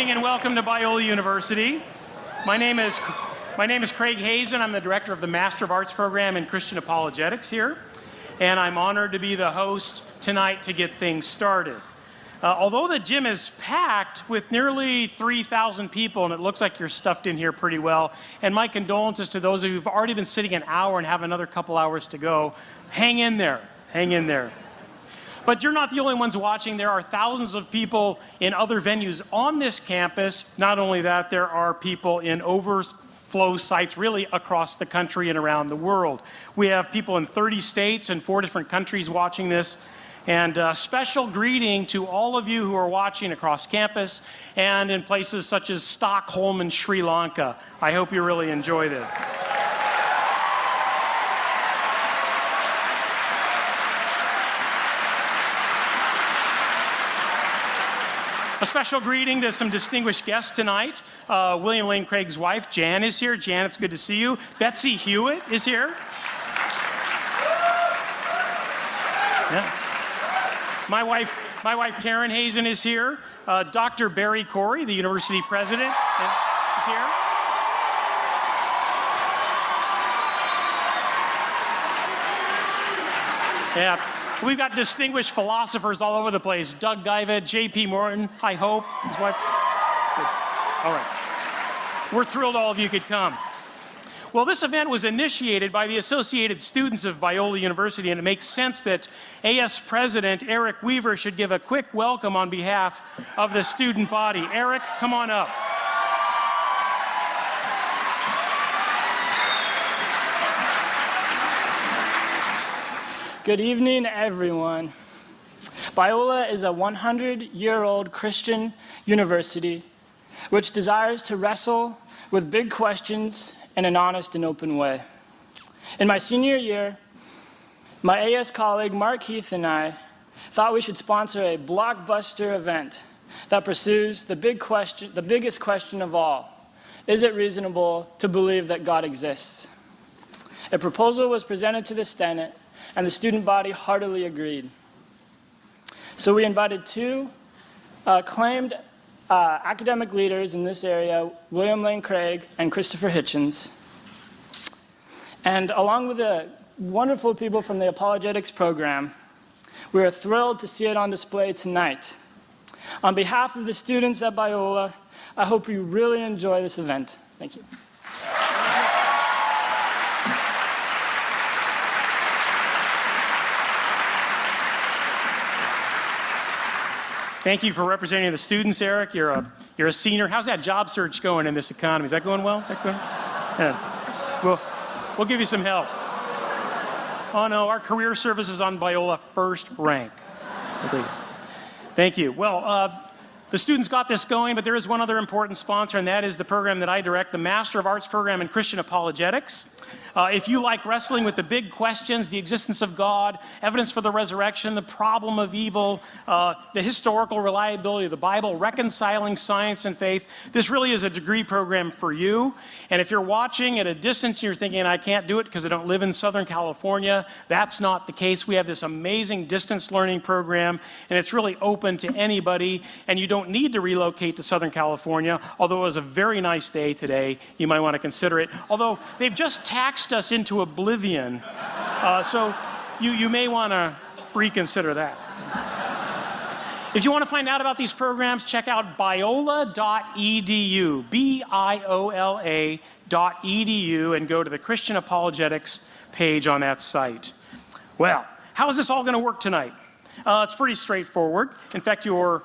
morning and welcome to Biola University. My name is Craig Hazen. I'm the director of the Master of Arts program in Christian Apologetics here, and I'm honored to be the host tonight to get things started. Although the gym is packed with nearly 3,000 people, and it looks like you're stuffed in here pretty well, and my condolences to those of you who've already been sitting an hour and have another couple hours to go. Hang in there. Hang in there. But you're not the only ones watching. There are thousands of people in other venues on this campus. Not only that, there are people in overflow sites really across the country and around the world. We have people in 30 states and 4 different countries watching this. And a special greeting to all of you who are watching across campus and in places such as Stockholm and Sri Lanka. I hope you really enjoy this. A special greeting to some distinguished guests tonight. William Lane Craig's wife, Jan, is here. Jan, it's good to see you. Betsy Hewitt is here. Yeah. My wife Karen Hazen is here. Dr. Barry Corey, the university president, is here. Yeah. We've got distinguished philosophers all over the place. Doug Guyvet, J.P. Morton, I hope, his wife. Good. All right. We're thrilled all of you could come. Well, this event was initiated by the Associated Students of Biola University, and it makes sense that AS President Eric Weaver should give a quick welcome on behalf of the student body. Eric, come on up. Good evening, everyone. Biola is a 100-year-old Christian university which desires to wrestle with big questions in an honest and open way. In my senior year, my AS colleague Mark Heath and I thought we should sponsor a blockbuster event that pursues the biggest question of all. Is it reasonable to believe that God exists? A proposal was presented to the Senate, and the student body heartily agreed. So we invited 2 acclaimed academic leaders in this area, William Lane Craig and Christopher Hitchens. And along with the wonderful people from the apologetics program, we are thrilled to see it on display tonight. On behalf of the students at Biola, I hope you really enjoy this event. Thank you. Thank you for representing the students, Eric. You're a senior. How's that job search going in this economy? Is that going well? Yeah. We'll give you some help. Oh no, our career service is on Biola first rank. Thank you. Well, the students got this going, but there is one other important sponsor, and that is the program that I direct, the Master of Arts program in Christian Apologetics. If you like wrestling with the big questions, the existence of God, evidence for the resurrection, the problem of evil, the historical reliability of the Bible, reconciling science and faith, this really is a degree program for you. And if you're watching at a distance and you're thinking, I can't do it because I don't live in Southern California, that's not the case. We have this amazing distance learning program, and it's really open to anybody, and you don't need to relocate to Southern California, although it was a very nice day today. You might want to consider it. Although they've just taxed us into oblivion, so you may want to reconsider that. If you want to find out about these programs, check out biola.edu, biola.edu, and go to the Christian Apologetics page on that site. Well, how is this all going to work tonight? It's pretty straightforward. In fact, your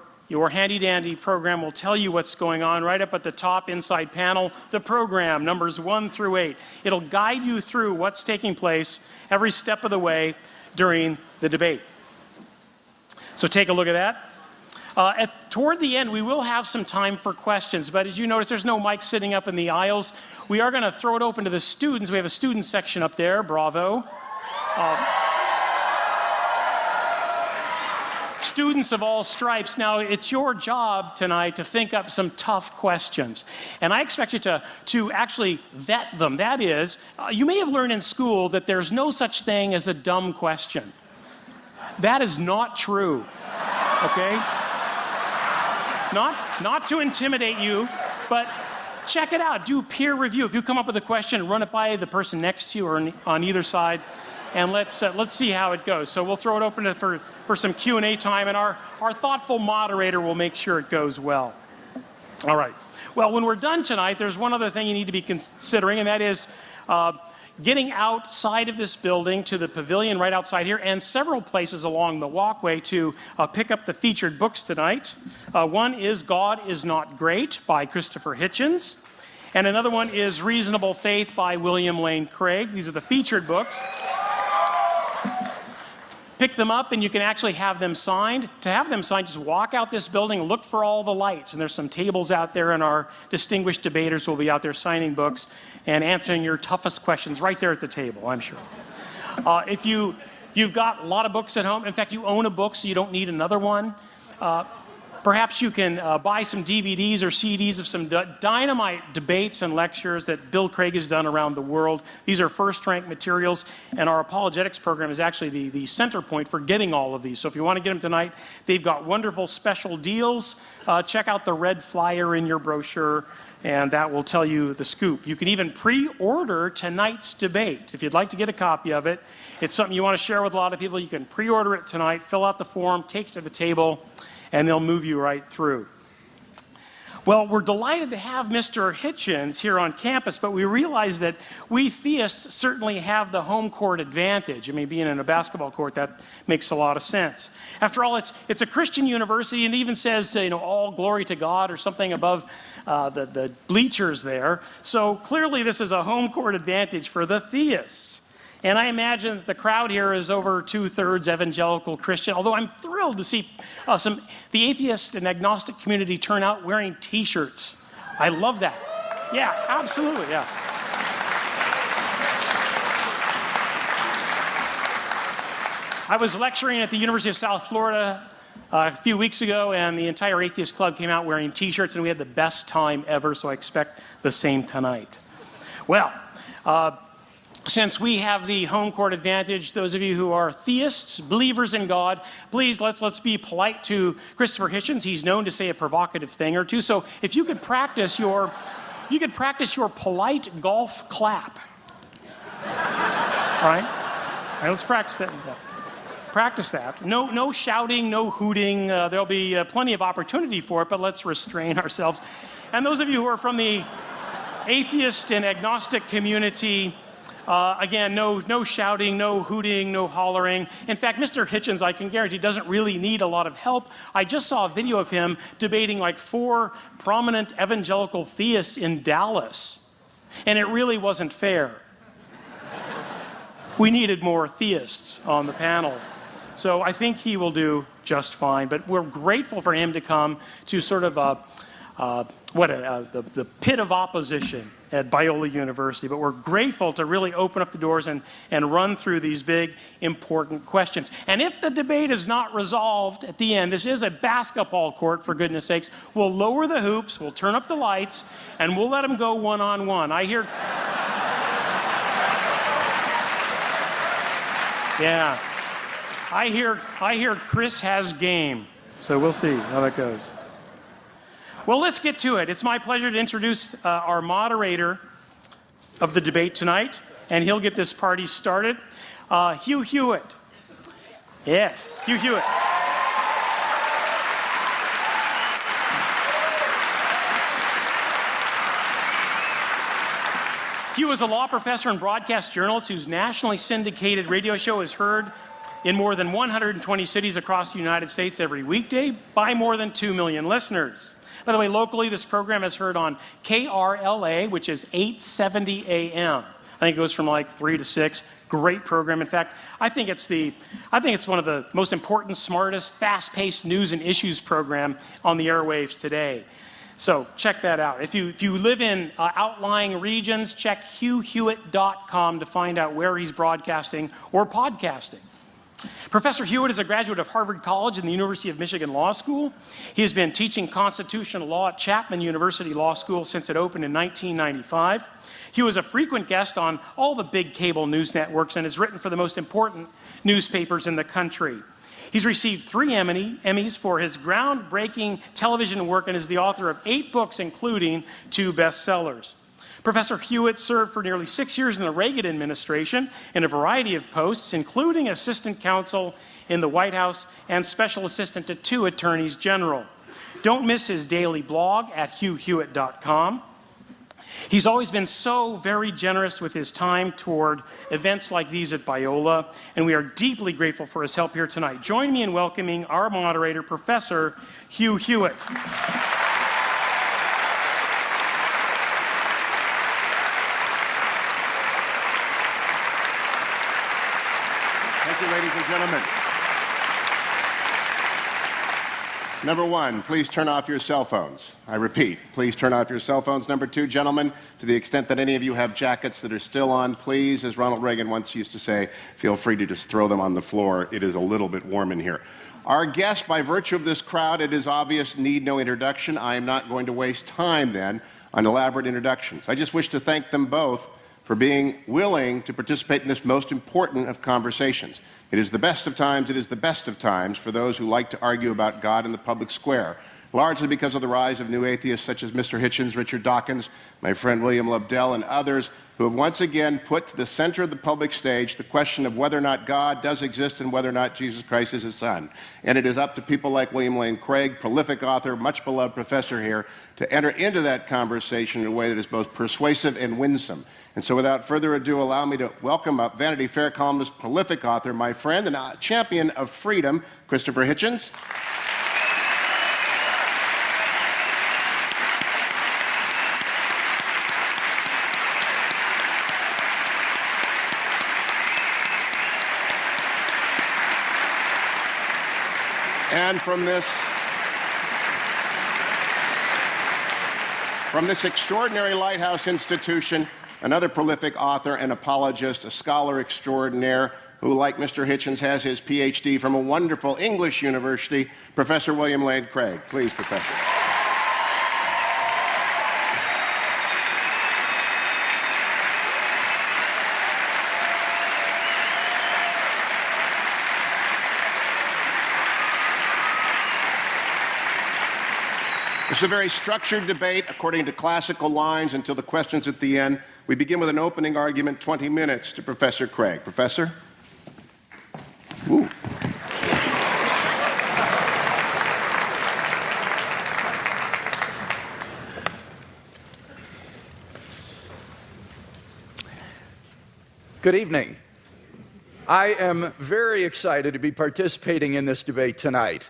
handy-dandy program will tell you what's going on right up at the top inside panel, the program, numbers 1 through 8. It'll guide you through what's taking place every step of the way during the debate. So take a look at that. Toward the end, we will have some time for questions, but as you notice, there's no mic sitting up in the aisles. We are going to throw it open to the students. We have a student section up there. Bravo. Students of all stripes. Now, it's your job tonight to think up some tough questions. And I expect you to actually vet them. That is, you may have learned in school that there's no such thing as a dumb question. That is not true, okay? not to intimidate you, but check it out. Do peer review. If you come up with a question, run it by the person next to you or on either side, and let's see how it goes. So we'll throw it open for some Q&A time, and our thoughtful moderator will make sure it goes well. All right. Well, when we're done tonight, there's one other thing you need to be considering, and that is getting outside of this building to the pavilion right outside here and several places along the walkway to pick up the featured books tonight. One is God is Not Great by Christopher Hitchens, and another one is Reasonable Faith by William Lane Craig. These are the featured books. Pick them up and you can actually have them signed. To have them signed, just walk out this building, look for all the lights, and there's some tables out there, and our distinguished debaters will be out there signing books and answering your toughest questions right there at the table, I'm sure. If you've got a lot of books at home, in fact, you own a book so you don't need another one, perhaps you can buy some DVDs or CDs of some dynamite debates and lectures that Bill Craig has done around the world. These are first-rank materials, and our apologetics program is actually the center point for getting all of these. So if you want to get them tonight, they've got wonderful special deals. Check out the red flyer in your brochure, and that will tell you the scoop. You can even pre-order tonight's debate. If you'd like to get a copy of it, it's something you want to share with a lot of people, you can pre-order it tonight, fill out the form, take it to the table, and they'll move you right through. Well, we're delighted to have Mr. Hitchens here on campus, but we realize that we theists certainly have the home court advantage. I mean, being in a basketball court, that makes a lot of sense. After all, it's a Christian university, and it even says, all glory to God or something above the bleachers there. So clearly this is a home court advantage for the theists. And I imagine that the crowd here is over 2/3 evangelical Christian, although I'm thrilled to see the atheist and agnostic community turn out wearing T-shirts. I love that. Yeah, absolutely, yeah. I was lecturing at the University of South Florida a few weeks ago, and the entire atheist club came out wearing T-shirts, and we had the best time ever, so I expect the same tonight. Well, since we have the home court advantage, those of you who are theists, believers in God, please let's be polite to Christopher Hitchens. He's known to say a provocative thing or two. So if you could practice your polite golf clap. All right, let's practice that. Practice that. No shouting, no hooting. There'll be plenty of opportunity for it, but let's restrain ourselves. And those of you who are from the atheist and agnostic community, again, no shouting, no hooting, no hollering. In fact, Mr. Hitchens, I can guarantee, doesn't really need a lot of help. I just saw a video of him debating like 4 prominent evangelical theists in Dallas, and it really wasn't fair. We needed more theists on the panel. So I think he will do just fine, but we're grateful for him to come to sort of the pit of opposition at Biola University, but we're grateful to really open up the doors and run through these big, important questions. And if the debate is not resolved at the end, this is a basketball court, for goodness sakes, we'll lower the hoops, we'll turn up the lights, and we'll let them go one-on-one. I hear Chris has game, so we'll see how that goes. Well, let's get to it. It's my pleasure to introduce our moderator of the debate tonight, and he'll get this party started. Hugh Hewitt. Yes, Hugh Hewitt. Hugh is a law professor and broadcast journalist whose nationally syndicated radio show is heard in more than 120 cities across the United States every weekday by more than 2 million listeners. By the way, locally, this program is heard on KRLA, which is 870 AM. I think it goes from like 3 to 6. Great program. In fact, I think it's one of the most important, smartest, fast-paced news and issues program on the airwaves today. So check that out. If you live in outlying regions, check hughhewitt.com to find out where he's broadcasting or podcasting. Professor Hewitt is a graduate of Harvard College and the University of Michigan Law School. He has been teaching constitutional law at Chapman University Law School since it opened in 1995. He was a frequent guest on all the big cable news networks and has written for the most important newspapers in the country. He's received 3 Emmys for his groundbreaking television work and is the author of 8 books, including 2 bestsellers. Professor Hewitt served for nearly 6 years in the Reagan administration in a variety of posts, including assistant counsel in the White House and special assistant to 2 attorneys general. Don't miss his daily blog at hughhewitt.com. He's always been so very generous with his time toward events like these at Biola, and we are deeply grateful for his help here tonight. Join me in welcoming our moderator, Professor Hugh Hewitt. Thank you, ladies and gentlemen. Number 1, please turn off your cell phones. I repeat, please turn off your cell phones. Number 2, gentlemen, to the extent that any of you have jackets that are still on, please, as Ronald Reagan once used to say, feel free to just throw them on the floor. It is a little bit warm in here. Our guests, by virtue of this crowd, it is obvious, need no introduction. I am not going to waste time then on elaborate introductions. I just wish to thank them both for being willing to participate in this most important of conversations. It is the best of times, it is the best of times for those who like to argue about God in the public square, largely because of the rise of new atheists such as Mr. Hitchens, Richard Dawkins, my friend William Lobdell, and others who have once again put to the center of the public stage the question of whether or not God does exist and whether or not Jesus Christ is his son. And it is up to people like William Lane Craig, prolific author, much beloved professor here, to enter into that conversation in a way that is both persuasive and winsome. And so without further ado, allow me to welcome up Vanity Fair columnist, prolific author, my friend, and a champion of freedom, Christopher Hitchens. And from this extraordinary lighthouse institution, another prolific author and apologist, a scholar extraordinaire who, like Mr. Hitchens, has his PhD from a wonderful English university, Professor William Lane Craig. Please, Professor. This is a very structured debate according to classical lines until the questions at the end. We begin with an opening argument, 20 minutes, to Professor Craig. Professor? Ooh. Good evening. I am very excited to be participating in this debate tonight.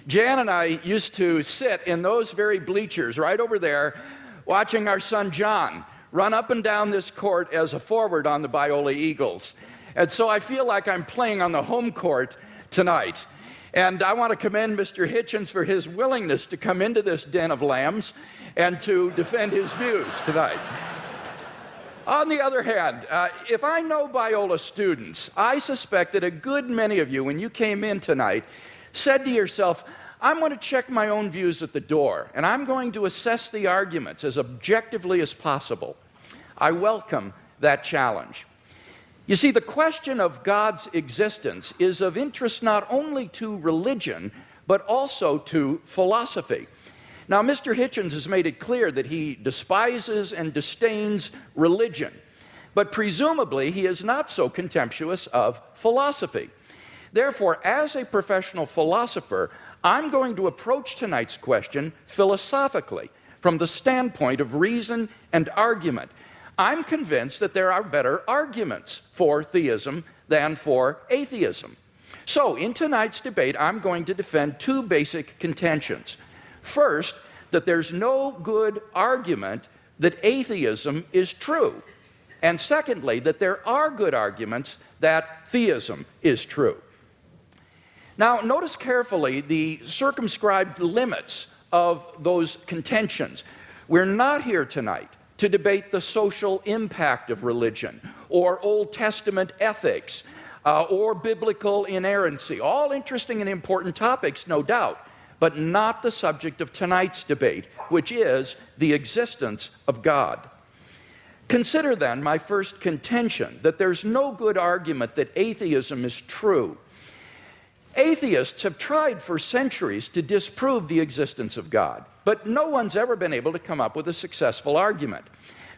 Jan and I used to sit in those very bleachers right over there watching our son John run up and down this court as a forward on the Biola Eagles. And so I feel like I'm playing on the home court tonight. And I want to commend Mr. Hitchens for his willingness to come into this den of lambs and to defend his views tonight. On the other hand, if I know Biola students, I suspect that a good many of you, when you came in tonight, said to yourself, I'm going to check my own views at the door, and I'm going to assess the arguments as objectively as possible. I welcome that challenge. You see, the question of God's existence is of interest not only to religion, but also to philosophy. Now, Mr. Hitchens has made it clear that he despises and disdains religion, but presumably he is not so contemptuous of philosophy. Therefore, as a professional philosopher, I'm going to approach tonight's question philosophically, from the standpoint of reason and argument. I'm convinced that there are better arguments for theism than for atheism. So, in tonight's debate, I'm going to defend 2 basic contentions. First, that there's no good argument that atheism is true. And secondly, that there are good arguments that theism is true. Now, notice carefully the circumscribed limits of those contentions. We're not here tonight to debate the social impact of religion, or Old Testament ethics, or biblical inerrancy. All interesting and important topics, no doubt, but not the subject of tonight's debate, which is the existence of God. Consider then my first contention, that there's no good argument that atheism is true. Atheists have tried for centuries to disprove the existence of God, but no one's ever been able to come up with a successful argument.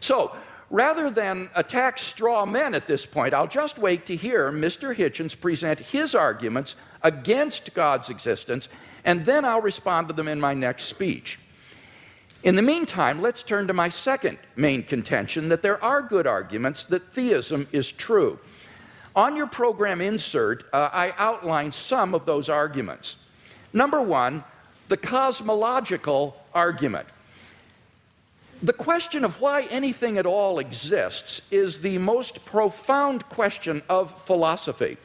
So, rather than attack straw men at this point, I'll just wait to hear Mr. Hitchens present his arguments against God's existence, and then I'll respond to them in my next speech. In the meantime, let's turn to my second main contention, that there are good arguments that theism is true. On your program insert, I outline some of those arguments. Number one, the cosmological argument. The question of why anything at all exists is the most profound question of philosophy.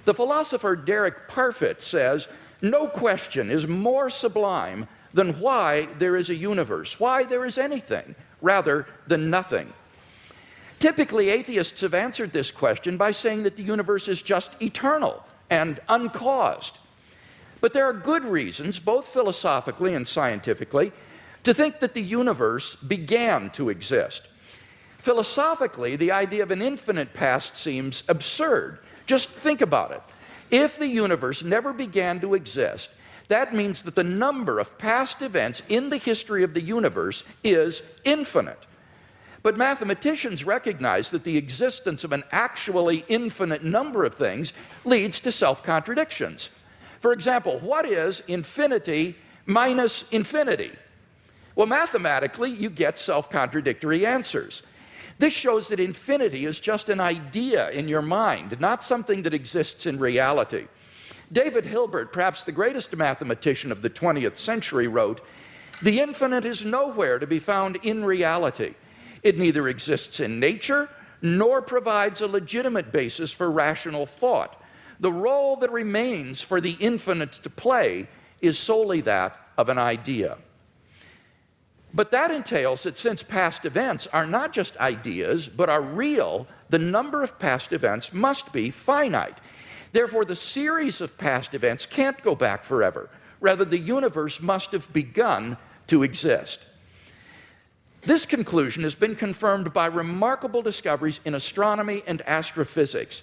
The philosopher Derek Parfit says, no question is more sublime than why there is a universe, why there is anything, rather than nothing. Typically, atheists have answered this question by saying that the universe is just eternal and uncaused. But there are good reasons, both philosophically and scientifically, to think that the universe began to exist. Philosophically, the idea of an infinite past seems absurd. Just think about it. If the universe never began to exist, that means that the number of past events in the history of the universe is infinite. But mathematicians recognize that the existence of an actually infinite number of things leads to self-contradictions. For example, what is infinity minus infinity? Well, mathematically, you get self-contradictory answers. This shows that infinity is just an idea in your mind, not something that exists in reality. David Hilbert, perhaps the greatest mathematician of the 20th century, wrote, "The infinite is nowhere to be found in reality. It neither exists in nature nor provides a legitimate basis for rational thought. The role that remains for the infinite to play is solely that of an idea." But that entails that since past events are not just ideas, but are real, the number of past events must be finite. Therefore, the series of past events can't go back forever. Rather, the universe must have begun to exist. This conclusion has been confirmed by remarkable discoveries in astronomy and astrophysics.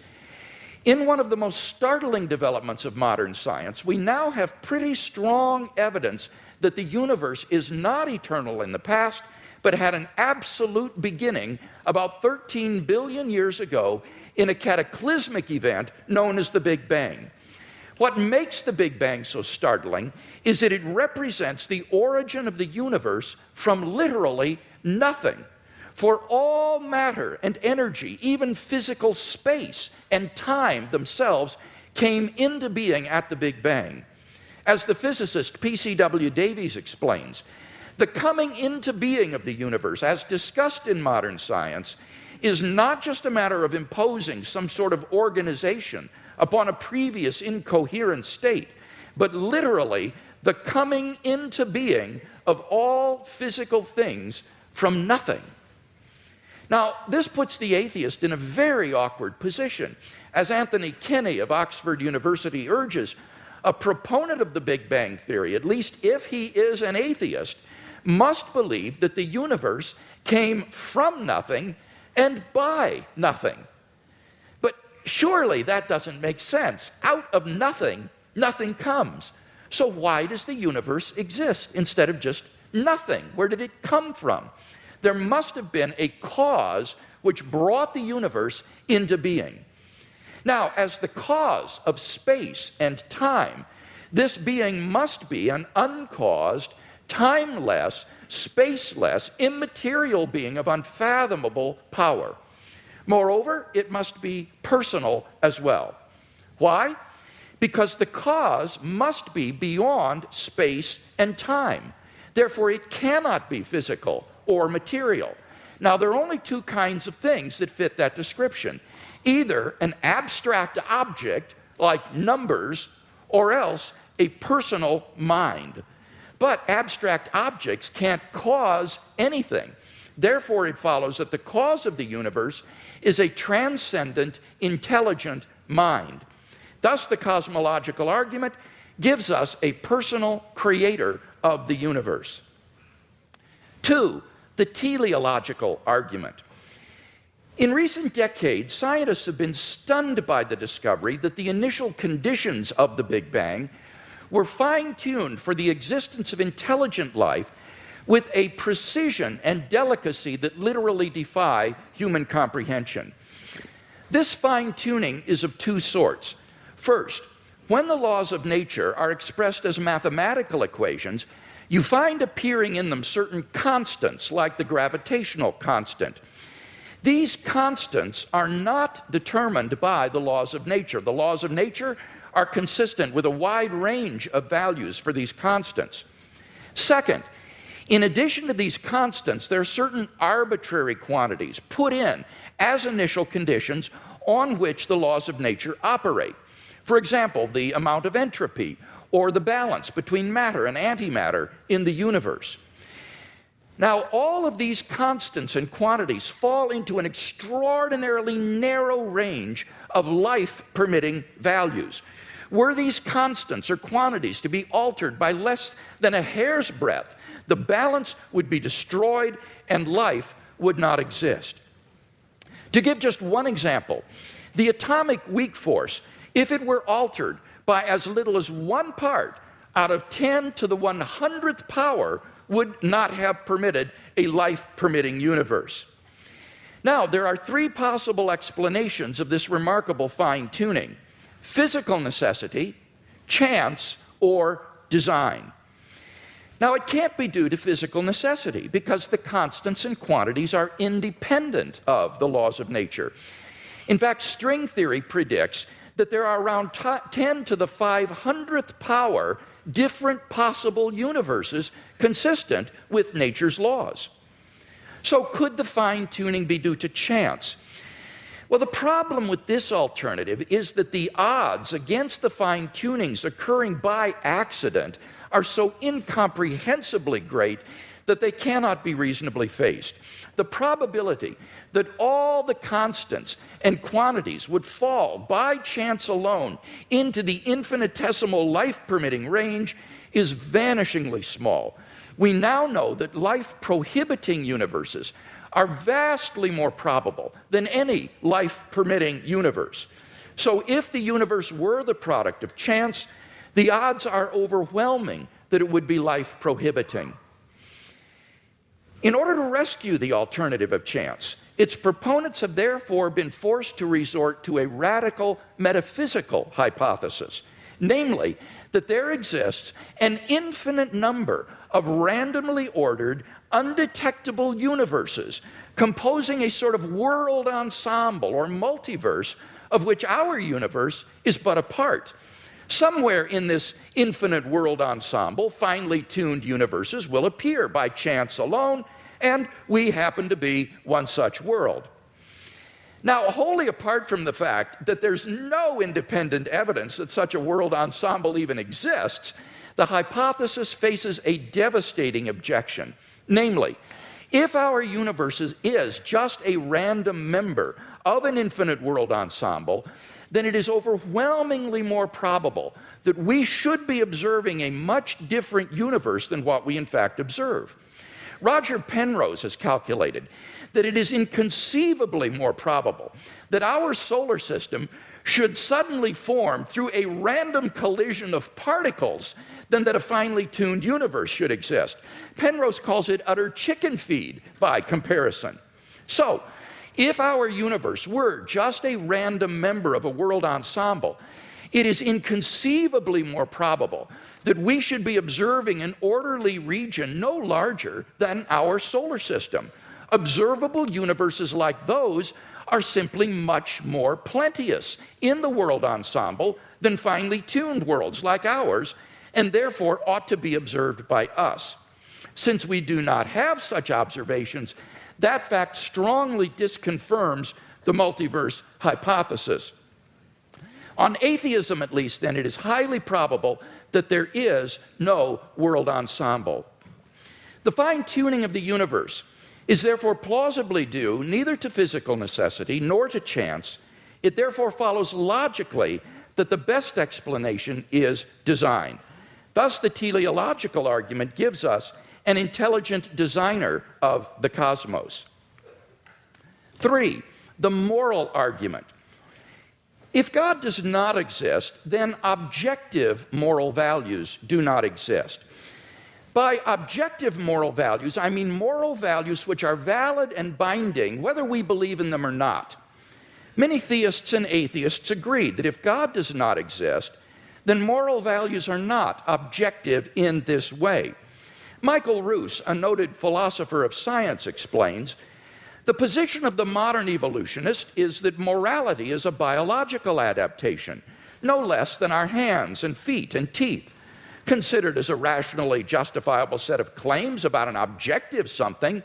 In one of the most startling developments of modern science, we now have pretty strong evidence that the universe is not eternal in the past, but had an absolute beginning about 13 billion years ago in a cataclysmic event known as the Big Bang. What makes the Big Bang so startling is that it represents the origin of the universe from literally nothing. For all matter and energy, even physical space and time themselves, came into being at the Big Bang. As the physicist P.C.W. Davies explains, the coming into being of the universe, as discussed in modern science, is not just a matter of imposing some sort of organization upon a previous incoherent state, but literally the coming into being of all physical things from nothing. Now, this puts the atheist in a very awkward position. As Anthony Kinney of Oxford University urges, a proponent of the Big Bang theory, at least if he is an atheist, must believe that the universe came from nothing and by nothing. But surely that doesn't make sense. Out of nothing, nothing comes. So why does the universe exist instead of just nothing? Where did it come from? There must have been a cause which brought the universe into being. Now, as the cause of space and time, this being must be an uncaused, timeless, spaceless, immaterial being of unfathomable power. Moreover, it must be personal as well. Why? Because the cause must be beyond space and time. Therefore, it cannot be physical or material. Now, there are only two kinds of things that fit that description. Either an abstract object, like numbers, or else a personal mind. But abstract objects can't cause anything. Therefore, it follows that the cause of the universe is a transcendent, intelligent mind. Thus, the cosmological argument gives us a personal creator of the universe. 2, the teleological argument. In recent decades, scientists have been stunned by the discovery that the initial conditions of the Big Bang were fine-tuned for the existence of intelligent life with a precision and delicacy that literally defy human comprehension. This fine-tuning is of two sorts. First, when the laws of nature are expressed as mathematical equations, you find appearing in them certain constants, like the gravitational constant. These constants are not determined by the laws of nature. The laws of nature are consistent with a wide range of values for these constants. Second, in addition to these constants, there are certain arbitrary quantities put in as initial conditions on which the laws of nature operate. For example, the amount of entropy or the balance between matter and antimatter in the universe. Now, all of these constants and quantities fall into an extraordinarily narrow range of life-permitting values. Were these constants or quantities to be altered by less than a hair's breadth, the balance would be destroyed and life would not exist. To give just one example, the atomic weak force, if it were altered by as little as 1 part out of 10 to the 100th power, would not have permitted a life-permitting universe. Now, there are 3 possible explanations of this remarkable fine-tuning: physical necessity, chance, or design. Now, it can't be due to physical necessity because the constants and quantities are independent of the laws of nature. In fact, string theory predicts that there are around 10 to the 500th power different possible universes consistent with nature's laws. So could the fine-tuning be due to chance? Well, the problem with this alternative is that the odds against the fine-tunings occurring by accident are so incomprehensibly great that they cannot be reasonably faced. The probability that all the constants and quantities would fall by chance alone into the infinitesimal life-permitting range is vanishingly small. We now know that life-prohibiting universes are vastly more probable than any life-permitting universe. So if the universe were the product of chance, the odds are overwhelming that it would be life-prohibiting. In order to rescue the alternative of chance, its proponents have therefore been forced to resort to a radical metaphysical hypothesis, namely that there exists an infinite number of randomly ordered, undetectable universes composing a sort of world ensemble or multiverse of which our universe is but a part. Somewhere in this infinite world ensemble, finely tuned universes will appear by chance alone, and we happen to be one such world. Now, wholly apart from the fact that there's no independent evidence that such a world ensemble even exists, the hypothesis faces a devastating objection. Namely, if our universe is just a random member of an infinite world ensemble, then it is overwhelmingly more probable that we should be observing a much different universe than what we in fact observe. Roger Penrose has calculated that it is inconceivably more probable that our solar system should suddenly form through a random collision of particles than that a finely tuned universe should exist. Penrose calls it utter chicken feed by comparison. So, if our universe were just a random member of a world ensemble, it is inconceivably more probable that we should be observing an orderly region no larger than our solar system. Observable universes like those are simply much more plenteous in the world ensemble than finely tuned worlds like ours, and therefore ought to be observed by us. Since we do not have such observations, that fact strongly disconfirms the multiverse hypothesis. On atheism, at least, then, it is highly probable that there is no world ensemble. The fine-tuning of the universe is therefore plausibly due neither to physical necessity nor to chance. It therefore follows logically that the best explanation is design. Thus, the teleological argument gives us an intelligent designer of the cosmos. 3, the moral argument. If God does not exist, then objective moral values do not exist. By objective moral values, I mean moral values which are valid and binding, whether we believe in them or not. Many theists and atheists agree that if God does not exist, then moral values are not objective in this way. Michael Ruse, a noted philosopher of science, explains, the position of the modern evolutionist is that morality is a biological adaptation, no less than our hands and feet and teeth. Considered as a rationally justifiable set of claims about an objective something,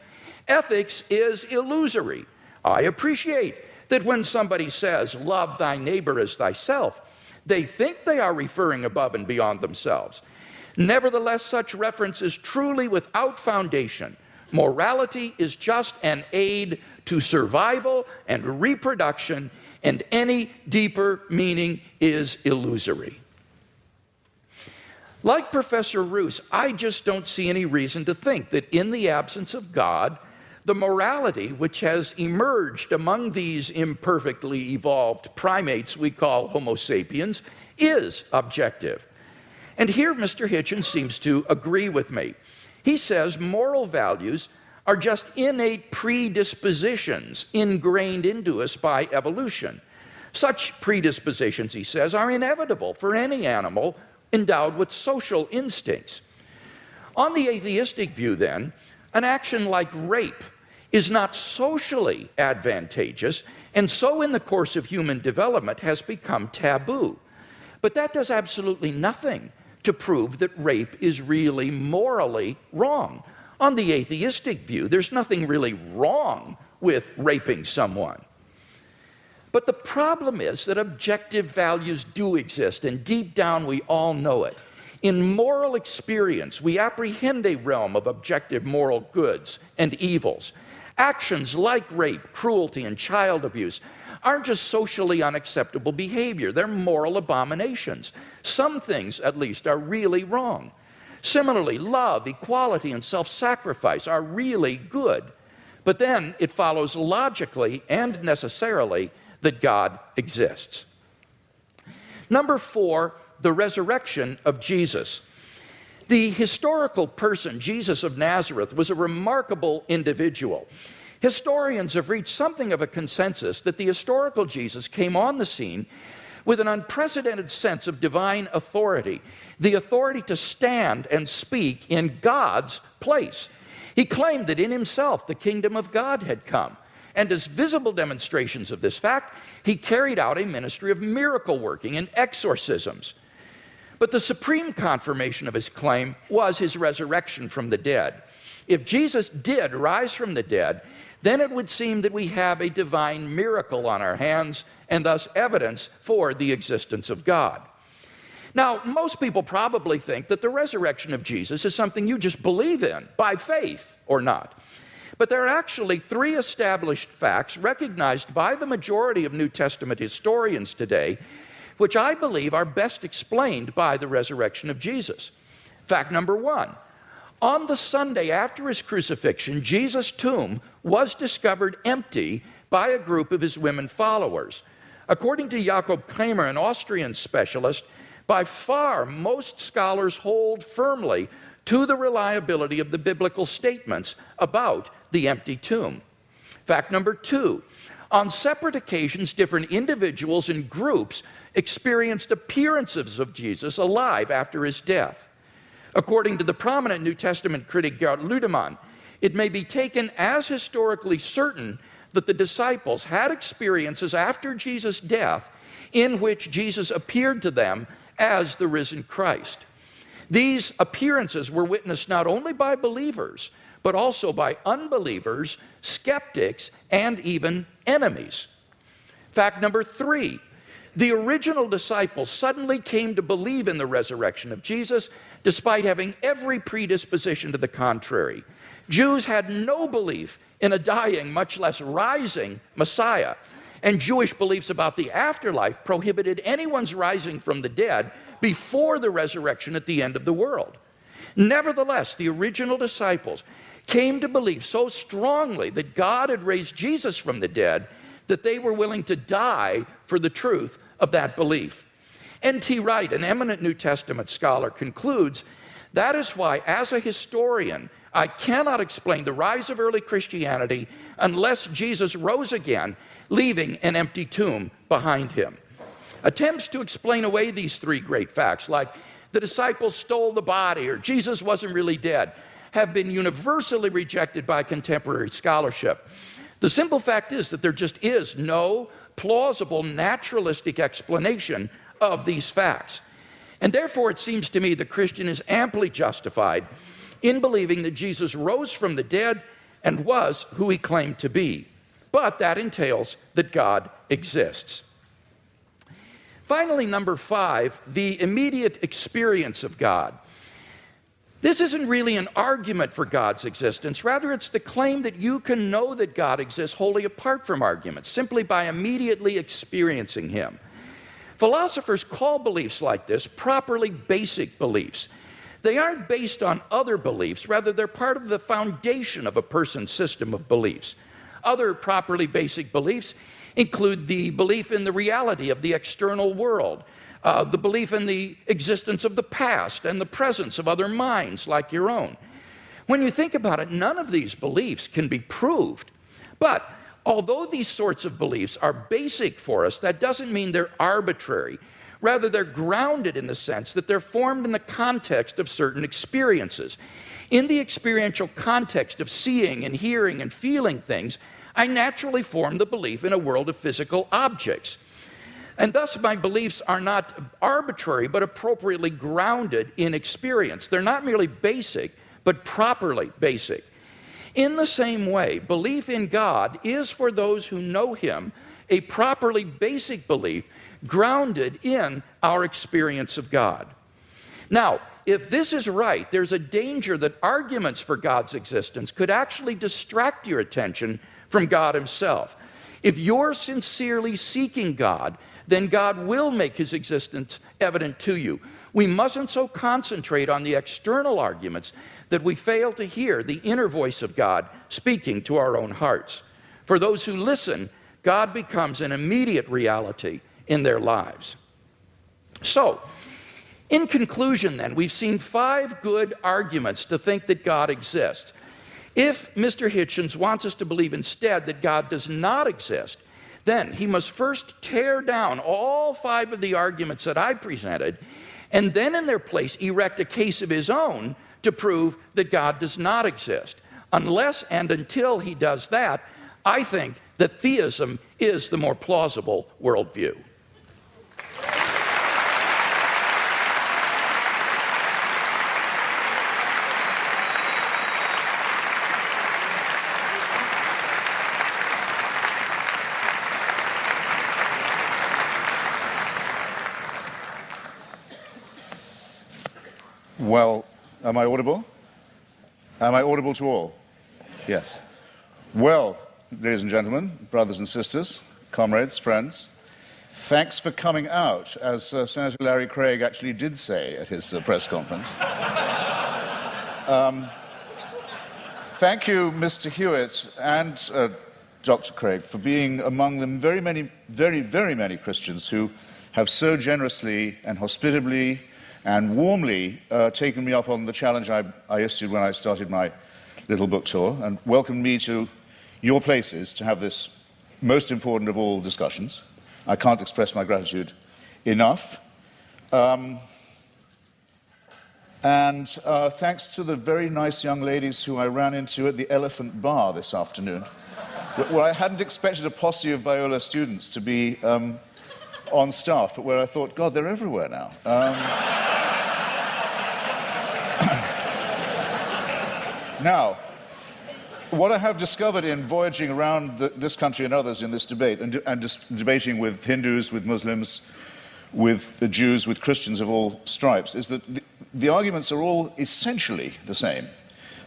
ethics is illusory. I appreciate that when somebody says, love thy neighbor as thyself, they think they are referring above and beyond themselves. Nevertheless, such reference is truly without foundation. Morality is just an aid to survival and reproduction, and any deeper meaning is illusory. Like Professor Ruse, I just don't see any reason to think that in the absence of God, the morality which has emerged among these imperfectly evolved primates we call Homo sapiens is objective. And here Mr. Hitchens seems to agree with me. He says moral values are just innate predispositions ingrained into us by evolution. Such predispositions, he says, are inevitable for any animal endowed with social instincts. On the atheistic view, then, an action like rape is not socially advantageous, and so in the course of human development has become taboo. But that does absolutely nothing to prove that rape is really morally wrong. On the atheistic view, there's nothing really wrong with raping someone. But the problem is that objective values do exist, and deep down we all know it. In moral experience, we apprehend a realm of objective moral goods and evils. Actions like rape, cruelty, and child abuse aren't just socially unacceptable behavior, they're moral abominations. Some things, at least, are really wrong. Similarly, love, equality, and self-sacrifice are really good. But then it follows logically and necessarily that God exists. Number 4, the resurrection of Jesus. The historical person, Jesus of Nazareth, was a remarkable individual. Historians have reached something of a consensus that the historical Jesus came on the scene with an unprecedented sense of divine authority, the authority to stand and speak in God's place. He claimed that in himself the kingdom of God had come. And as visible demonstrations of this fact, he carried out a ministry of miracle working and exorcisms. But the supreme confirmation of his claim was his resurrection from the dead. If Jesus did rise from the dead, then it would seem that we have a divine miracle on our hands and thus evidence for the existence of God. Now, most people probably think that the resurrection of Jesus is something you just believe in by faith or not. But there are actually 3 established facts recognized by the majority of New Testament historians today, which I believe are best explained by the resurrection of Jesus. Fact number 1, on the Sunday after his crucifixion, Jesus' tomb was discovered empty by a group of his women followers. According to Jakob Kramer, an Austrian specialist, by far most scholars hold firmly to the reliability of the biblical statements about the empty tomb. Fact number 2, on separate occasions, different individuals and groups experienced appearances of Jesus alive after his death. According to the prominent New Testament critic Gerd Ludemann, it may be taken as historically certain that the disciples had experiences after Jesus' death in which Jesus appeared to them as the risen Christ. These appearances were witnessed not only by believers, but also by unbelievers, skeptics, and even enemies. Fact number 3, the original disciples suddenly came to believe in the resurrection of Jesus, despite having every predisposition to the contrary. Jews had no belief in a dying, much less rising Messiah, and Jewish beliefs about the afterlife prohibited anyone's rising from the dead before the resurrection at the end of the world. Nevertheless, the original disciples came to believe so strongly that God had raised Jesus from the dead that they were willing to die for the truth of that belief. N.T. Wright, an eminent New Testament scholar, concludes, that is why, as a historian, I cannot explain the rise of early Christianity unless Jesus rose again, leaving an empty tomb behind him. Attempts to explain away these three great facts, like the disciples stole the body or Jesus wasn't really dead, have been universally rejected by contemporary scholarship. The simple fact is that there just is no plausible naturalistic explanation of these facts. And therefore, it seems to me the Christian is amply justified in believing that Jesus rose from the dead and was who he claimed to be. But that entails that God exists. Finally, number 5, the immediate experience of God. This isn't really an argument for God's existence. Rather, it's the claim that you can know that God exists wholly apart from arguments, simply by immediately experiencing him. Philosophers call beliefs like this properly basic beliefs. They aren't based on other beliefs. Rather, they're part of the foundation of a person's system of beliefs. Other properly basic beliefs include the belief in the reality of the external world, the belief in the existence of the past and the presence of other minds like your own. When you think about it, none of these beliefs can be proved. But although these sorts of beliefs are basic for us, that doesn't mean they're arbitrary. Rather, they're grounded in the sense that they're formed in the context of certain experiences. In the experiential context of seeing and hearing and feeling things, I naturally form the belief in a world of physical objects. And thus, my beliefs are not arbitrary, but appropriately grounded in experience. They're not merely basic, but properly basic. In the same way, belief in God is, for those who know him, a properly basic belief grounded in our experience of God. Now, if this is right, there's a danger that arguments for God's existence could actually distract your attention from God himself. If you're sincerely seeking God, then God will make his existence evident to you. We mustn't so concentrate on the external arguments that we fail to hear the inner voice of God speaking to our own hearts. For those who listen, God becomes an immediate reality in their lives. So, in conclusion then, we've seen 5 good arguments to think that God exists. If Mr. Hitchens wants us to believe instead that God does not exist, then he must first tear down all 5 of the arguments that I presented, and then in their place erect a case of his own to prove that God does not exist. Unless and until he does that, I think that theism is the more plausible worldview. Well, am I audible? Am I audible to all? Yes. Well, ladies and gentlemen, brothers and sisters, comrades, friends, thanks for coming out, as Senator Larry Craig actually did say at his press conference. Thank you, Mr. Hewitt and Dr. Craig, for being among the very many Christians who have so generously and hospitably and warmly taken me up on the challenge I issued when I started my little book tour and welcomed me to your places to have this most important of all discussions. I can't express my gratitude enough. And thanks to the very nice young ladies who I ran into at the Elephant Bar this afternoon, where I hadn't expected a posse of Biola students to be on staff, but where I thought, God, they're everywhere now. Now, what I have discovered in voyaging around this country and others in this debate, and just debating with Hindus, with Muslims, with the Jews, with Christians of all stripes, is that the arguments are all essentially the same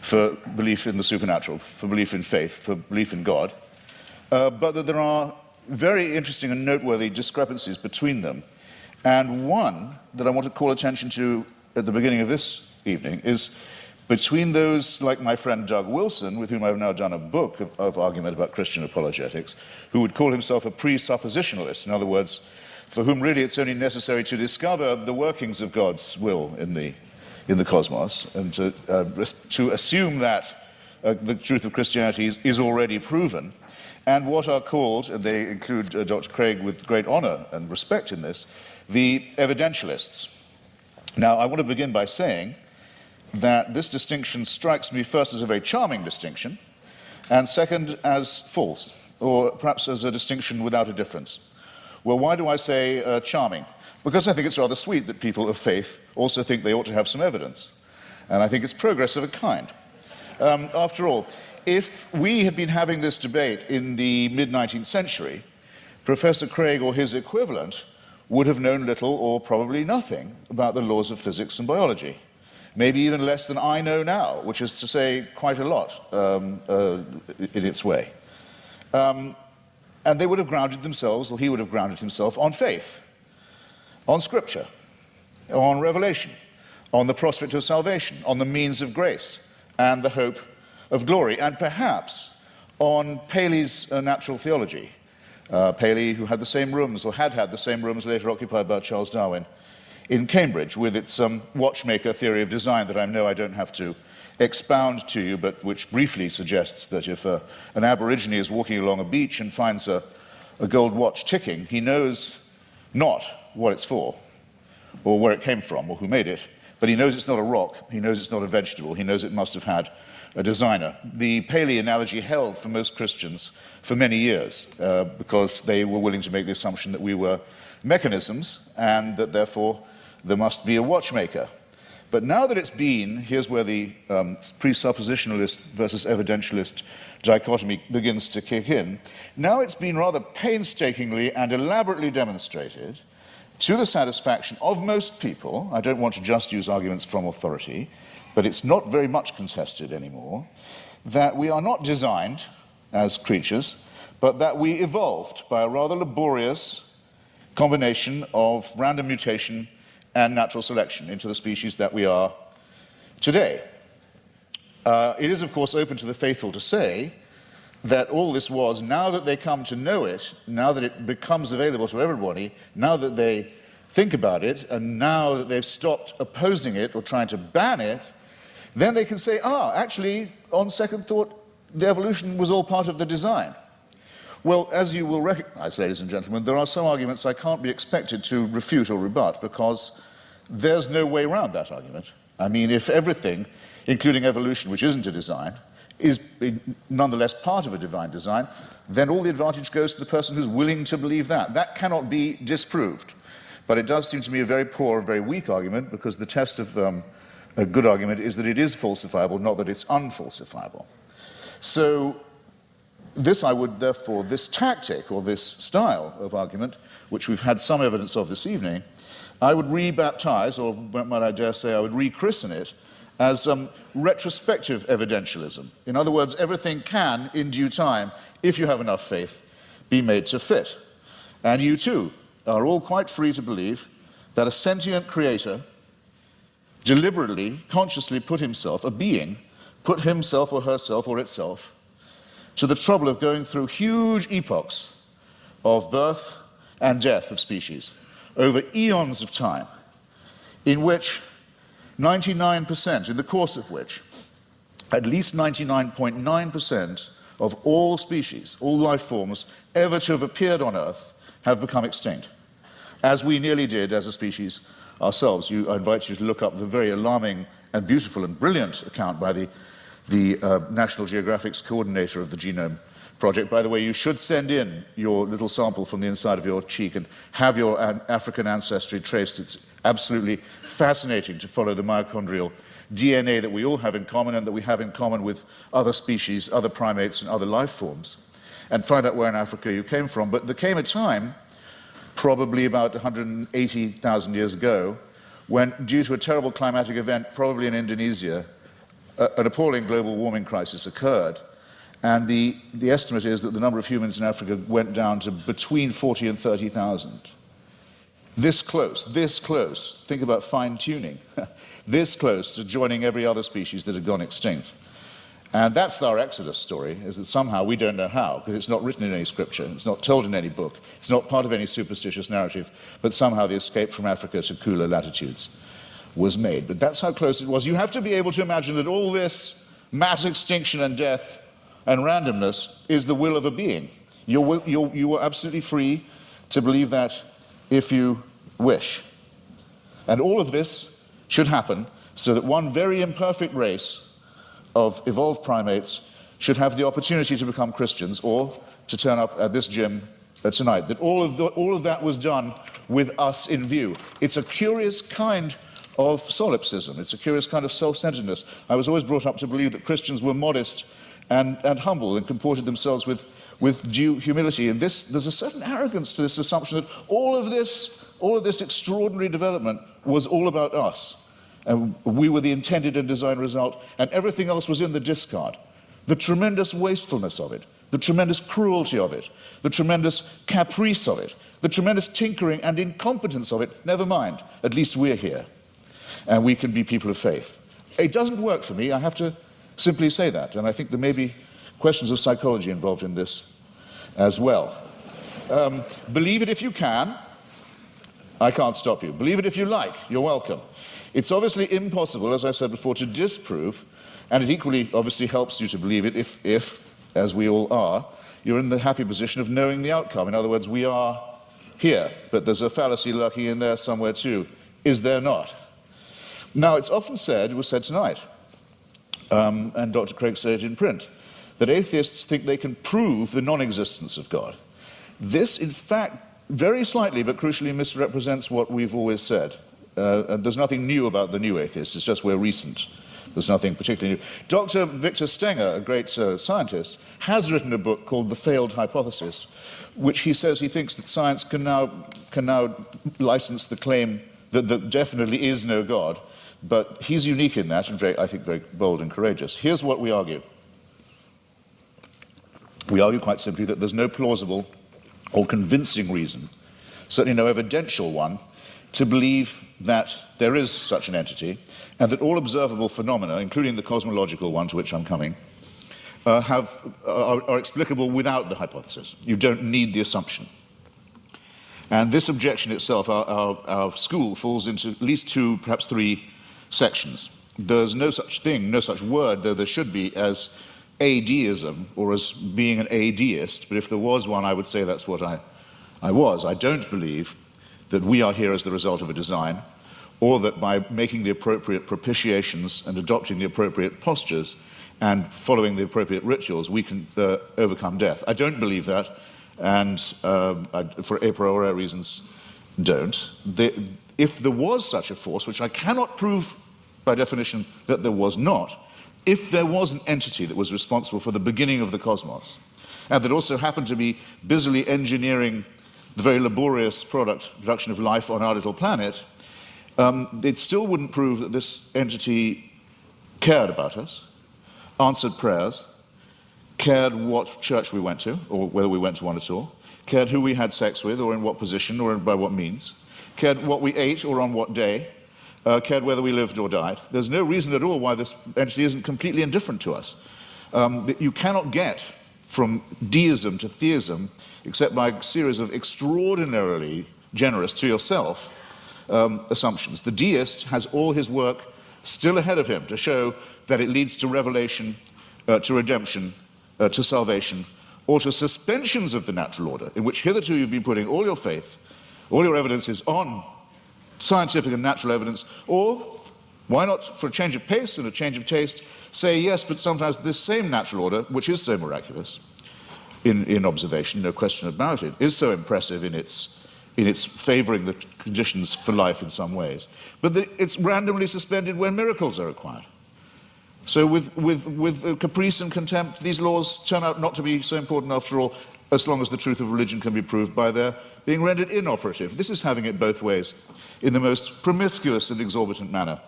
for belief in the supernatural, for belief in faith, for belief in God, but that there are very interesting and noteworthy discrepancies between them. And one that I want to call attention to at the beginning of this evening is between those like my friend Doug Wilson, with whom I've now done a book of argument about Christian apologetics, who would call himself a presuppositionalist, in other words, for whom really it's only necessary to discover the workings of God's will in the cosmos, and to assume that the truth of Christianity is already proven, and what are called, and they include Dr. Craig with great honor and respect in this, the evidentialists. Now, I want to begin by saying that this distinction strikes me first as a very charming distinction, and second as false, or perhaps as a distinction without a difference. Well, why do I say charming? Because I think it's rather sweet that people of faith also think they ought to have some evidence. And I think it's progress of a kind. After all, if we had been having this debate in the mid-19th century, Professor Craig or his equivalent would have known little or probably nothing about the laws of physics and biology. Maybe even less than I know now, which is to say quite a lot in its way. And they would have grounded themselves, or he would have grounded himself, on faith, on Scripture, on revelation, on the prospect of salvation, on the means of grace, and the hope of glory, and perhaps on Paley's natural theology. Paley, who had the same rooms, or had the same rooms later occupied by Charles Darwin in Cambridge, with its watchmaker theory of design that I know I don't have to expound to you, but which briefly suggests that if an Aborigine is walking along a beach and finds a gold watch ticking, he knows not what it's for, or where it came from, or who made it, but he knows it's not a rock, he knows it's not a vegetable, he knows it must have had a designer. The Paley analogy held for most Christians for many years because they were willing to make the assumption that we were mechanisms and that therefore there must be a watchmaker. But now that it's been, here's where the presuppositionalist versus evidentialist dichotomy begins to kick in. Now it's been rather painstakingly and elaborately demonstrated to the satisfaction of most people. I don't want to just use arguments from authority, but it's not very much contested anymore, that we are not designed as creatures, but that we evolved by a rather laborious combination of random mutation and natural selection into the species that we are today. It is, of course, open to the faithful to say that all this was, now that they come to know it, now that it becomes available to everybody, now that they think about it, and now that they've stopped opposing it or trying to ban it, then they can say, actually, on second thought, the evolution was all part of the design. Well, as you will recognize, ladies and gentlemen, there are some arguments I can't be expected to refute or rebut because there's no way around that argument. I mean, if everything, including evolution, which isn't a design, is nonetheless part of a divine design, then all the advantage goes to the person who's willing to believe that. That cannot be disproved. But it does seem to me a very poor and very weak argument, because the test of a good argument is that it is falsifiable, not that it's unfalsifiable. So this tactic or this style of argument, which we've had some evidence of this evening, I would rebaptize, or might I dare say I would rechristen it, as retrospective evidentialism. In other words, everything can, in due time, if you have enough faith, be made to fit. And you too are all quite free to believe that a sentient creator deliberately, consciously put himself, a being, put himself or herself or itself to the trouble of going through huge epochs of birth and death of species over eons of time, in which 99%, in the course of which at least 99.9% of all species, all life forms ever to have appeared on Earth have become extinct, as we nearly did as a species ourselves. I invite you to look up the very alarming and beautiful and brilliant account by the National Geographic's coordinator of the Genome Project. By the way, you should send in your little sample from the inside of your cheek and have your African ancestry traced. It's absolutely fascinating to follow the mitochondrial DNA that we all have in common and that we have in common with other species, other primates, and other life forms, and find out where in Africa you came from. But there came a time, probably about 180,000 years ago, when, due to a terrible climatic event, probably in Indonesia, an appalling global warming crisis occurred. And the estimate is that the number of humans in Africa went down to between 40 and 30,000. this close, think about fine-tuning, this close to joining every other species that had gone extinct. And that's our Exodus story, is that somehow we don't know how, because it's not written in any scripture, it's not told in any book, it's not part of any superstitious narrative, but somehow the escape from Africa to cooler latitudes was made. But that's how close it was. You have to be able to imagine that all this mass extinction and death and randomness is the will of a being. You are absolutely free to believe that if you wish. And all of this should happen so that one very imperfect race of evolved primates should have the opportunity to become Christians or to turn up at this gym tonight. That all of that was done with us in view. It's a curious kind of solipsism. It's a curious kind of self-centeredness. I was always brought up to believe that Christians were modest and humble and comported themselves with due humility. And there's a certain arrogance to this assumption that all of this extraordinary development was all about us. And we were the intended and designed result, and everything else was in the discard. The tremendous wastefulness of it, the tremendous cruelty of it, the tremendous caprice of it, the tremendous tinkering and incompetence of it, never mind, at least we're here, and we can be people of faith. It doesn't work for me, I have to simply say that, and I think there may be questions of psychology involved in this as well. Believe it if you can. I can't stop you. Believe it if you like. You're welcome. It's obviously impossible, as I said before, to disprove, and it equally obviously helps you to believe it if, as we all are, you're in the happy position of knowing the outcome. In other words, we are here, but there's a fallacy lurking in there somewhere too. Is there not? Now, it's often said, it was said tonight, and Dr. Craig said it in print, that atheists think they can prove the non-existence of God. This, in fact, very slightly but crucially misrepresents what we've always said. And there's nothing new about the new atheists, it's just we're recent. There's nothing particularly new. Dr. Victor Stenger, a great scientist, has written a book called The Failed Hypothesis, which he says he thinks that science can now license the claim that there definitely is no God, but he's unique in that and I think very bold and courageous. Here's what we argue. We argue quite simply that there's no plausible or convincing reason, certainly no evidential one, to believe that there is such an entity and that all observable phenomena, including the cosmological one to which I'm coming, are explicable without the hypothesis. You don't need the assumption. And this objection itself, our school falls into at least two, perhaps three sections. There's no such thing, no such word, though there should be, as adeism or as being an adeist, but if there was one, I would say that's what I was. I don't believe that we are here as the result of a design, or that by making the appropriate propitiations and adopting the appropriate postures and following the appropriate rituals, we can overcome death. I don't believe that, and for a priori reasons, don't. If there was such a force, which I cannot prove by definition that there was not, if there was an entity that was responsible for the beginning of the cosmos, and that also happened to be busily engineering the very laborious production of life on our little planet, it still wouldn't prove that this entity cared about us, answered prayers, cared what church we went to, or whether we went to one at all, cared who we had sex with, or in what position, or by what means, cared what we ate, or on what day, cared whether we lived or died. There's no reason at all why this entity isn't completely indifferent to us. That you cannot get from deism to theism except by a series of extraordinarily generous to yourself assumptions. The deist has all his work still ahead of him to show that it leads to revelation, to redemption, to salvation, or to suspensions of the natural order, in which hitherto you've been putting all your faith, all your evidence is on scientific and natural evidence, or why not, for a change of pace and a change of taste, say yes, but sometimes this same natural order, which is so miraculous in observation, no question about it, is so impressive in its favoring the conditions for life in some ways, but it's randomly suspended when miracles are required. So with caprice and contempt, these laws turn out not to be so important after all, as long as the truth of religion can be proved by their being rendered inoperative. This is having it both ways in the most promiscuous and exorbitant manner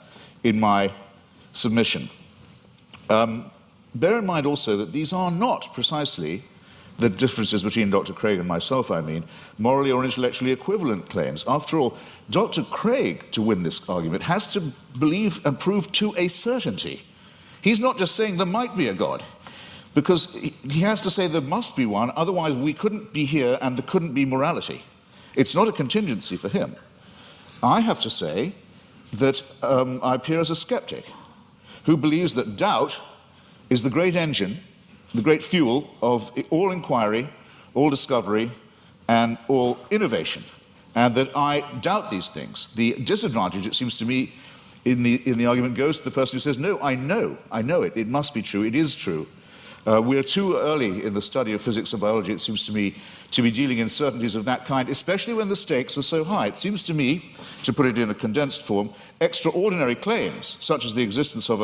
in my submission. Bear in mind also that these are not precisely the differences between Dr. Craig and myself, I mean, morally or intellectually equivalent claims. After all, Dr. Craig, to win this argument, has to believe and prove to a certainty. He's not just saying there might be a God, because he has to say there must be one, otherwise we couldn't be here and there couldn't be morality. It's not a contingency for him. I have to say that I appear as a skeptic who believes that doubt is the great engine, the great fuel of all inquiry, all discovery, and all innovation, and that I doubt these things. The disadvantage, it seems to me, in the argument goes to the person who says, no, I know it must be true, it is true. We're too early in the study of physics and biology, it seems to me, to be dealing in certainties of that kind, especially when the stakes are so high. It seems to me, to put it in a condensed form, extraordinary claims, such as the existence of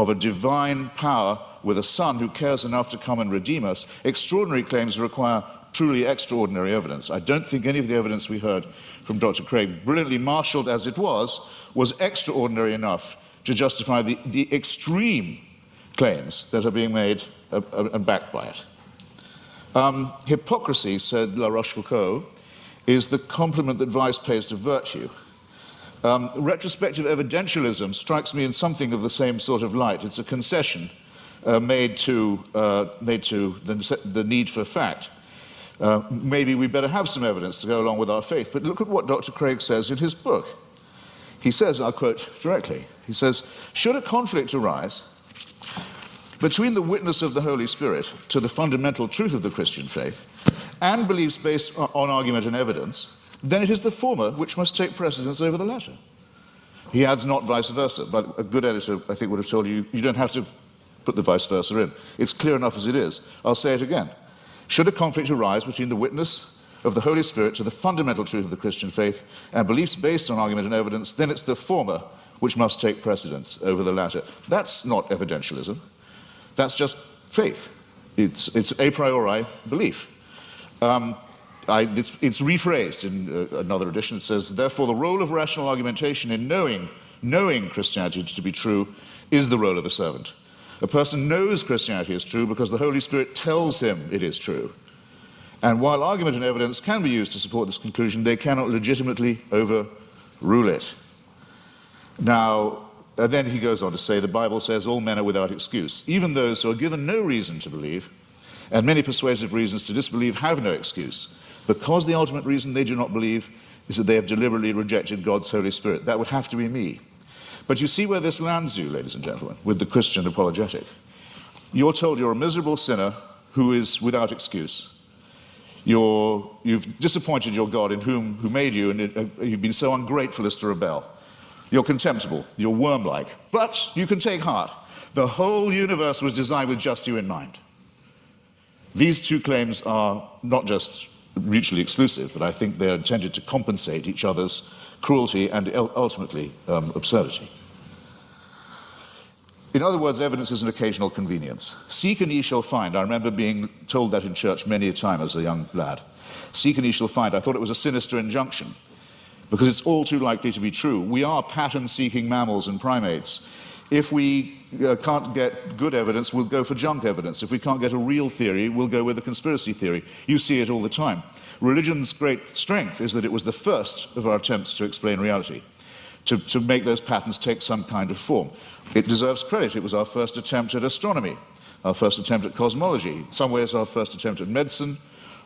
a divine power with a son who cares enough to come and redeem us, extraordinary claims require truly extraordinary evidence. I don't think any of the evidence we heard from Dr. Craig, brilliantly marshaled as it was extraordinary enough to justify the extreme claims that are being made and backed by it. Hypocrisy, said La Rochefoucauld, is the compliment that vice pays to virtue. Retrospective evidentialism strikes me in something of the same sort of light. It's a concession made to the need for fact. Maybe we better have some evidence to go along with our faith. But look at what Dr. Craig says in his book. He says, I'll quote directly, he says, should a conflict arise between the witness of the Holy Spirit to the fundamental truth of the Christian faith and beliefs based on argument and evidence, then it is the former which must take precedence over the latter. He adds not vice versa, but a good editor, I think, would have told you, you don't have to put the vice versa in. It's clear enough as it is. I'll say it again. Should a conflict arise between the witness of the Holy Spirit to the fundamental truth of the Christian faith and beliefs based on argument and evidence, then it's the former which must take precedence over the latter. That's not evidentialism. That's just faith. It's a priori belief. It's rephrased in another edition. It says, therefore, the role of rational argumentation in knowing Christianity to be true is the role of a servant. A person knows Christianity is true because the Holy Spirit tells him it is true. And while argument and evidence can be used to support this conclusion, they cannot legitimately overrule it. Now, then he goes on to say, the Bible says all men are without excuse. Even those who are given no reason to believe, and many persuasive reasons to disbelieve, have no excuse, because the ultimate reason they do not believe is that they have deliberately rejected God's Holy Spirit. That would have to be me. But you see where this lands you, ladies and gentlemen, with the Christian apologetic. You're told you're a miserable sinner who is without excuse. You've disappointed your God who made you, and you've been so ungrateful as to rebel. You're contemptible, you're worm-like, but you can take heart. The whole universe was designed with just you in mind. These two claims are not just mutually exclusive, but I think they're intended to compensate each other's cruelty and ultimately absurdity. In other words, evidence is an occasional convenience. Seek and ye shall find. I remember being told that in church many a time as a young lad. Seek and ye shall find. I thought it was a sinister injunction, because it's all too likely to be true. We are pattern-seeking mammals and primates. If we can't get good evidence, we'll go for junk evidence. If we can't get a real theory, we'll go with a conspiracy theory. You see it all the time. Religion's great strength is that it was the first of our attempts to explain reality, to make those patterns take some kind of form. It deserves credit. It was our first attempt at astronomy, our first attempt at cosmology, in some ways our first attempt at medicine,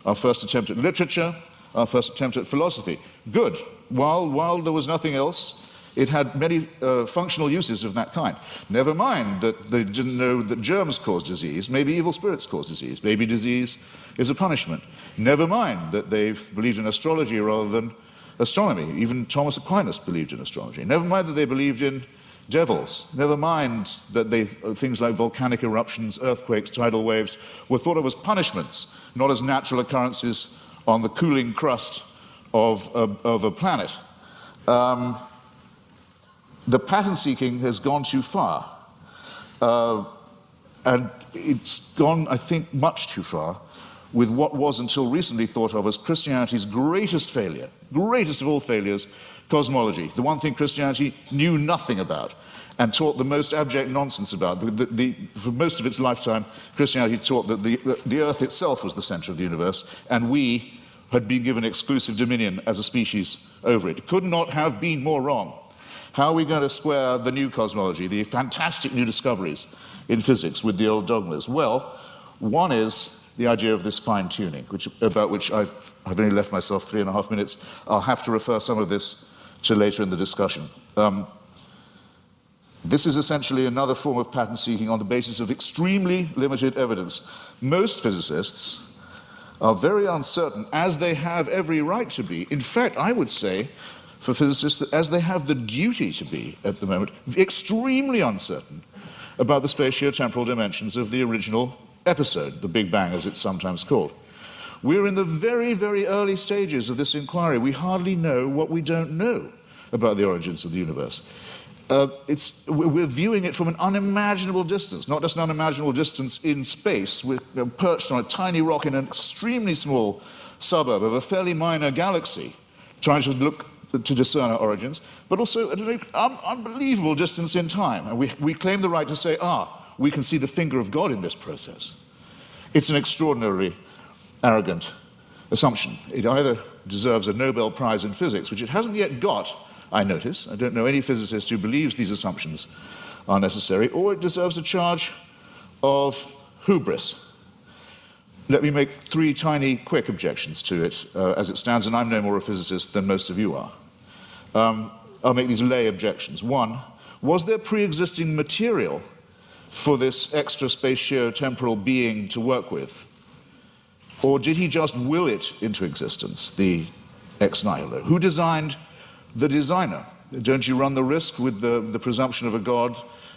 our first attempt at literature, our first attempt at philosophy. Good. While there was nothing else, it had many functional uses of that kind. Never mind that they didn't know that germs cause disease. Maybe evil spirits cause disease. Maybe disease is a punishment. Never mind that they believed in astrology rather than astronomy. Even Thomas Aquinas believed in astrology. Never mind that they believed in devils. Never mind that things like volcanic eruptions, earthquakes, tidal waves were thought of as punishments, not as natural occurrences on the cooling crust of a planet. The pattern seeking has gone too far. And it's gone, I think, much too far with what was until recently thought of as Christianity's greatest failure, greatest of all failures, cosmology, the one thing Christianity knew nothing about. and taught the most abject nonsense about. For most of its lifetime, Christianity taught that the earth itself was the center of the universe, and we had been given exclusive dominion as a species over it. It could not have been more wrong. How are we going to square the new cosmology, the fantastic new discoveries in physics with the old dogmas? Well, one is the idea of this fine-tuning, about which I've only left myself 3.5 minutes. I'll have to refer some of this to later in the discussion. This is essentially another form of pattern seeking on the basis of extremely limited evidence. Most physicists are very uncertain, as they have every right to be. In fact, I would say, for physicists, that as they have the duty to be at the moment, extremely uncertain about the spatio-temporal dimensions of the original episode, the Big Bang, as it's sometimes called. We're in the very, very early stages of this inquiry. We hardly know what we don't know about the origins of the universe. We're viewing it from an unimaginable distance, not just an unimaginable distance in space. We're perched on a tiny rock in an extremely small suburb of a fairly minor galaxy, trying to look to discern our origins, but also at an unbelievable distance in time. And we claim the right to say, we can see the finger of God in this process. It's an extraordinarily arrogant assumption. It either deserves a Nobel Prize in physics, which it hasn't yet got, I notice. I don't know any physicist who believes these assumptions are necessary, or it deserves a charge of hubris. Let me make 3 tiny, quick objections to it as it stands, and I'm no more a physicist than most of you are. I'll make these lay objections. 1, was there pre-existing material for this extra spatio-temporal being to work with? Or did he just will it into existence, the ex nihilo? Who designed the designer? Don't you run the risk with the presumption of a God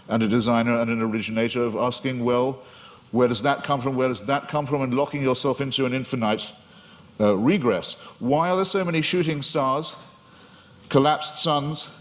and a designer and an originator of asking, well, where does that come from? Where does that come from? And locking yourself into an infinite regress. Why are there so many shooting stars, collapsed suns,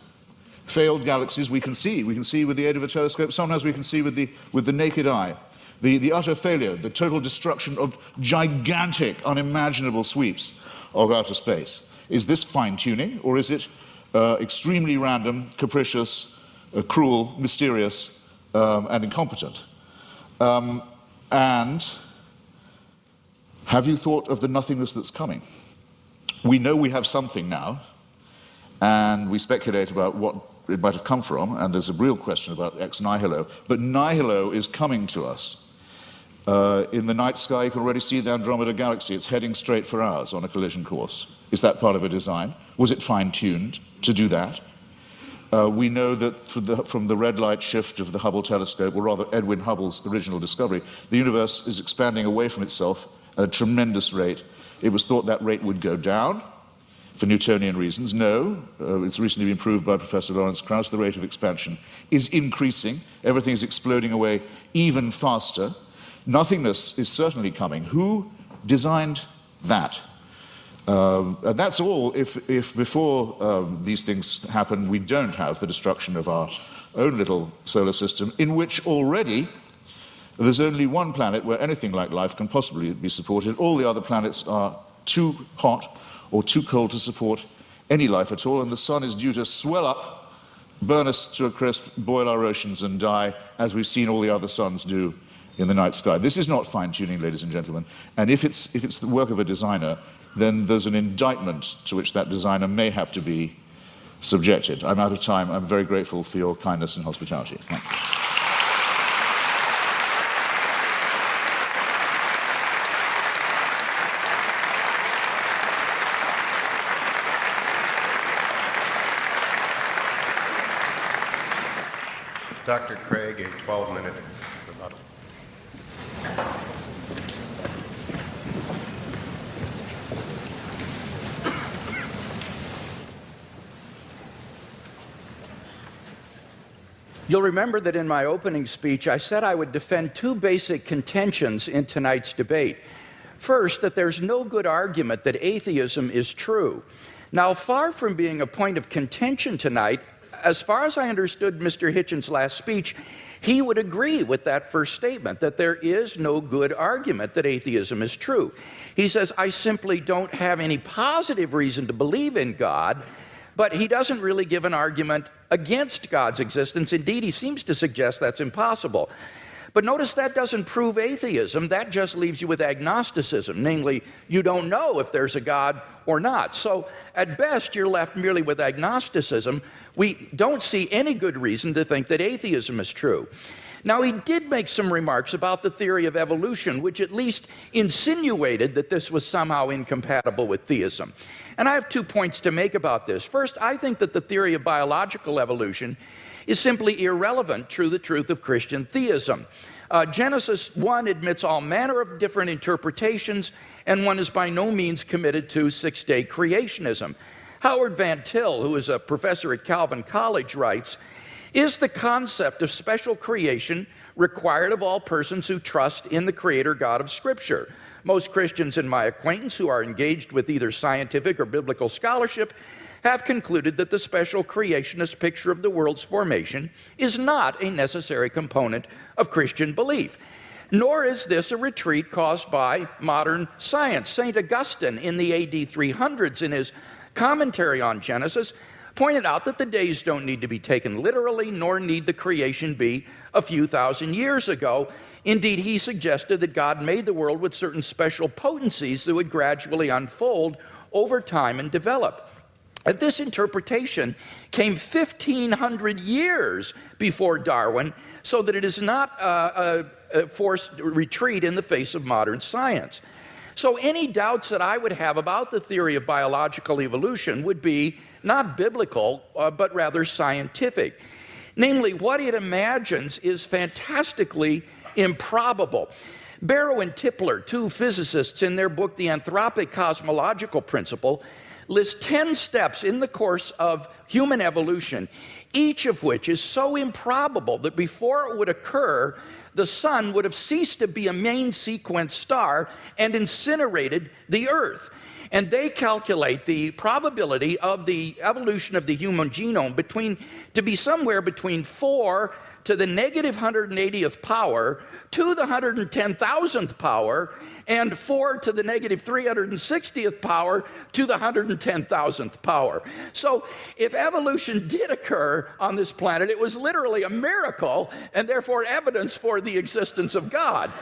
failed galaxies? We can see with the aid of a telescope. Sometimes we can see with the naked eye. The utter failure, the total destruction of gigantic, unimaginable sweeps of outer space. Is this fine-tuning, or is it extremely random, capricious, cruel, mysterious, and incompetent? And have you thought of the nothingness that's coming? We know we have something now, and we speculate about what it might have come from, and there's a real question about ex nihilo, but nihilo is coming to us. In the night sky, you can already see the Andromeda Galaxy. It's heading straight for ours on a collision course. Is that part of a design? Was it fine-tuned to do that? We know that from the red light shift of the Hubble telescope, or rather Edwin Hubble's original discovery, the universe is expanding away from itself at a tremendous rate. It was thought that rate would go down for Newtonian reasons. No, it's recently been proved by Professor Lawrence Krauss, the rate of expansion is increasing. Everything is exploding away even faster. Nothingness is certainly coming. Who designed that? And that's all if before these things happen, we don't have the destruction of our own little solar system, in which already there's only one planet where anything like life can possibly be supported. All the other planets are too hot or too cold to support any life at all, and the sun is due to swell up, burn us to a crisp, boil our oceans and die, as we've seen all the other suns do in the night sky. This is not fine-tuning, ladies and gentlemen, and if it's the work of a designer, then there's an indictment to which that designer may have to be subjected. I'm out of time. I'm very grateful for your kindness and hospitality. Thank you. Dr. Craig, a 12-minute rebuttal. You'll remember that in my opening speech, I said I would defend 2 basic contentions in tonight's debate. First, that there's no good argument that atheism is true. Now, far from being a point of contention tonight, as far as I understood Mr. Hitchens' last speech, he would agree with that first statement, that there is no good argument that atheism is true. He says, I simply don't have any positive reason to believe in God, but he doesn't really give an argument against God's existence. Indeed, he seems to suggest that's impossible. But notice that doesn't prove atheism. That just leaves you with agnosticism, namely, you don't know if there's a God or not. So at best, you're left merely with agnosticism. We don't see any good reason to think that atheism is true. Now, he did make some remarks about the theory of evolution, which at least insinuated that this was somehow incompatible with theism. And I have 2 points to make about this. First, I think that the theory of biological evolution is simply irrelevant to the truth of Christian theism. Genesis 1 admits all manner of different interpretations, and one is by no means committed to six-day creationism. Howard Van Til, who is a professor at Calvin College, writes, "Is the concept of special creation required of all persons who trust in the Creator God of Scripture? Most Christians in my acquaintance who are engaged with either scientific or biblical scholarship have concluded that the special creationist picture of the world's formation is not a necessary component of Christian belief. Nor is this a retreat caused by modern science." St. Augustine in the AD 300s, in his commentary on Genesis, pointed out that the days don't need to be taken literally, nor need the creation be a few thousand years ago. Indeed, he suggested that God made the world with certain special potencies that would gradually unfold over time and develop. And this interpretation came 1,500 years before Darwin, so that it is not a forced retreat in the face of modern science. So any doubts that I would have about the theory of biological evolution would be not biblical, but rather scientific. Namely, what it imagines is fantastically improbable. Barrow and Tipler, 2 physicists, in their book, The Anthropic Cosmological Principle, list 10 steps in the course of human evolution, each of which is so improbable that before it would occur, the sun would have ceased to be a main sequence star and incinerated the Earth. And they calculate the probability of the evolution of the human genome to be somewhere between 4 to the negative 180th power to the 110,000th power, and 4 to the negative 360th power to the 110,000th power. So if evolution did occur on this planet, it was literally a miracle, and therefore evidence for the existence of God.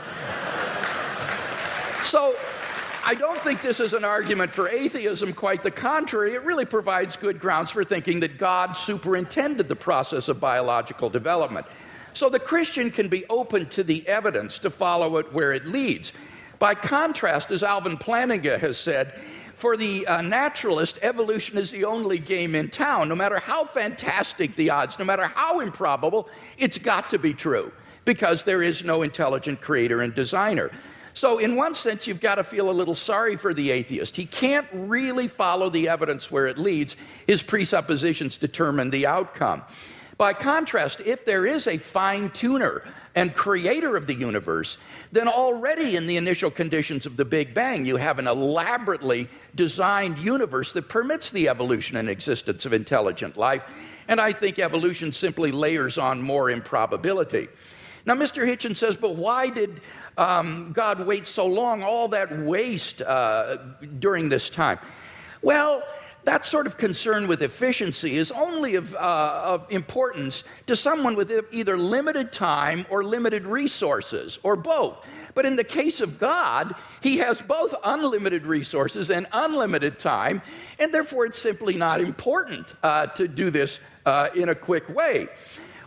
So I don't think this is an argument for atheism. Quite the contrary, it really provides good grounds for thinking that God superintended the process of biological development. So the Christian can be open to the evidence to follow it where it leads. By contrast, as Alvin Plantinga has said, for the naturalist, evolution is the only game in town. No matter how fantastic the odds, no matter how improbable, it's got to be true, because there is no intelligent creator and designer. So in one sense, you've got to feel a little sorry for the atheist. He can't really follow the evidence where it leads. His presuppositions determine the outcome. By contrast, if there is a fine-tuner and creator of the universe, then already in the initial conditions of the Big Bang, you have an elaborately designed universe that permits the evolution and existence of intelligent life. And I think evolution simply layers on more improbability. Now, Mr. Hitchens says, but why did God wait so long, all that waste during this time? Well, that sort of concern with efficiency is only of importance to someone with either limited time or limited resources, or both. But in the case of God, he has both unlimited resources and unlimited time, and therefore it's simply not important to do this in a quick way.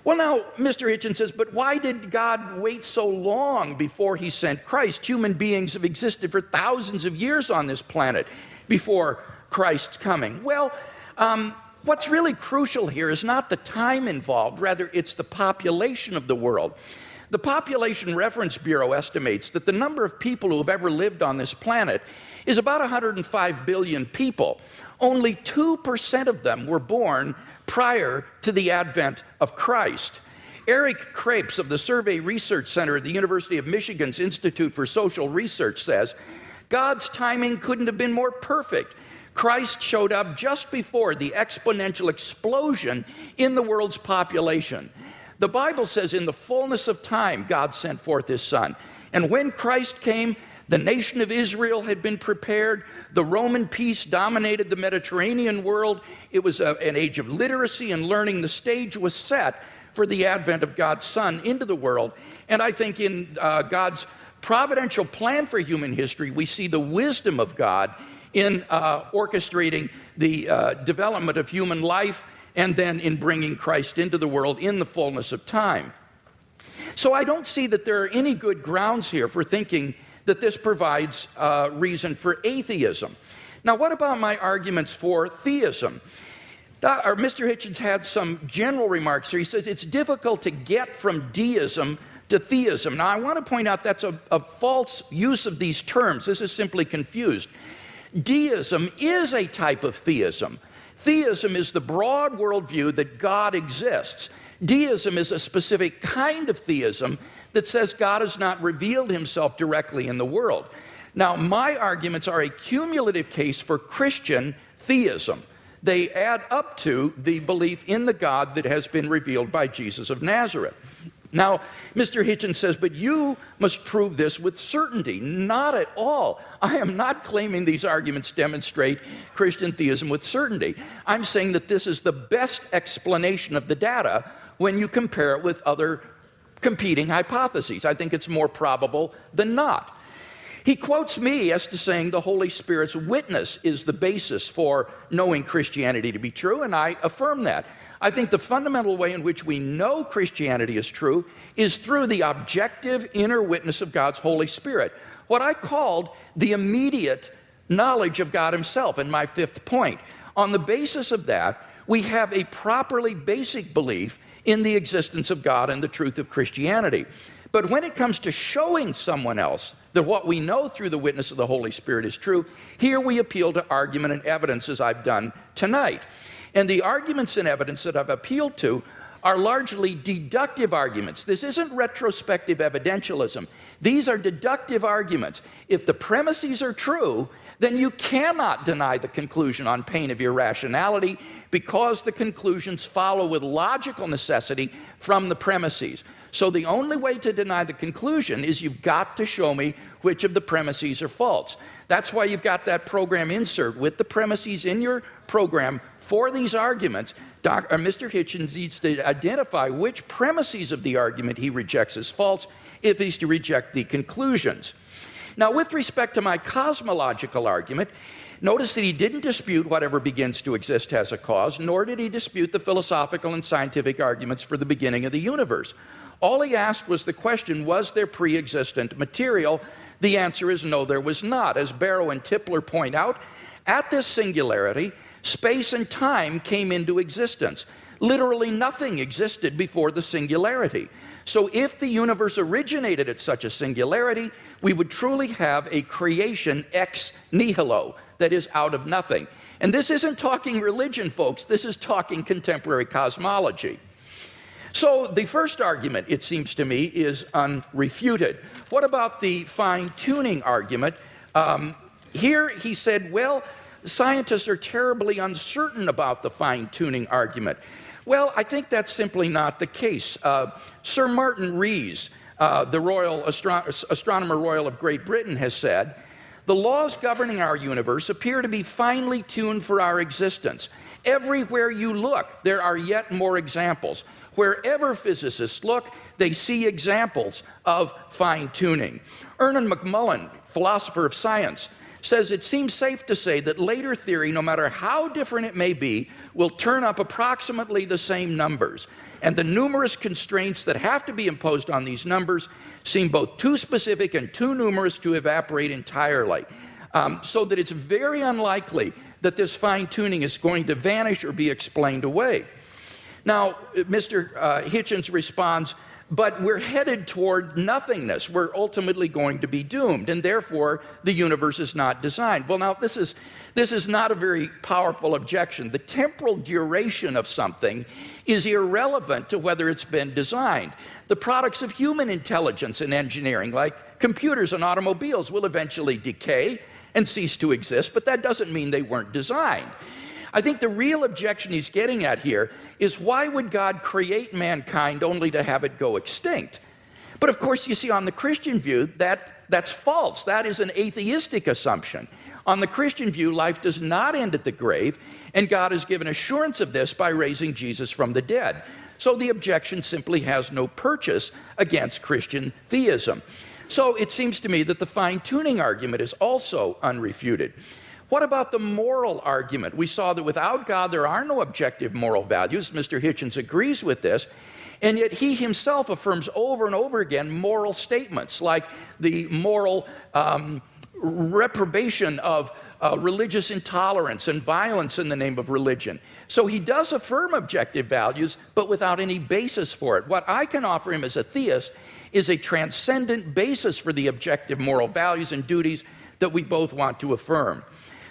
Well, now, Mr. Hitchens says, but why did God wait so long before he sent Christ? Human beings have existed for thousands of years on this planet before Christ's coming. Well, what's really crucial here is not the time involved, rather it's the population of the world. The Population Reference Bureau estimates that the number of people who have ever lived on this planet is about 105 billion people. Only 2% of them were born prior to the advent of Christ. Eric Krapes of the Survey Research Center at the University of Michigan's Institute for Social Research says, God's timing couldn't have been more perfect. Christ showed up just before the exponential explosion in the world's population. The Bible says in the fullness of time, God sent forth his Son. And when Christ came, The nation of Israel had been prepared. The Roman peace dominated the Mediterranean world. It was an age of literacy and learning. The stage was set for the advent of God's Son into the world. And I think in God's providential plan for human history, we see the wisdom of God in orchestrating the development of human life and then in bringing Christ into the world in the fullness of time. So I don't see that there are any good grounds here for thinking that this provides reason for atheism. Now, what about my arguments for theism? Mr. Hitchens had some general remarks here. He says it's difficult to get from deism to theism. Now, I want to point out that's a false use of these terms. This is simply confused. Deism is a type of theism. Theism is the broad worldview that God exists. Deism is a specific kind of theism that says God has not revealed himself directly in the world. Now, my arguments are a cumulative case for Christian theism. They add up to the belief in the God that has been revealed by Jesus of Nazareth. Now, Mr. Hitchens says, but you must prove this with certainty. Not at all. I am not claiming these arguments demonstrate Christian theism with certainty. I'm saying that this is the best explanation of the data when you compare it with other competing hypotheses. I think it's more probable than not. He quotes me as to saying the Holy Spirit's witness is the basis for knowing Christianity to be true, and I affirm that. I think the fundamental way in which we know Christianity is true is through the objective inner witness of God's Holy Spirit, what I called the immediate knowledge of God himself in my fifth point. On the basis of that, we have a properly basic belief in the existence of God and the truth of Christianity. But when it comes to showing someone else that what we know through the witness of the Holy Spirit is true, here we appeal to argument and evidence as I've done tonight. And the arguments and evidence that I've appealed to are largely deductive arguments. This isn't retrospective evidentialism. These are deductive arguments. If the premises are true, then you cannot deny the conclusion on pain of irrationality because the conclusions follow with logical necessity from the premises. So the only way to deny the conclusion is you've got to show me which of the premises are false. That's why you've got that program insert with the premises in your program for these arguments. Mr. Hitchens needs to identify which premises of the argument he rejects as false if he's to reject the conclusions. Now, with respect to my cosmological argument, notice that he didn't dispute whatever begins to exist has a cause, nor did he dispute the philosophical and scientific arguments for the beginning of the universe. All he asked was the question, was there pre-existent material? The answer is no, there was not. As Barrow and Tipler point out, at this singularity, space and time came into existence. Literally nothing existed before the singularity. So if the universe originated at such a singularity, we would truly have a creation ex nihilo, that is, out of nothing. And this isn't talking religion, folks. This is talking contemporary cosmology. So the first argument, it seems to me, is unrefuted. What about the fine-tuning argument? Here he said, well, scientists are terribly uncertain about the fine-tuning argument. Well, I think that's simply not the case. Sir Martin Rees, the Royal Astronomer Royal of Great Britain, has said, the laws governing our universe appear to be finely tuned for our existence. Everywhere you look, there are yet more examples. Wherever physicists look, they see examples of fine-tuning. Ernest McMullen, philosopher of science, says it seems safe to say that later theory, no matter how different it may be, will turn up approximately the same numbers. And the numerous constraints that have to be imposed on these numbers seem both too specific and too numerous to evaporate entirely. So that it's very unlikely that this fine-tuning is going to vanish or be explained away. Now, Mr. Hitchens responds, but we're headed toward nothingness. We're ultimately going to be doomed, and therefore the universe is not designed. Well, now, this is not a very powerful objection. The temporal duration of something is irrelevant to whether it's been designed. The products of human intelligence and engineering, like computers and automobiles, will eventually decay and cease to exist, but that doesn't mean they weren't designed. I think the real objection he's getting at here is why would God create mankind only to have it go extinct? But of course, you see, on the Christian view, that That's false. That is an atheistic assumption. On the Christian view, life does not end at the grave, and God has given assurance of this by raising Jesus from the dead. So the objection simply has no purchase against Christian theism. So it seems to me that the fine-tuning argument is also unrefuted. What about the moral argument? We saw that without God, there are no objective moral values. Mr. Hitchens agrees with this. And yet he himself affirms over and over again moral statements like the moral reprobation of religious intolerance and violence in the name of religion. So he does affirm objective values, but without any basis for it. What I can offer him as a theist is a transcendent basis for the objective moral values and duties that we both want to affirm.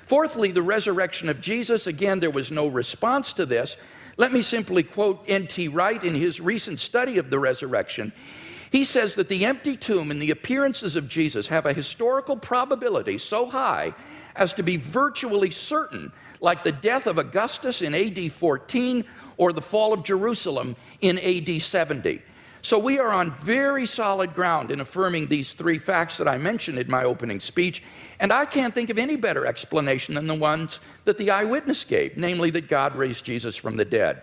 Fourthly, the resurrection of Jesus. Again, there was no response to this. Let me simply quote N.T. Wright in his recent study of the resurrection. He says that the empty tomb and the appearances of Jesus have a historical probability so high as to be virtually certain, like the death of Augustus in AD 14 or the fall of Jerusalem in AD 70. So we are on very solid ground in affirming these three facts that I mentioned in my opening speech, and I can't think of any better explanation than the ones that the eyewitness gave, namely that God raised Jesus from the dead.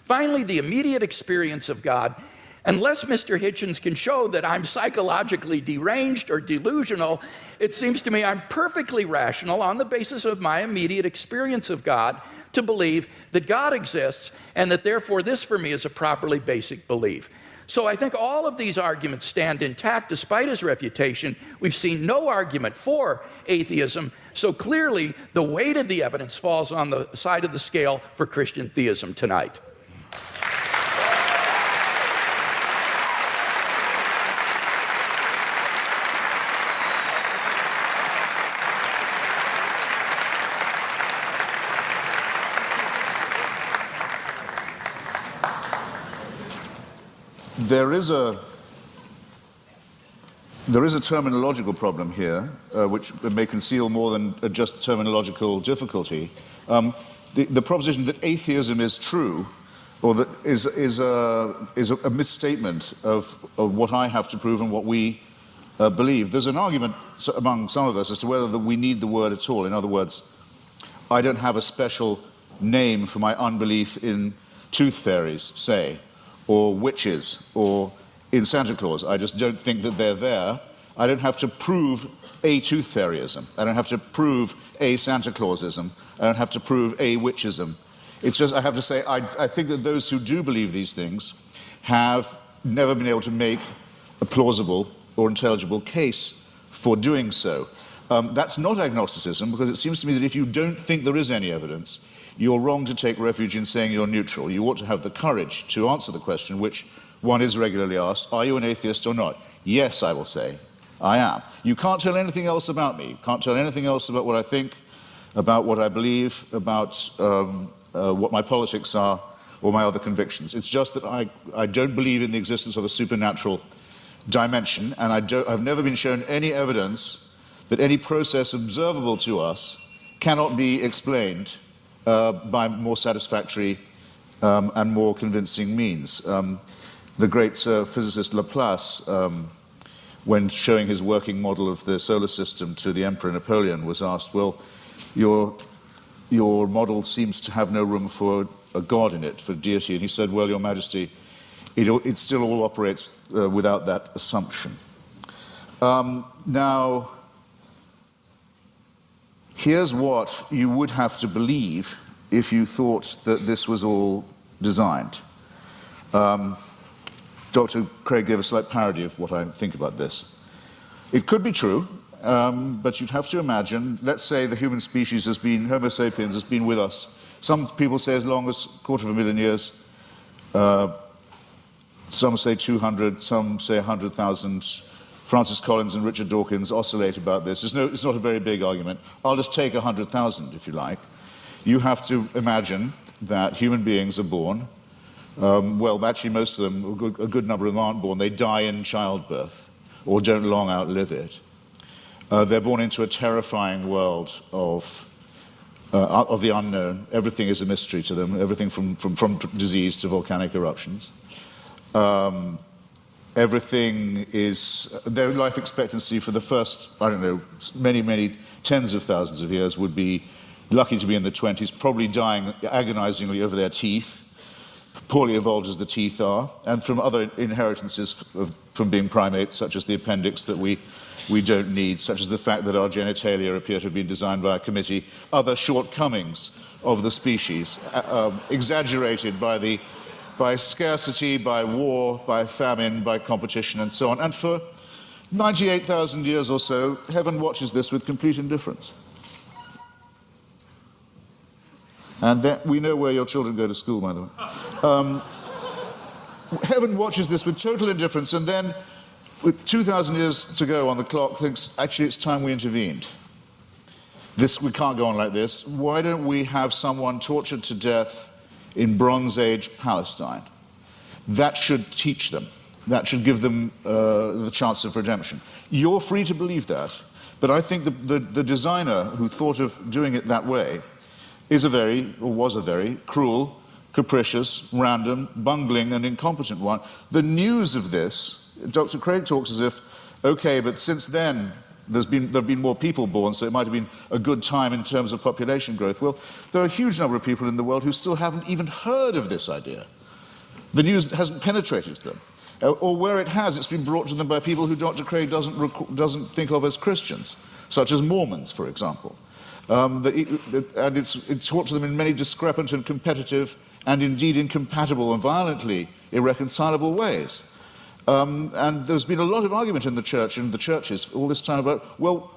Finally, the immediate experience of God. Unless Mr. Hitchens can show that I'm psychologically deranged or delusional, it seems to me I'm perfectly rational on the basis of my immediate experience of God to believe that God exists and that therefore this for me is a properly basic belief. So I think all of these arguments stand intact despite his refutation. We've seen no argument for atheism, so clearly the weight of the evidence falls on the side of the scale for Christian theism tonight. There is a terminological problem here, which may conceal more than just terminological difficulty. The proposition that atheism is true, or that is a misstatement of what I have to prove and what we believe. There's an argument among some of us as to whether we need the word at all. In other words, I don't have a special name for my unbelief in tooth fairies, say, or witches, or in Santa Claus. I just don't think that they're there. I don't have to prove a tooth fairyism. I don't have to prove a Santa Clausism. I don't have to prove a witchism. It's just, I have to say, I think that those who do believe these things have never been able to make a plausible or intelligible case for doing so. That's not agnosticism, because it seems to me that if you don't think there is any evidence, you're wrong to take refuge in saying you're neutral. You ought to have the courage to answer the question, which one is regularly asked, are you an atheist or not? Yes, I will say, I am. You can't tell anything else about me. You can't tell anything else about what I think, about what I believe, about what my politics are, or my other convictions. It's just that I don't believe in the existence of a supernatural dimension, and I've never been shown any evidence that any process observable to us cannot be explained by more satisfactory and more convincing means. The great physicist Laplace, when showing his working model of the solar system to the Emperor Napoleon, was asked, well, your model seems to have no room for a god in it, for deity. And he said, well, Your Majesty, it still all operates without that assumption. Now, here's what you would have to believe if you thought that this was all designed. Dr. Craig gave a slight parody of what I think about this. It could be true, but you'd have to imagine, let's say the human species has been, Homo sapiens has been with us, some people say as long as 250,000 years, some say 200, some say 100,000. Francis Collins and Richard Dawkins oscillate about this. It's not a very big argument. I'll just take 100,000, if you like. You have to imagine that human beings are born. Well, actually, most of them, a good number of them aren't born. They die in childbirth or don't long outlive it. They're born into a terrifying world of the unknown. Everything is a mystery to them, everything from disease to volcanic eruptions. everything is, their life expectancy for the first, I don't know, many, many tens of thousands of years would be lucky to be in the 20s, probably dying agonizingly over their teeth, poorly evolved as the teeth are, and from other inheritances from being primates, such as the appendix that we don't need, such as the fact that our genitalia appear to have been designed by a committee, other shortcomings of the species, exaggerated by scarcity, by war, by famine, by competition, and so on. And for 98,000 years or so, heaven watches this with complete indifference. And then, we know where your children go to school, by the way. Heaven watches this with total indifference, and then, with 2,000 years to go on the clock, thinks, actually, it's time we intervened. We can't go on like this. Why don't we have someone tortured to death in Bronze Age Palestine? That should teach them. That should give them the chance of redemption. You're free to believe that, but I think the designer who thought of doing it that way was a very cruel, capricious, random, bungling, and incompetent one. The news of this, Dr. Craig talks as if, okay, but since then there have been more people born, so it might have been a good time in terms of population growth. Well, there are a huge number of people in the world who still haven't even heard of this idea. The news hasn't penetrated to them. Or where it has, it's been brought to them by people who Dr. Craig doesn't think of as Christians, such as Mormons, for example. And it's taught to them in many discrepant and competitive and indeed incompatible and violently irreconcilable ways. And there's been a lot of argument in the church and the churches all this time about, well,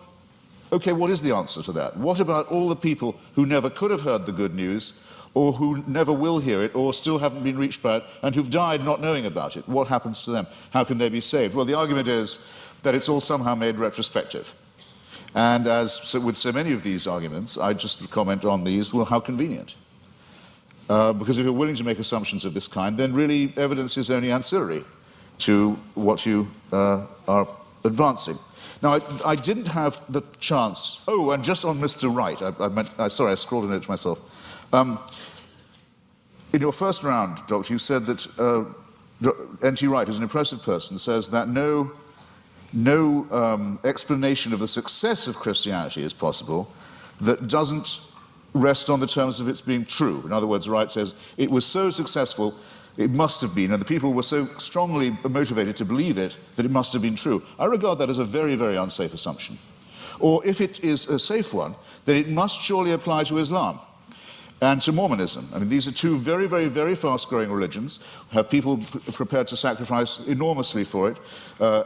okay, what is the answer to that? What about all the people who never could have heard the good news, or who never will hear it, or still haven't been reached by it, and who've died not knowing about it? What happens to them? How can they be saved? Well, the argument is that it's all somehow made retrospective. And with so many of these arguments, I just comment on these, well, how convenient. Because if you're willing to make assumptions of this kind, then really evidence is only ancillary to what you are advancing. Now, I didn't have the chance. Oh, and just on Mr. Wright, sorry, I scrawled a note to myself. In your first round, Doctor, you said that N.T. Wright, who's an impressive person, says that no explanation of the success of Christianity is possible that doesn't rest on the terms of its being true. In other words, Wright says it was so successful, it must have been, and the people were so strongly motivated to believe it that it must have been true. I regard that as a very, very unsafe assumption. Or if it is a safe one, then it must surely apply to Islam and to Mormonism. I mean, these are two very, very, very fast-growing religions, have people prepared to sacrifice enormously for it,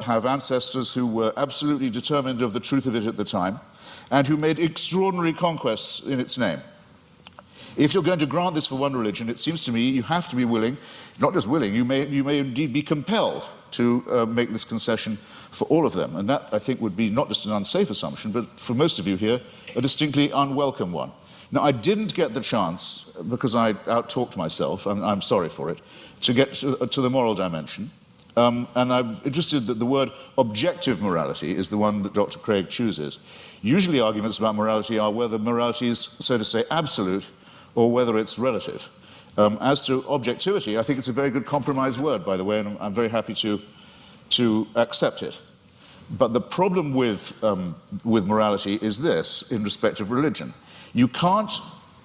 have ancestors who were absolutely determined of the truth of it at the time, and who made extraordinary conquests in its name. If you're going to grant this for one religion, it seems to me you have to be willing, not just willing, you may indeed be compelled to make this concession for all of them. And that, I think, would be not just an unsafe assumption, but for most of you here, a distinctly unwelcome one. Now, I didn't get the chance, because I out-talked myself, and I'm sorry for it, to get to the moral dimension. And I'm interested that the word objective morality is the one that Dr. Craig chooses. Usually arguments about morality are whether morality is, so to say, absolute, or whether it's relative. As to objectivity, I think it's a very good compromise word, by the way, and I'm very happy to accept it. But the problem with morality is this, in respect of religion. You can't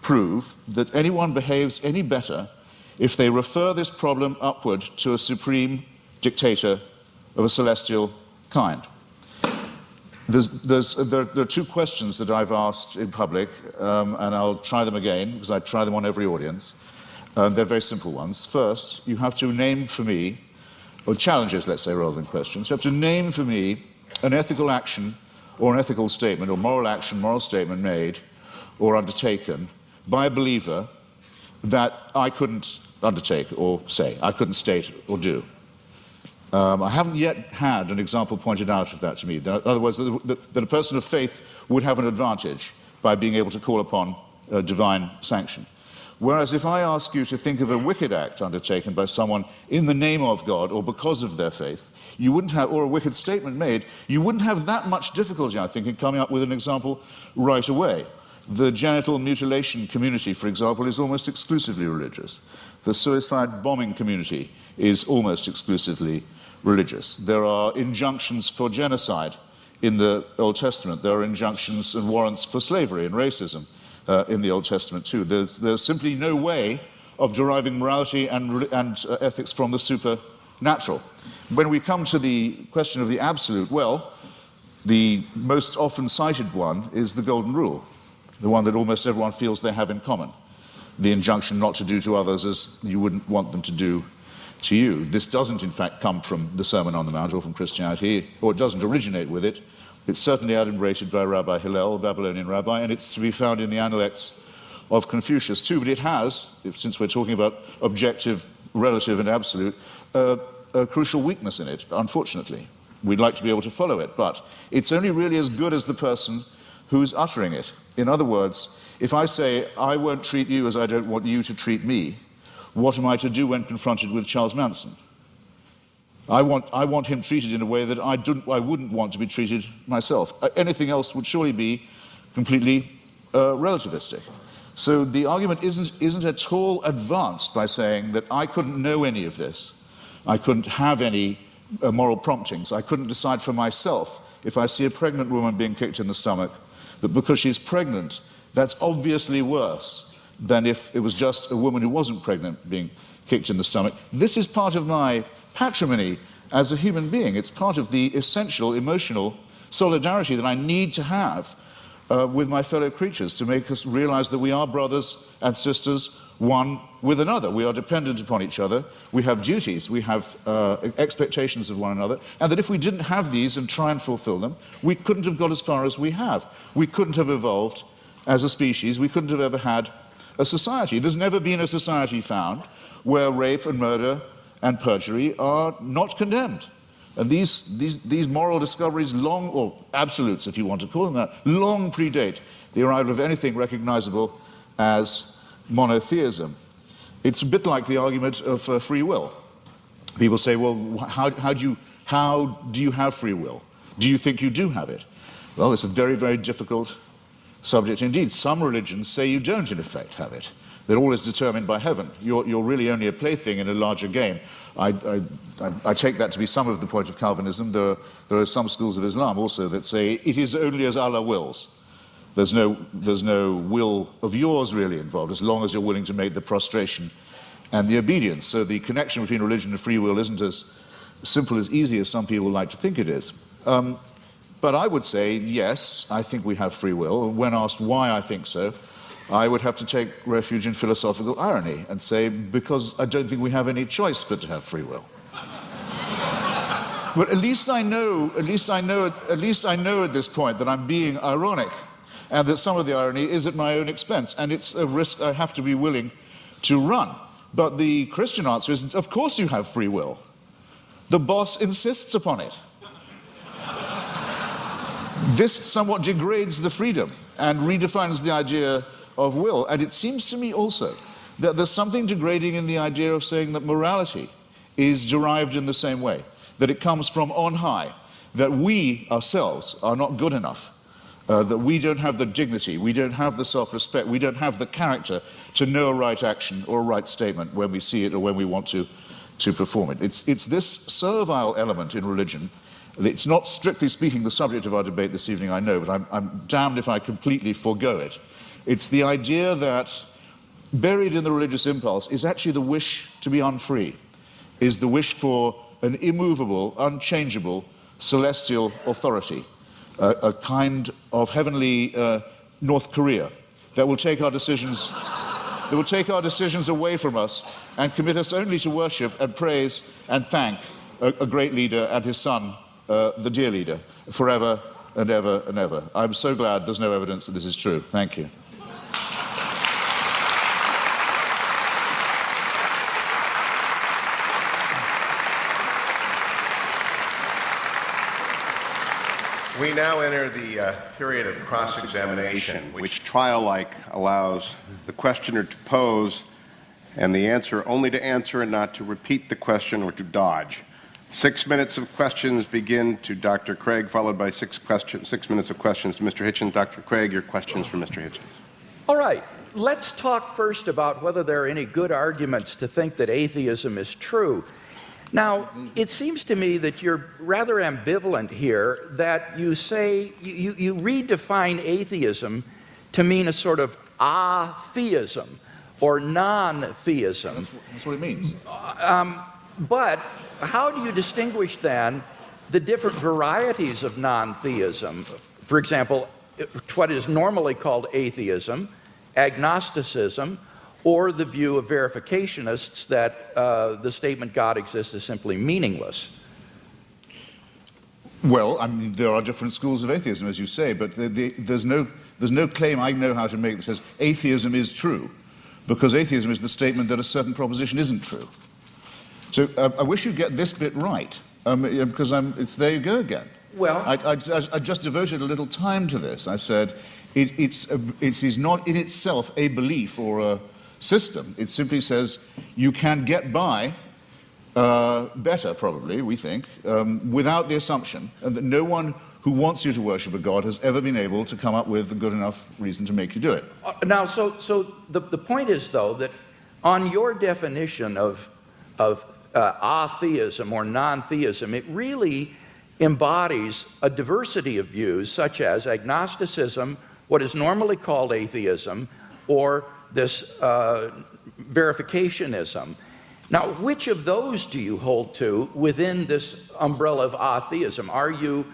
prove that anyone behaves any better if they refer this problem upward to a supreme dictator of a celestial kind. There are two questions that I've asked in public, and I'll try them again, because I try them on every audience. They're very simple ones. First, you have to name for me, or challenges, let's say, rather than questions. You have to name for me an ethical action or an ethical statement, or moral action, moral statement made or undertaken by a believer that I couldn't undertake or say, I couldn't state or do. I haven't yet had an example pointed out of that to me. In other words, that a person of faith would have an advantage by being able to call upon divine sanction. Whereas if I ask you to think of a wicked act undertaken by someone in the name of God or because of their faith, you wouldn't have, or a wicked statement made, you wouldn't have that much difficulty, I think, in coming up with an example right away. The genital mutilation community, for example, is almost exclusively religious. The suicide bombing community is almost exclusively religious. There are injunctions for genocide in the Old Testament. There are injunctions and warrants for slavery and racism in the Old Testament too. There's simply no way of deriving morality and ethics from the supernatural. When we come to the question of the absolute, well, the most often cited one is the Golden Rule, the one that almost everyone feels they have in common. The injunction not to do to others as you wouldn't want them to do to you. This doesn't, in fact, come from the Sermon on the Mount or from Christianity, or it doesn't originate with it. It's certainly adumbrated by Rabbi Hillel, a Babylonian rabbi, and it's to be found in the Analects of Confucius too. But it has, since we're talking about objective, relative, and absolute, a crucial weakness in it, unfortunately. We'd like to be able to follow it, but it's only really as good as the person who's uttering it. In other words, if I say, I won't treat you as I don't want you to treat me, what am I to do when confronted with Charles Manson? I want him treated in a way that I wouldn't want to be treated myself. Anything else would surely be completely relativistic. So the argument isn't at all advanced by saying that I couldn't know any of this. I couldn't have any moral promptings. I couldn't decide for myself if I see a pregnant woman being kicked in the stomach, that because she's pregnant, that's obviously worse than if it was just a woman who wasn't pregnant being kicked in the stomach. This is part of my patrimony as a human being. It's part of the essential emotional solidarity that I need to have with my fellow creatures to make us realize that we are brothers and sisters, one with another. We are dependent upon each other. We have duties. We have expectations of one another. And that if we didn't have these and try and fulfill them, we couldn't have got as far as we have. We couldn't have evolved as a species. We couldn't have ever had a society. There's never been a society found where rape and murder and perjury are not condemned. And these moral discoveries long, or absolutes if you want to call them that, long predate the arrival of anything recognizable as monotheism. It's a bit like the argument of free will. People say, well, how do you have free will? Do you think you do have it? Well, it's a very, very difficult subject indeed. Some religions say you don't, in effect, have it. That all is determined by heaven. You're really only a plaything in a larger game. I take that to be some of the point of Calvinism. There are some schools of Islam also that say it is only as Allah wills. There's no will of yours really involved, as long as you're willing to make the prostration and the obedience. So the connection between religion and free will isn't as simple, as easy as some people like to think it is. But I would say, yes, I think we have free will. When asked why I think so, I would have to take refuge in philosophical irony and say, because I don't think we have any choice but to have free will. But at least I know at this point that I'm being ironic, and that some of the irony is at my own expense, and it's a risk I have to be willing to run. But the Christian answer is, of course you have free will. The boss insists upon it. This somewhat degrades the freedom and redefines the idea of will. And it seems to me also that there's something degrading in the idea of saying that morality is derived in the same way, that it comes from on high, that we ourselves are not good enough, that we don't have the dignity, we don't have the self-respect, we don't have the character to know a right action or a right statement when we see it or when we want to perform it. It's this servile element in religion. It's not strictly speaking the subject of our debate this evening, I know, but I'm damned if I completely forego it. It's the idea that buried in the religious impulse is actually the wish to be unfree, is the wish for an immovable, unchangeable, celestial authority, a kind of heavenly North Korea that will take our decisions away from us and commit us only to worship and praise and thank a great leader and his son, the dear leader, forever and ever and ever. I'm so glad there's no evidence that this is true. Thank you. We now enter the period of cross-examination, which trial-like allows the questioner to pose and the answer only to answer and not to repeat the question or to dodge. 6 minutes of questions begin to Dr. Craig, followed by 6 minutes of questions to Mr. Hitchens. Dr. Craig, your questions for Mr. Hitchens. All right, let's talk first about whether there are any good arguments to think that atheism is true. Now, it seems to me that you're rather ambivalent here, that you say, you redefine atheism to mean a sort of atheism or non-theism. That's what it means. But how do you distinguish then the different varieties of non-theism? For example, what is normally called atheism, agnosticism, or the view of verificationists that the statement God exists is simply meaningless? Well, I mean, there are different schools of atheism, as you say, but there's no claim I know how to make that says atheism is true, because atheism is the statement that a certain proposition isn't true. So I wish you'd get this bit right, because it's there you go again. Well, I just devoted a little time to this. I said it is not in itself a belief or a system. It simply says you can get by better, probably, we think, without the assumption that no one who wants you to worship a God has ever been able to come up with a good enough reason to make you do it. Now, so the point is, though, that on your definition of atheism or non-theism, it really embodies a diversity of views, such as agnosticism, what is normally called atheism, or this verificationism. Now, which of those do you hold to within this umbrella of atheism? Are you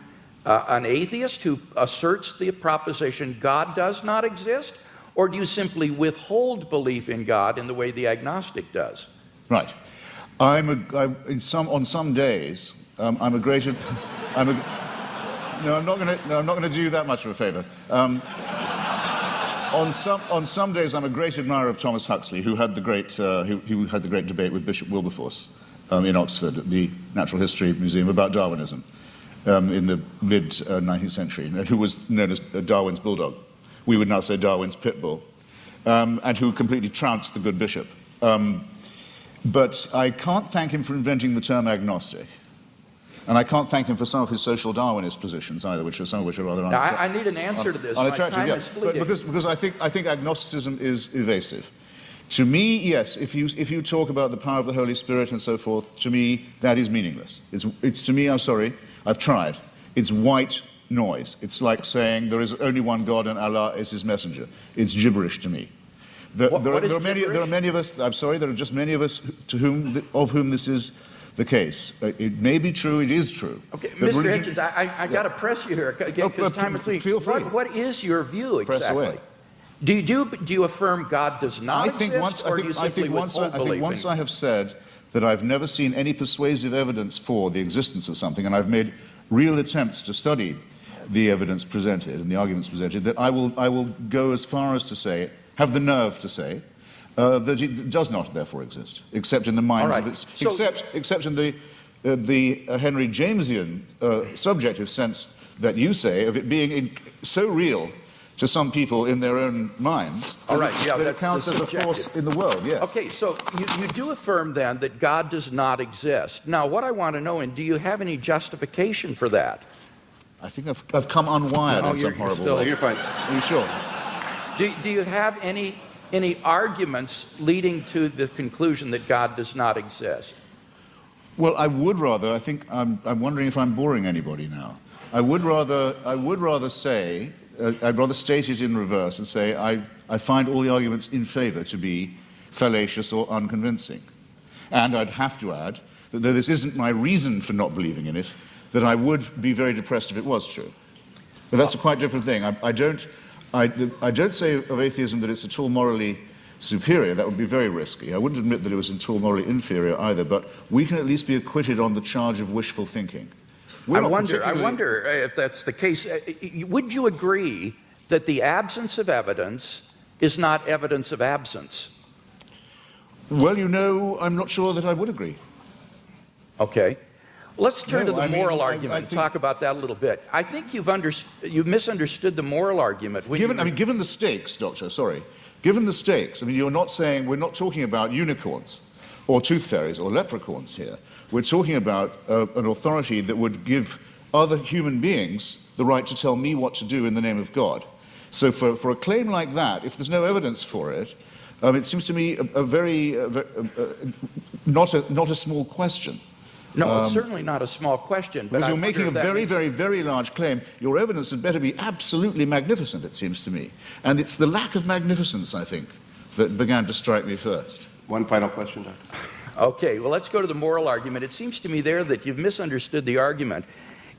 an atheist who asserts the proposition God does not exist, or do you simply withhold belief in God in the way the agnostic does? Right. On some days, I'm a greater. No, I'm not going to do you that much of a favor. On some days, I'm a great admirer of Thomas Huxley, who had the great debate with Bishop Wilberforce in Oxford at the Natural History Museum about Darwinism in the mid 19th century, and who was known as Darwin's bulldog. We would now say Darwin's pit bull, and who completely trounced the good bishop. But I can't thank him for inventing the term agnostic. And I can't thank him for some of his social Darwinist positions either, some of which are rather unattractive. Now, I need an answer to this. My time is fleeting. But because I think agnosticism is evasive. To me, yes, if you talk about the power of the Holy Spirit and so forth, to me, that is meaningless. It's to me, I'm sorry, I've tried. It's white noise. It's like saying there is only one God and Allah is his messenger. It's gibberish to me. There are many of us, I'm sorry, there are just many of us of whom this is the case. It may be true, it is true. Okay, Mr. Hitchens, I got to press you here again because time is fleeting. Feel free. What is your view exactly? Press away. Do you affirm God does not exist, or do you simply withhold belief? I think once I have said that I've never seen any persuasive evidence for the existence of something, and I've made real attempts to study the evidence presented and the arguments presented, that I will go as far as to say, have the nerve to say, that it does not therefore exist, except in the minds of its, except in the Henry Jamesian subjective sense that you say of it being so real to some people in their own minds that it counts as a force in the world. Yes. Okay, so you do affirm then that God does not exist. Now, what I want to know, and do you have any justification for that? I think I've come unwired in some horrible way. You're fine. Are you sure? Do you have any arguments leading to the conclusion that God does not exist? Well, I would rather. I think I'm wondering if I'm boring anybody now. I would rather say. I'd rather state it in reverse and say I find all the arguments in favor to be fallacious or unconvincing. And I'd have to add that though this isn't my reason for not believing in it, that I would be very depressed if it was true. But that's a quite different thing. I don't say of atheism that it's at all morally superior. That would be very risky. I wouldn't admit that it was at all morally inferior either, but we can at least be acquitted on the charge of wishful thinking. I wonder if that's the case. Would you agree that the absence of evidence is not evidence of absence? Well, I'm not sure that I would agree. Okay. Let's turn to the moral argument and talk about that a little bit. I think you've misunderstood the moral argument. Given the stakes, Doctor, given the stakes, we're not talking about unicorns or tooth fairies or leprechauns here. We're talking about an authority that would give other human beings the right to tell me what to do in the name of God. So for a claim like that, if there's no evidence for it, it seems to me a very not a small question No, it's certainly not a small question. But Because you're I making a wonder if that very, means- very, very large claim. Your evidence had better be absolutely magnificent, it seems to me. And it's the lack of magnificence, I think, that began to strike me first. One final question, Doctor. Okay, well, let's go to the moral argument. It seems to me there that you've misunderstood the argument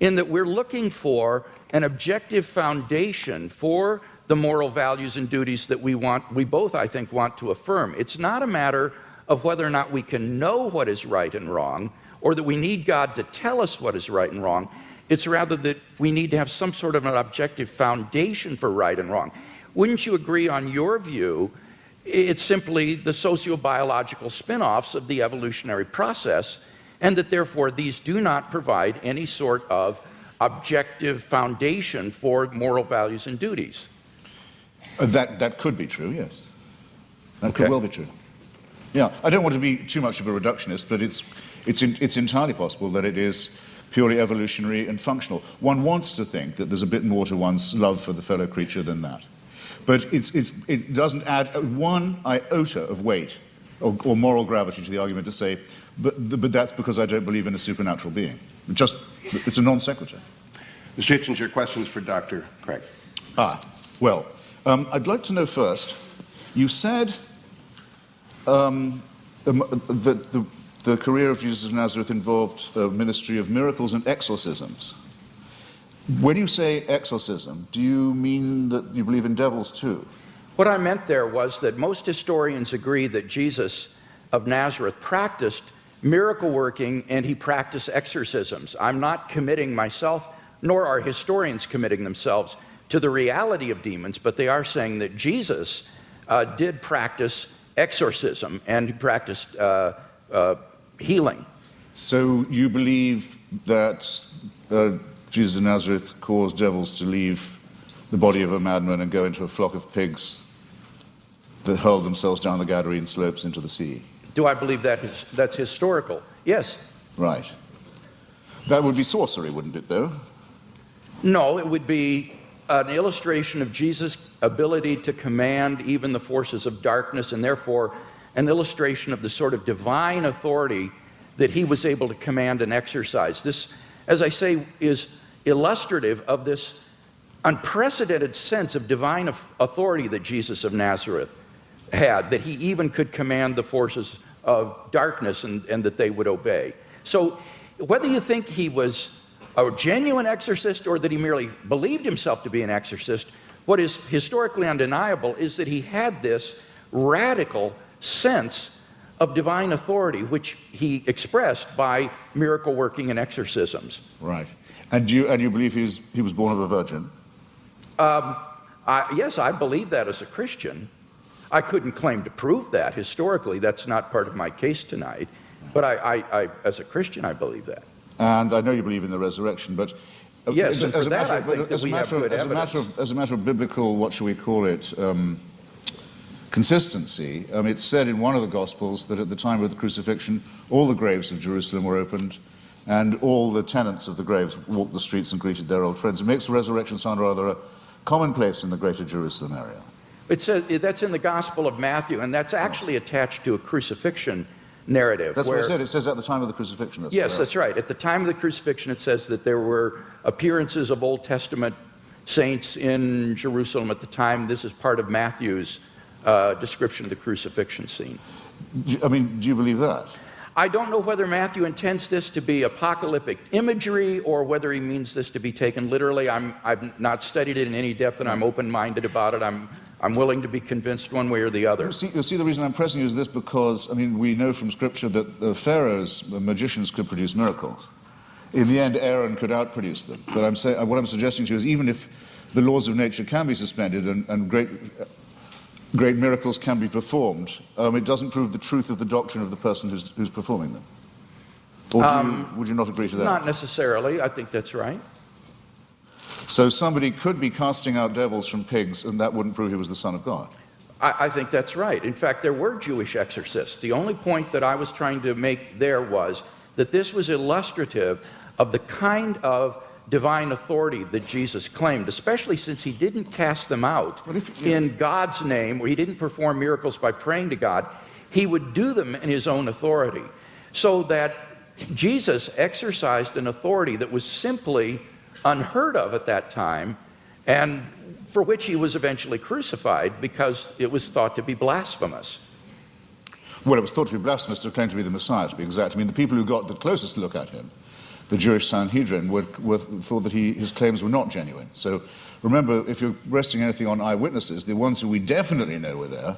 in that we're looking for an objective foundation for the moral values and duties that we both, I think, want to affirm. It's not a matter of whether or not we can know what is right and wrong, or that we need God to tell us what is right and wrong. It's rather that we need to have some sort of an objective foundation for right and wrong. Wouldn't you agree on your view? It's simply the sociobiological spin-offs of the evolutionary process, and that therefore these do not provide any sort of objective foundation for moral values and duties. That could be true, yes. That Okay. could well be true. Yeah, I don't want to be too much of a reductionist, but it's entirely possible that it is purely evolutionary and functional. One wants to think that there's a bit more to one's love for the fellow creature than that. But it doesn't add one iota of weight or moral gravity to the argument to say, but that's because I don't believe in a supernatural being. It's a non sequitur. Mr. Hitchens, your questions for Dr. Craig. Well, I'd like to know first, you said that the career of Jesus of Nazareth involved a ministry of miracles and exorcisms. When you say exorcism, do you mean that you believe in devils too? What I meant there was that most historians agree that Jesus of Nazareth practiced miracle working and he practiced exorcisms. I'm not committing myself, nor are historians committing themselves to the reality of demons, but they are saying that Jesus did practice exorcism and he practiced healing. So you believe that Jesus of Nazareth caused devils to leave the body of a madman and go into a flock of pigs that hurled themselves down the Gadarene slopes into the sea? Do I believe that's historical? Yes. Right. That would be sorcery, wouldn't it, though? No, it would be an illustration of Jesus' ability to command even the forces of darkness, and therefore an illustration of the sort of divine authority that he was able to command and exercise. This, as I say, is illustrative of this unprecedented sense of divine authority that Jesus of Nazareth had, that he even could command the forces of darkness and that they would obey. So whether you think he was a genuine exorcist or that he merely believed himself to be an exorcist, what is historically undeniable is that he had this radical sense of divine authority, which he expressed by miracle working and exorcisms. Right. And you believe he was born of a virgin? Yes, I believe that as a Christian. I couldn't claim to prove that historically. That's not part of my case tonight. But I as a Christian, I believe that. And I know you believe in the resurrection, but yes, and for that I think that we have good evidence. As a matter of biblical, what shall we call it, consistency, it's said in one of the Gospels that at the time of the crucifixion, all the graves of Jerusalem were opened, and all the tenants of the graves walked the streets and greeted their old friends. It makes the resurrection sound rather a commonplace in the greater Jerusalem area. It says that's in the Gospel of Matthew, and that's actually attached to a crucifixion narrative. That's what I said. It says at the time of the crucifixion. Yes, that's right. At the time of the crucifixion, it says that there were appearances of Old Testament saints in Jerusalem at the time. This is part of Matthew's description of the crucifixion scene. Do you believe that? I don't know whether Matthew intends this to be apocalyptic imagery or whether he means this to be taken literally. I've not studied it in any depth, and I'm open-minded about it. I'm willing to be convinced one way or the other. You'll see the reason I'm pressing you is this because, we know from Scripture that Pharaoh's magicians could produce miracles. In the end, Aaron could outproduce them. But what I'm suggesting to you is even if the laws of nature can be suspended and great miracles can be performed, it doesn't prove the truth of the doctrine of the person who's performing them. Or would you not agree to that? Not necessarily. I think that's right. So somebody could be casting out devils from pigs, and that wouldn't prove he was the Son of God. I think that's right. In fact, there were Jewish exorcists. The only point that I was trying to make there was that this was illustrative of the kind of divine authority that Jesus claimed, especially since he didn't cast them out in God's name, or he didn't perform miracles by praying to God. He would do them in his own authority, so that Jesus exercised an authority that was simply unheard of at that time, and for which he was eventually crucified because it was thought to be blasphemous. Well, it was thought to be blasphemous to claim to be the Messiah, to be exact. I mean, the people who got the closest look at him, the Jewish Sanhedrin, thought that his claims were not genuine. So remember, if you're resting anything on eyewitnesses, the ones who we definitely know were there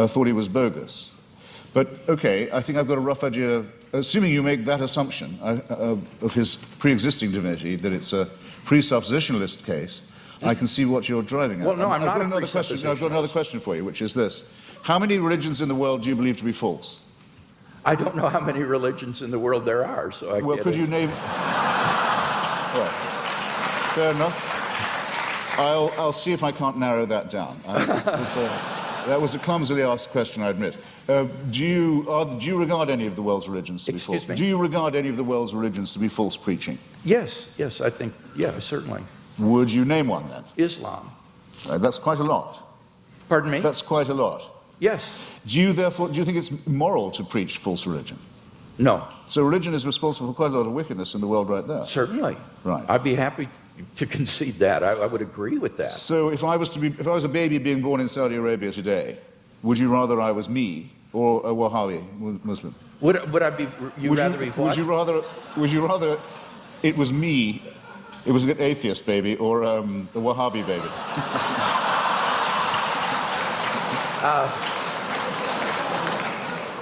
thought he was bogus. But, okay, I think I've got a rough idea, assuming you make that assumption of his pre-existing divinity, that it's a presuppositionalist case, I can see what you're driving at. Well, no, I'm not I've got a another question. No, I've got another question for you, which is this. How many religions in the world do you believe to be false? I don't know how many religions in the world there are, so I Well, can't could you answer. name... Right. Fair enough. I'll see if I can't narrow that down. That was a clumsily asked question, I admit. Do you regard any of the world's religions to be false? Excuse me? Do you regard any of the world's religions to be false preaching? Yes, I think, yeah, certainly. Would you name one then? Islam. Right, that's quite a lot. Pardon me? That's quite a lot. Yes. Do you think it's moral to preach false religion? No. So religion is responsible for quite a lot of wickedness in the world right there. Certainly. Right. I'd be happy to concede that. I would agree with that. So if I was a baby being born in Saudi Arabia today, would you rather I was me or a Wahhabi Muslim? Would I be? Rather be what? Would you rather it was me? It was an atheist baby or a Wahhabi baby?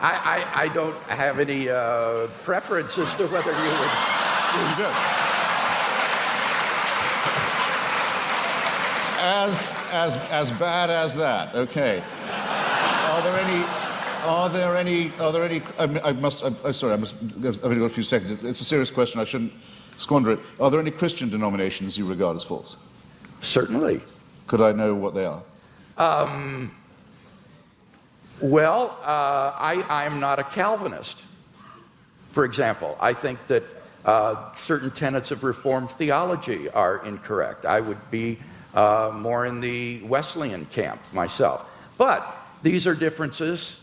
I don't have any preference as to whether you would. You do. As bad as that. Okay. Are there any? I've only got a few seconds. It's a serious question. I shouldn't squander it. Are there any Christian denominations you regard as false? Certainly. Could I know what they are? Well, I'm not a Calvinist, for example. I think that certain tenets of Reformed theology are incorrect. I would be more in the Wesleyan camp myself. But these are differences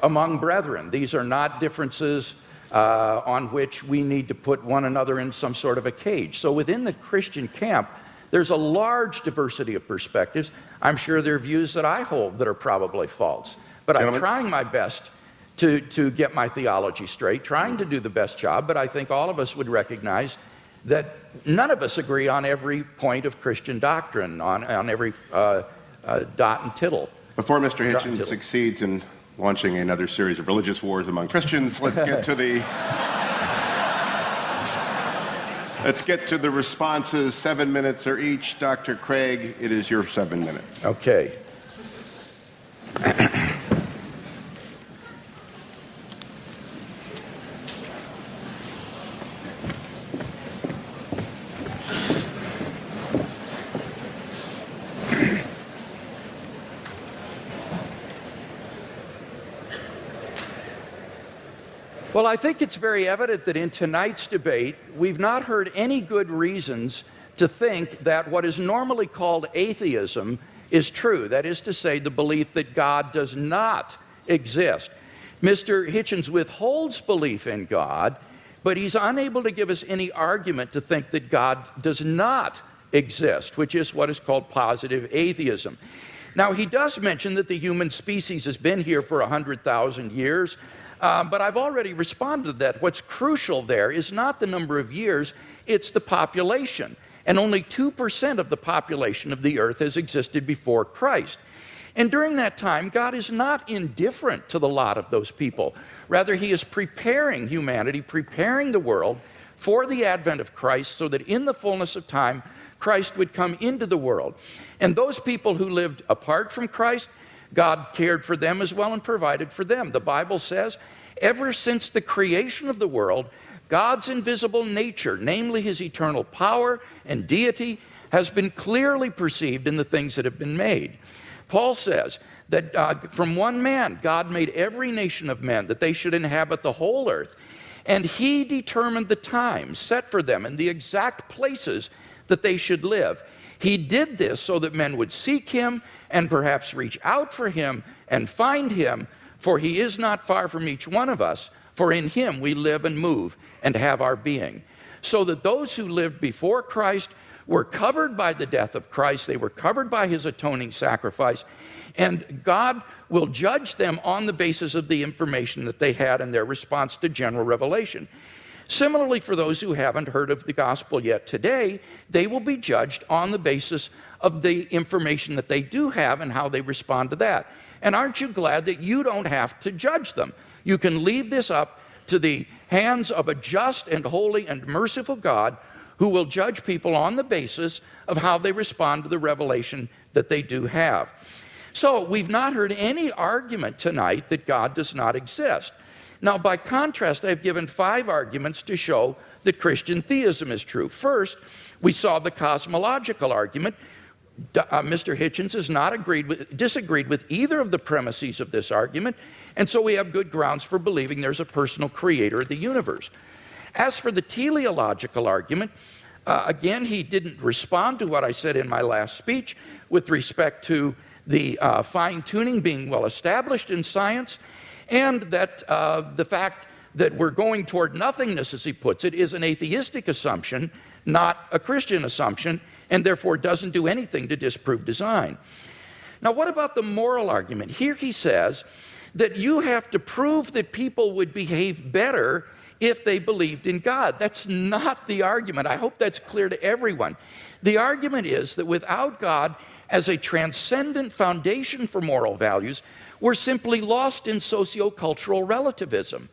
among brethren. These are not differences on which we need to put one another in some sort of a cage. So within the Christian camp, there's a large diversity of perspectives. I'm sure there are views that I hold that are probably false. But I'm trying my best to get my theology straight, trying to do the best job, but I think all of us would recognize that none of us agree on every point of Christian doctrine, on every dot and tittle. Before Mr. Hitchens succeeds in launching another series of religious wars among Christians, let's get to the... Let's get to the responses. 7 minutes are each. Dr. Craig, it is your 7 minutes. Okay. Well, I think it's very evident that in tonight's debate, we've not heard any good reasons to think that what is normally called atheism is true. That is to say, the belief that God does not exist. Mr. Hitchens withholds belief in God, but he's unable to give us any argument to think that God does not exist, which is what is called positive atheism. Now, he does mention that the human species has been here for 100,000 years, but I've already responded to that. What's crucial there is not the number of years, it's the population. And only 2% of the population of the earth has existed before Christ. And during that time, God is not indifferent to the lot of those people. Rather, he is preparing humanity, preparing the world for the advent of Christ so that in the fullness of time, Christ would come into the world. And those people who lived apart from Christ, God cared for them as well and provided for them. The Bible says, ever since the creation of the world, God's invisible nature, namely his eternal power and deity, has been clearly perceived in the things that have been made. Paul says that from one man, God made every nation of men, that they should inhabit the whole earth. And he determined the times set for them and the exact places that they should live. He did this so that men would seek him and perhaps reach out for him and find him, for he is not far from each one of us, For in him we live and move and have our being. So that those who lived before Christ were covered by the death of Christ, they were covered by his atoning sacrifice, and God will judge them on the basis of the information that they had in their response to general revelation. Similarly, for those who haven't heard of the gospel yet today, they will be judged on the basis of the information that they do have and how they respond to that. And aren't you glad that you don't have to judge them? You can leave this up to the hands of a just and holy and merciful God who will judge people on the basis of how they respond to the revelation that they do have. So we've not heard any argument tonight that God does not exist. Now, by contrast, I've given 5 arguments to show that Christian theism is true. First, we saw the cosmological argument. Mr. Hitchens has not disagreed with either of the premises of this argument, and so we have good grounds for believing there's a personal creator of the universe. As for the teleological argument, again, he didn't respond to what I said in my last speech with respect to the fine-tuning being well established in science, and that the fact that we're going toward nothingness, as he puts it, is an atheistic assumption, not a Christian assumption, and therefore doesn't do anything to disprove design. Now, what about the moral argument? Here he says that you have to prove that people would behave better if they believed in God. That's not the argument. I hope that's clear to everyone. The argument is that without God as a transcendent foundation for moral values, we're simply lost in sociocultural relativism.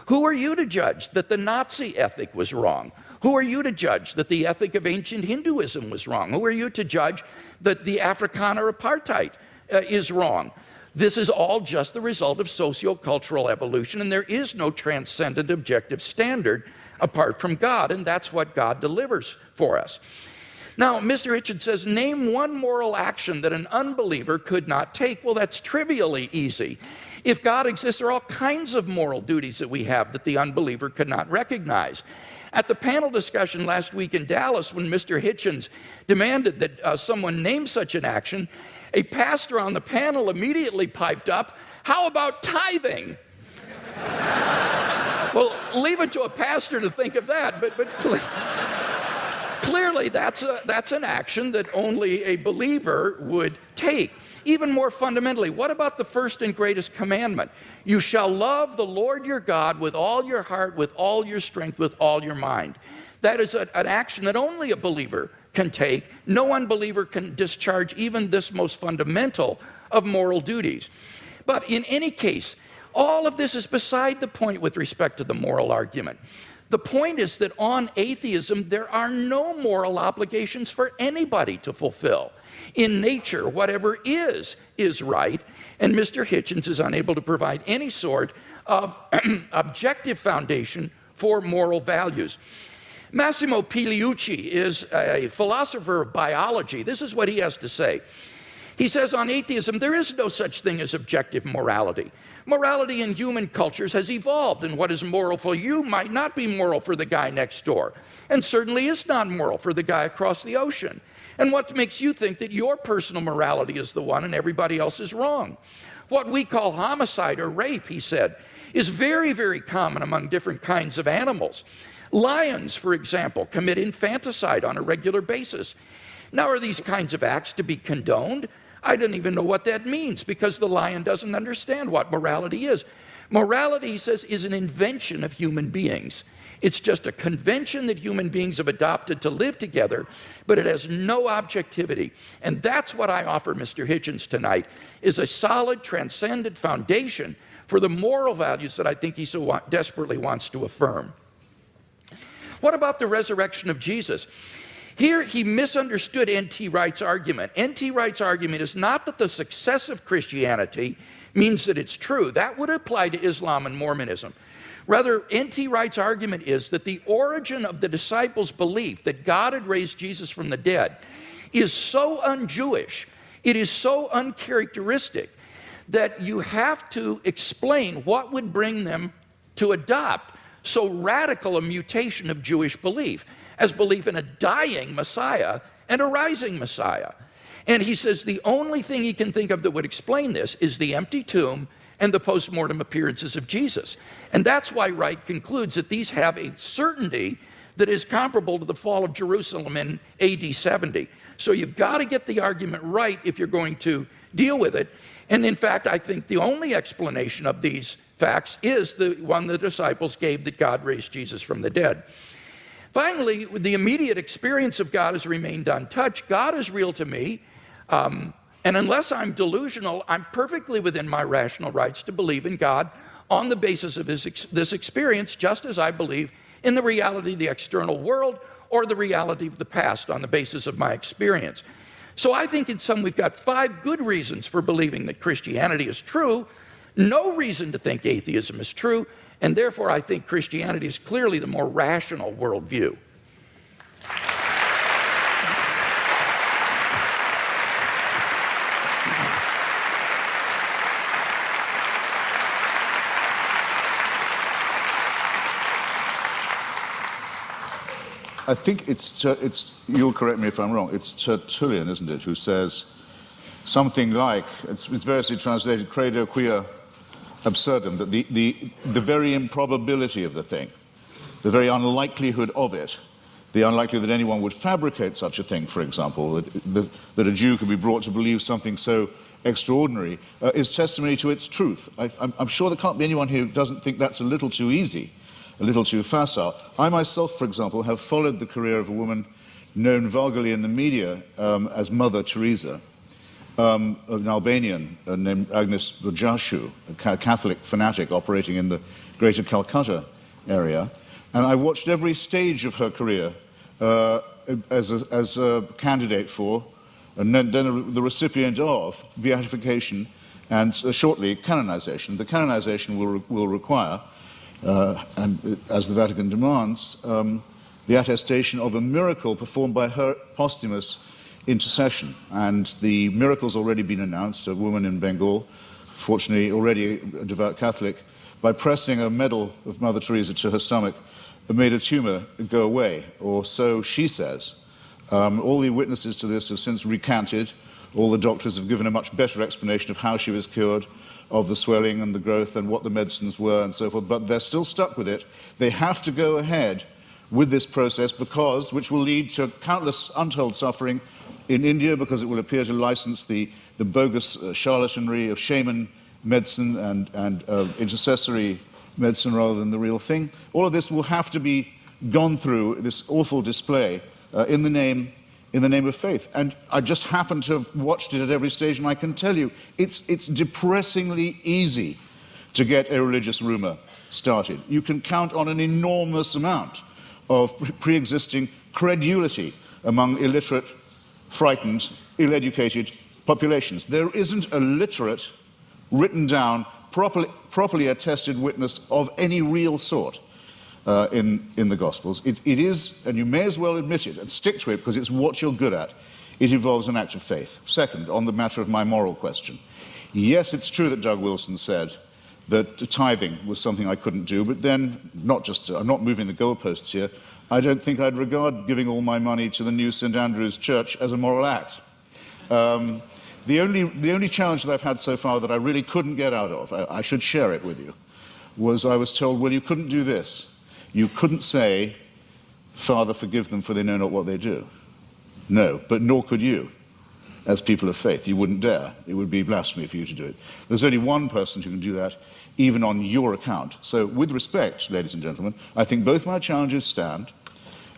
Who are you to judge that the Nazi ethic was wrong? Who are you to judge that the ethic of ancient Hinduism was wrong? Who are you to judge that the Afrikaner apartheid is wrong? This is all just the result of sociocultural evolution, and there is no transcendent objective standard apart from God, and that's what God delivers for us. Now, Mr. Hitchens says, name one moral action that an unbeliever could not take. Well, that's trivially easy. If God exists, there are all kinds of moral duties that we have that the unbeliever could not recognize. At the panel discussion last week in Dallas, when Mr. Hitchens demanded that someone name such an action, a pastor on the panel immediately piped up, how about tithing? Well, leave it to a pastor to think of that, but clearly that's an action that only a believer would take. Even more fundamentally, what about the first and greatest commandment? You shall love the Lord your God with all your heart, with all your strength, with all your mind. That is an action that only a believer can take. No unbeliever can discharge even this most fundamental of moral duties. But in any case, all of this is beside the point with respect to the moral argument. The point is that on atheism, there are no moral obligations for anybody to fulfill. In nature, whatever is right, and Mr. Hitchens is unable to provide any sort of objective foundation for moral values. Massimo Pigliucci is a philosopher of biology. This is what he has to say. He says on atheism, there is no such thing as objective morality. Morality in human cultures has evolved, and what is moral for you might not be moral for the guy next door, and certainly is not moral for the guy across the ocean. And what makes you think that your personal morality is the one and everybody else is wrong? What we call homicide or rape, he said, is very, very common among different kinds of animals. Lions, for example, commit infanticide on a regular basis. Now, are these kinds of acts to be condoned? I don't even know what that means because the lion doesn't understand what morality is. Morality, he says, is an invention of human beings. It's just a convention that human beings have adopted to live together, but it has no objectivity. And that's what I offer Mr. Hitchens tonight, is a solid, transcendent foundation for the moral values that I think he so desperately wants to affirm. What about the resurrection of Jesus? Here he misunderstood N.T. Wright's argument. N.T. Wright's argument is not that the success of Christianity means that it's true. That would apply to Islam and Mormonism. Rather, N.T. Wright's argument is that the origin of the disciples' belief that God had raised Jesus from the dead is so un-Jewish, it is so uncharacteristic, that you have to explain what would bring them to adopt so radical a mutation of Jewish belief as belief in a dying Messiah and a rising Messiah. And he says the only thing he can think of that would explain this is the empty tomb and the postmortem appearances of Jesus. And that's why Wright concludes that these have a certainty that is comparable to the fall of Jerusalem in AD 70. So you've got to get the argument right if you're going to deal with it. And in fact, I think the only explanation of these facts is the one the disciples gave, that God raised Jesus from the dead. Finally, the immediate experience of God has remained untouched. God is real to me, and unless I'm delusional, I'm perfectly within my rational rights to believe in God on the basis of this experience, just as I believe in the reality of the external world or the reality of the past on the basis of my experience. So I think in sum we've got 5 good reasons for believing that Christianity is true, no reason to think atheism is true, and therefore I think Christianity is clearly the more rational worldview. I think it's, you'll correct me if I'm wrong, it's Tertullian, isn't it, who says something like, it's variously translated, credo quia absurdum, that the very improbability of the thing, the very unlikelihood of it, the unlikelihood that anyone would fabricate such a thing, for example, that a Jew could be brought to believe something so extraordinary, is testimony to its truth. I'm sure there can't be anyone who doesn't think that's a little too easy, a little too facile. I myself, for example, have followed the career of a woman known vulgarly in the media as Mother Teresa, an Albanian named Agnes Bojashu, a Catholic fanatic operating in the greater Calcutta area. And I watched every stage of her career as a candidate for, and then the recipient of, beatification and shortly canonization. The canonization will require, and as the Vatican demands, the attestation of a miracle performed by her posthumous intercession. And the miracle's already been announced. A woman in Bengal, fortunately already a devout Catholic, by pressing a medal of Mother Teresa to her stomach, made a tumor go away, or so she says. All the witnesses to this have since recanted. All the doctors have given a much better explanation of how she was cured, of the swelling and the growth and what the medicines were and so forth, but they're still stuck with it. They have to go ahead with this process because, which will lead to countless untold suffering in India, because it will appear to license the bogus charlatanry of shaman medicine and intercessory medicine rather than the real thing. All of this will have to be gone through, this awful display, in the name of faith. And I just happen to have watched it at every stage, and I can tell you, it's depressingly easy to get a religious rumor started. You can count on an enormous amount of pre-existing credulity among illiterate, frightened, ill-educated populations. There isn't a literate, written down, properly attested witness of any real sort in the Gospels. It is, and you may as well admit it and stick to it because it's what you're good at. It involves an act of faith. Second, on the matter of my moral question, yes, it's true that Doug Wilson said that tithing was something I couldn't do, but then, I'm not moving the goalposts here, I don't think I'd regard giving all my money to the new St. Andrew's Church as a moral act. The only challenge that I've had so far that I really couldn't get out of, I should share it with you, was I was told, well, you couldn't do this. You couldn't say, Father, forgive them for they know not what they do. No, but nor could you, as people of faith. You wouldn't dare. It would be blasphemy for you to do it. There's only one person who can do that, even on your account. So with respect, ladies and gentlemen, I think both my challenges stand.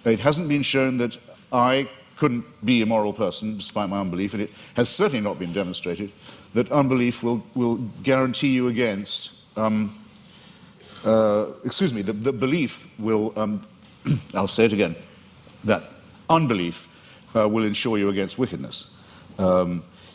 It hasn't been shown that I couldn't be a moral person despite my unbelief, and it has certainly not been demonstrated that unbelief will guarantee you against, the belief will, I'll say it again, that unbelief will ensure you against wickedness.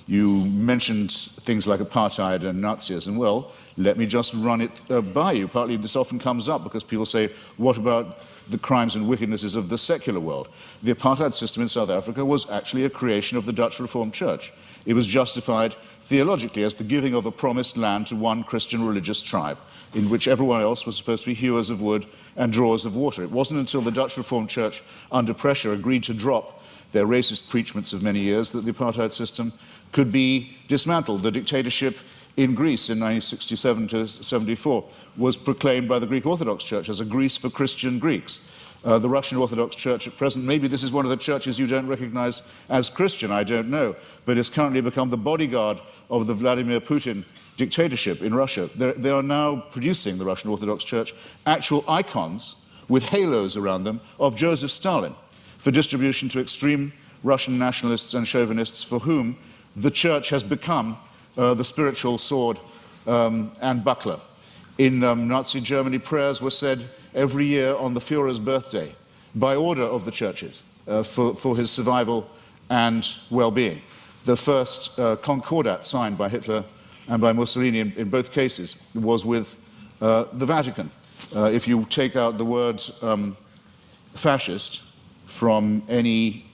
You mentioned things like apartheid and Nazism. Well, let me just run it by you. Partly this often comes up because people say, what about the crimes and wickednesses of the secular world? The apartheid system in South Africa was actually a creation of the Dutch Reformed Church. It was justified theologically as the giving of a promised land to one Christian religious tribe, in which everyone else was supposed to be hewers of wood and drawers of water. It wasn't until the Dutch Reformed Church, under pressure, agreed to drop their racist preachments of many years that the apartheid system could be dismantled. The dictatorship in Greece in 1967 to 74 was proclaimed by the Greek Orthodox Church as a Greece for Christian Greeks. The Russian Orthodox Church at present, maybe this is one of the churches you don't recognize as Christian, I don't know, but it's currently become the bodyguard of the Vladimir Putin dictatorship in Russia. They are now producing, the Russian Orthodox Church, actual icons with halos around them of Joseph Stalin for distribution to extreme Russian nationalists and chauvinists for whom the church has become the spiritual sword and buckler. In Nazi Germany, prayers were said every year on the Führer's birthday by order of the churches for his survival and well-being. The first concordat signed by Hitler and by Mussolini in both cases was with the Vatican. If you take out the word fascist from any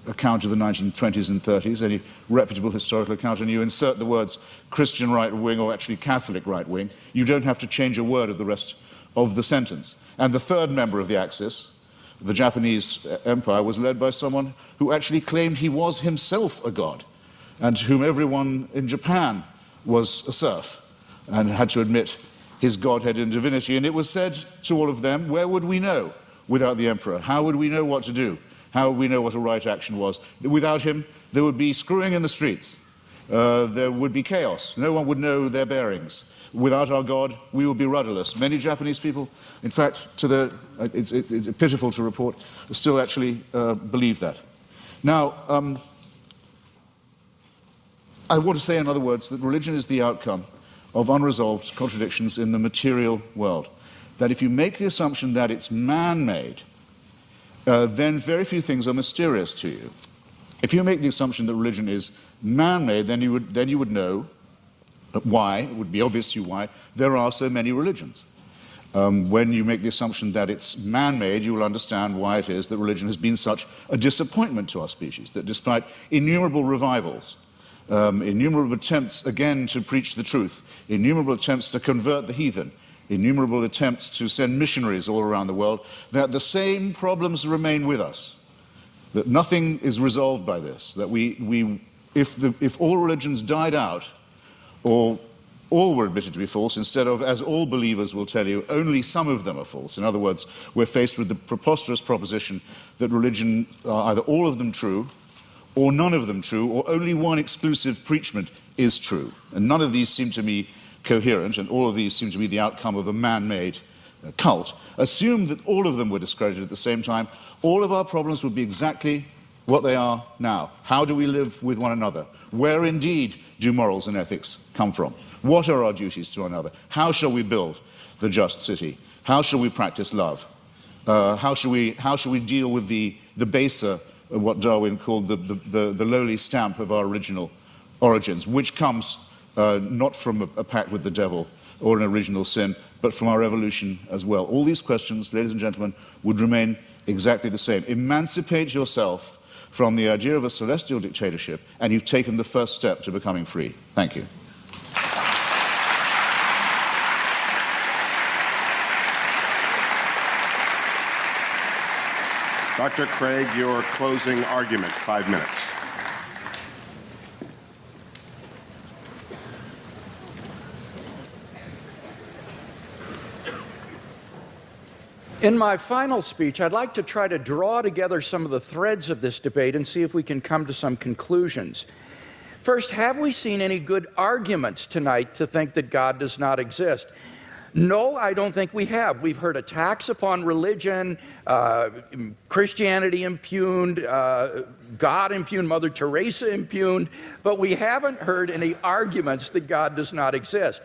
account of the 1920s and 30s, any reputable historical account, and you insert the words Christian right wing or actually Catholic right wing, you don't have to change a word of the rest of the sentence. And the third member of the Axis, the Japanese Empire, was led by someone who actually claimed he was himself a god, and to whom everyone in Japan was a serf and had to admit his godhead and divinity. And it was said to all of them, where would we know without the emperor? How would we know what to do? How would we know what a right action was? Without him, there would be screwing in the streets. There would be chaos. No one would know their bearings. Without our God, we would be rudderless. Many Japanese people, in fact, it's pitiful to report, still actually believe that. Now, I want to say, in other words, that religion is the outcome of unresolved contradictions in the material world. That if you make the assumption that it's man-made, then very few things are mysterious to you. If you make the assumption that religion is man-made, then you would know why, it would be obvious to you why, there are so many religions. When you make the assumption that it's man-made, you will understand why it is that religion has been such a disappointment to our species, that despite innumerable revivals, innumerable attempts again to preach the truth, innumerable attempts to convert the heathen, innumerable attempts to send missionaries all around the world, that the same problems remain with us, that nothing is resolved by this, that if all religions died out, or all were admitted to be false, instead of, as all believers will tell you, only some of them are false. In other words, we're faced with the preposterous proposition that religion are either all of them true, or none of them true, or only one exclusive preachment is true. And none of these seem to me coherent, and all of these seem to be the outcome of a man-made cult. Assume that all of them were discredited at the same time, all of our problems would be exactly what they are now. How do we live with one another? Where indeed do morals and ethics come from? What are our duties to one another? How shall we build the just city? How shall we practice love? How shall we deal with the baser, what Darwin called the lowly stamp of our original origins, which comes not from a pact with the devil or an original sin, but from our evolution as well. All these questions, ladies and gentlemen, would remain exactly the same. Emancipate yourself from the idea of a celestial dictatorship, and you've taken the first step to becoming free. Thank you. Dr. Craig, your closing argument, 5 minutes. In my final speech, I'd like to try to draw together some of the threads of this debate and see if we can come to some conclusions. First, have we seen any good arguments tonight to think that God does not exist? No, I don't think we have. We've heard attacks upon religion, Christianity impugned, God impugned, Mother Teresa impugned, but we haven't heard any arguments that God does not exist.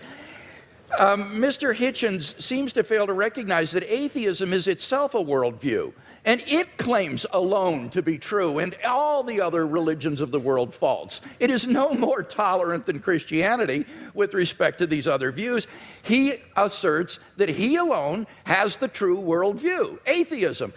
Mr. Hitchens seems to fail to recognize that atheism is itself a worldview, and it claims alone to be true, and all the other religions of the world false. It is no more tolerant than Christianity with respect to these other views. He asserts that he alone has the true worldview, atheism.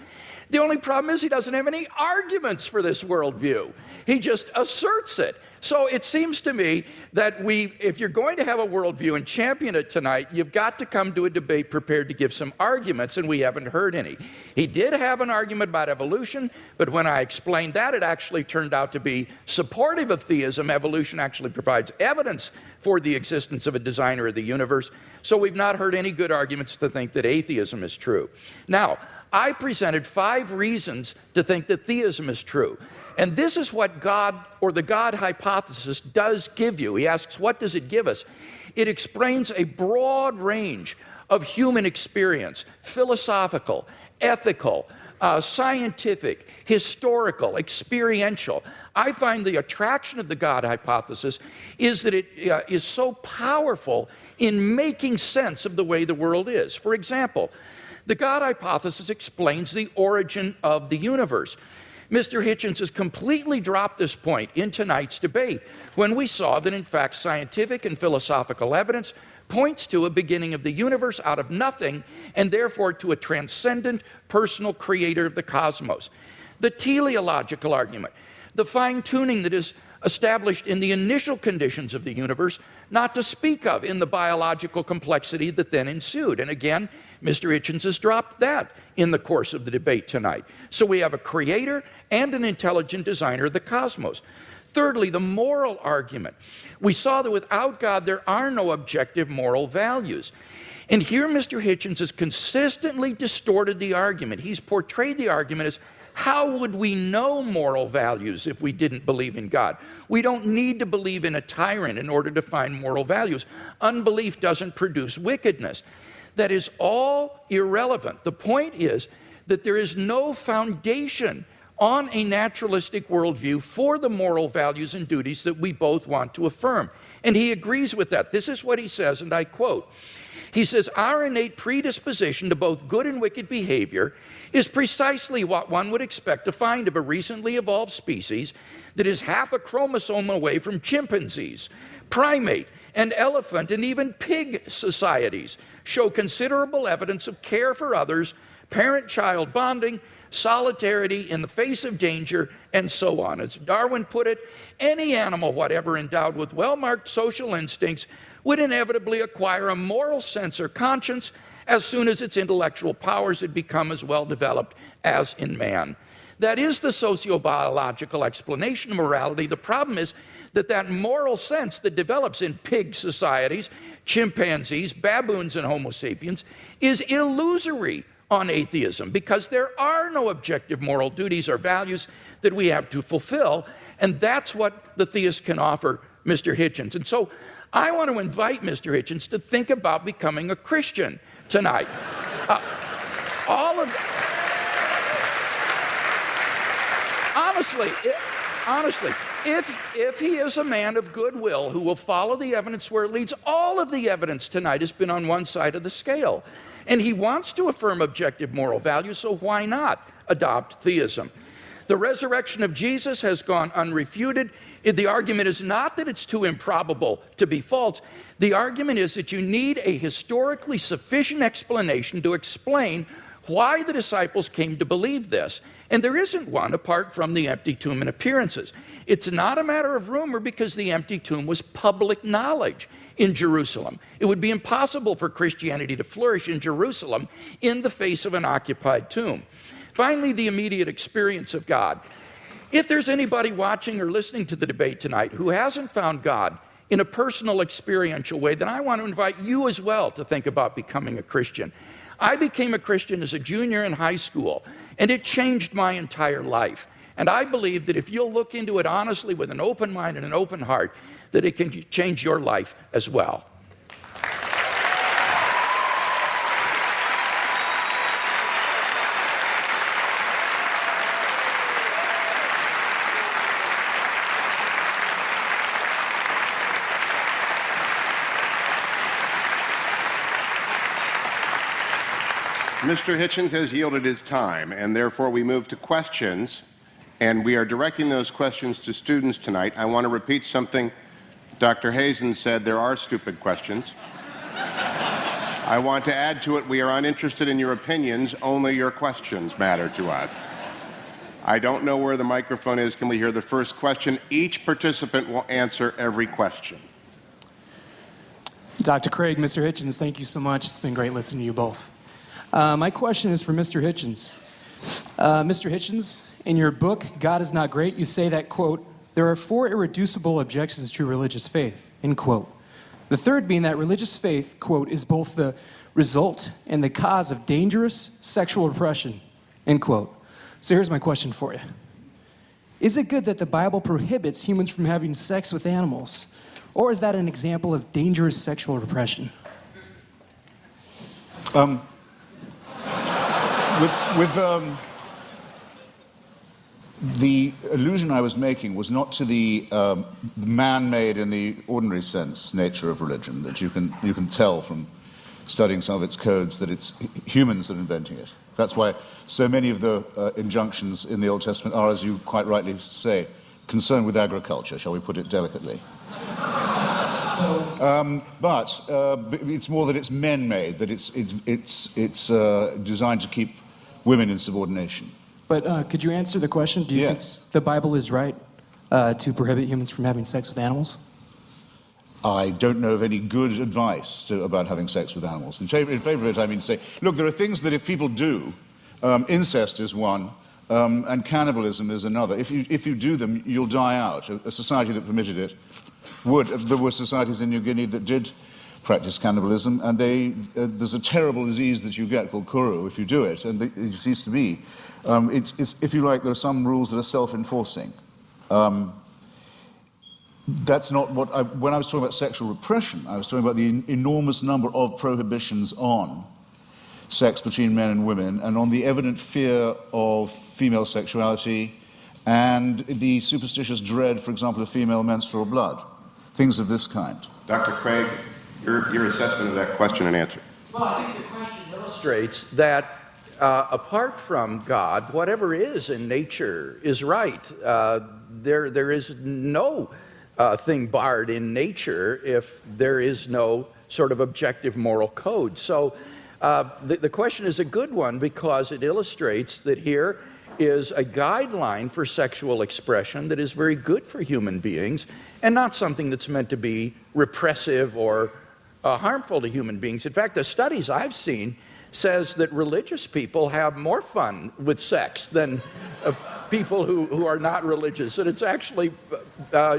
The only problem is he doesn't have any arguments for this worldview. He just asserts it. So it seems to me that if you're going to have a worldview and champion it tonight, you've got to come to a debate prepared to give some arguments, and we haven't heard any. He did have an argument about evolution, but when I explained that, it actually turned out to be supportive of theism. Evolution actually provides evidence for the existence of a designer of the universe. So we've not heard any good arguments to think that atheism is true. Now, I presented 5 reasons to think that theism is true. And this is what God, or the God hypothesis, does give you. He asks, what does it give us? It explains a broad range of human experience, philosophical, ethical, scientific, historical, experiential. I find the attraction of the God hypothesis is that it is so powerful in making sense of the way the world is. For example, the God hypothesis explains the origin of the universe. Mr. Hitchens has completely dropped this point in tonight's debate when we saw that, in fact, scientific and philosophical evidence points to a beginning of the universe out of nothing, and therefore to a transcendent personal creator of the cosmos. The teleological argument, the fine-tuning that is established in the initial conditions of the universe, not to speak of in the biological complexity that then ensued. And again, Mr. Hitchens has dropped that in the course of the debate tonight. So we have a creator and an intelligent designer of the cosmos. Thirdly, the moral argument. We saw that without God, there are no objective moral values. And here Mr. Hitchens has consistently distorted the argument. He's portrayed the argument as, how would we know moral values if we didn't believe in God? We don't need to believe in a tyrant in order to find moral values. Unbelief doesn't produce wickedness. That is all irrelevant. The point is that there is no foundation on a naturalistic worldview for the moral values and duties that we both want to affirm. And he agrees with that. This is what he says, and I quote. He says, our innate predisposition to both good and wicked behavior is precisely what one would expect to find of a recently evolved species that is half a chromosome away from chimpanzees, primate, and elephant, and even pig societies show considerable evidence of care for others, parent-child bonding, solidarity in the face of danger, and so on. As Darwin put it, any animal whatever endowed with well-marked social instincts would inevitably acquire a moral sense or conscience as soon as its intellectual powers had become as well developed as in man. That is the sociobiological explanation of morality. The problem is that moral sense that develops in pig societies, chimpanzees, baboons, and Homo sapiens is illusory on atheism, because there are no objective moral duties or values that we have to fulfill, and that's what the theist can offer Mr. Hitchens. And so I want to invite Mr. Hitchens to think about becoming a Christian tonight. Honestly, if he is a man of goodwill who will follow the evidence where it leads, all of the evidence tonight has been on one side of the scale. And he wants to affirm objective moral values, so why not adopt theism? The resurrection of Jesus has gone unrefuted. The argument is not that it's too improbable to be false. The argument is that you need a historically sufficient explanation to explain why the disciples came to believe this. And there isn't one apart from the empty tomb and appearances. It's not a matter of rumor because the empty tomb was public knowledge in Jerusalem. It would be impossible for Christianity to flourish in Jerusalem in the face of an occupied tomb. Finally, the immediate experience of God. If there's anybody watching or listening to the debate tonight who hasn't found God in a personal, experiential way, then I want to invite you as well to think about becoming a Christian. I became a Christian as a junior in high school, and it changed my entire life. And I believe that if you'll look into it honestly with an open mind and an open heart, that it can change your life as well. Mr. Hitchens has yielded his time, and therefore we move to questions, and we are directing those questions to students tonight. I want to repeat something Dr. Hazen said: there are stupid questions. I want to add to it, we are uninterested in your opinions, only your questions matter to us. I don't know where the microphone is. Can we hear the first question? Each participant will answer every question. Dr. Craig, Mr. Hitchens, thank you so much. It's been great listening to you both. My question is for Mr. Hitchens. Mr. Hitchens, in your book, God is Not Great, you say that, quote, there are 4 irreducible objections to religious faith, end quote. The third being that religious faith, quote, is both the result and the cause of dangerous sexual repression, end quote. So here's my question for you. Is it good that the Bible prohibits humans from having sex with animals? Or is that an example of dangerous sexual repression? The allusion I was making was not to the man-made in the ordinary sense nature of religion, that you can tell from studying some of its codes that it's humans that are inventing it. That's why so many of the injunctions in the Old Testament are, as you quite rightly say, concerned with agriculture, shall we put it delicately. But it's more that it's men-made, that it's designed to keep women in subordination. But could you answer the question? Do you think the Bible is right to prohibit humans from having sex with animals? I don't know of any good advice about having sex with animals. In favor of it, I mean to say, look, there are things that if people do, incest is one, and cannibalism is another. If you do them, you'll die out. A society that permitted it would. There were societies in New Guinea that did practice cannibalism, and there's a terrible disease that you get called kuru if you do it, and it ceases to be. It's, if you like, there are some rules that are self-enforcing. That's not what when I was talking about sexual repression, I was talking about the enormous number of prohibitions on sex between men and women, and on the evident fear of female sexuality, and the superstitious dread, for example, of female menstrual blood. Things of this kind. Dr. Craig, your assessment of that question and answer. Well, I think the question illustrates that apart from God, whatever is in nature is right. There is no thing barred in nature if there is no sort of objective moral code. So the question is a good one because it illustrates that here is a guideline for sexual expression that is very good for human beings and not something that's meant to be repressive or harmful to human beings. In fact, the studies I've seen says that religious people have more fun with sex than people who are not religious. And it's actually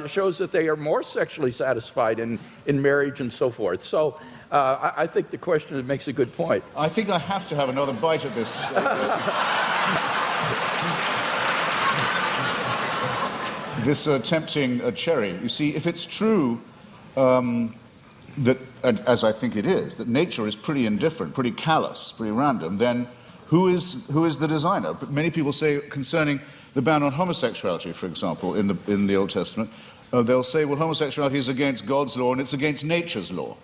shows that they are more sexually satisfied in marriage and so forth. So I think the question makes a good point. I think I have to have another bite at this. This tempting cherry. You see, if it's true that, as I think it is, that nature is pretty indifferent, pretty callous, pretty random, then who is the designer? But many people say concerning the ban on homosexuality, for example, in the Old Testament, they'll say, well, homosexuality is against God's law and it's against nature's law.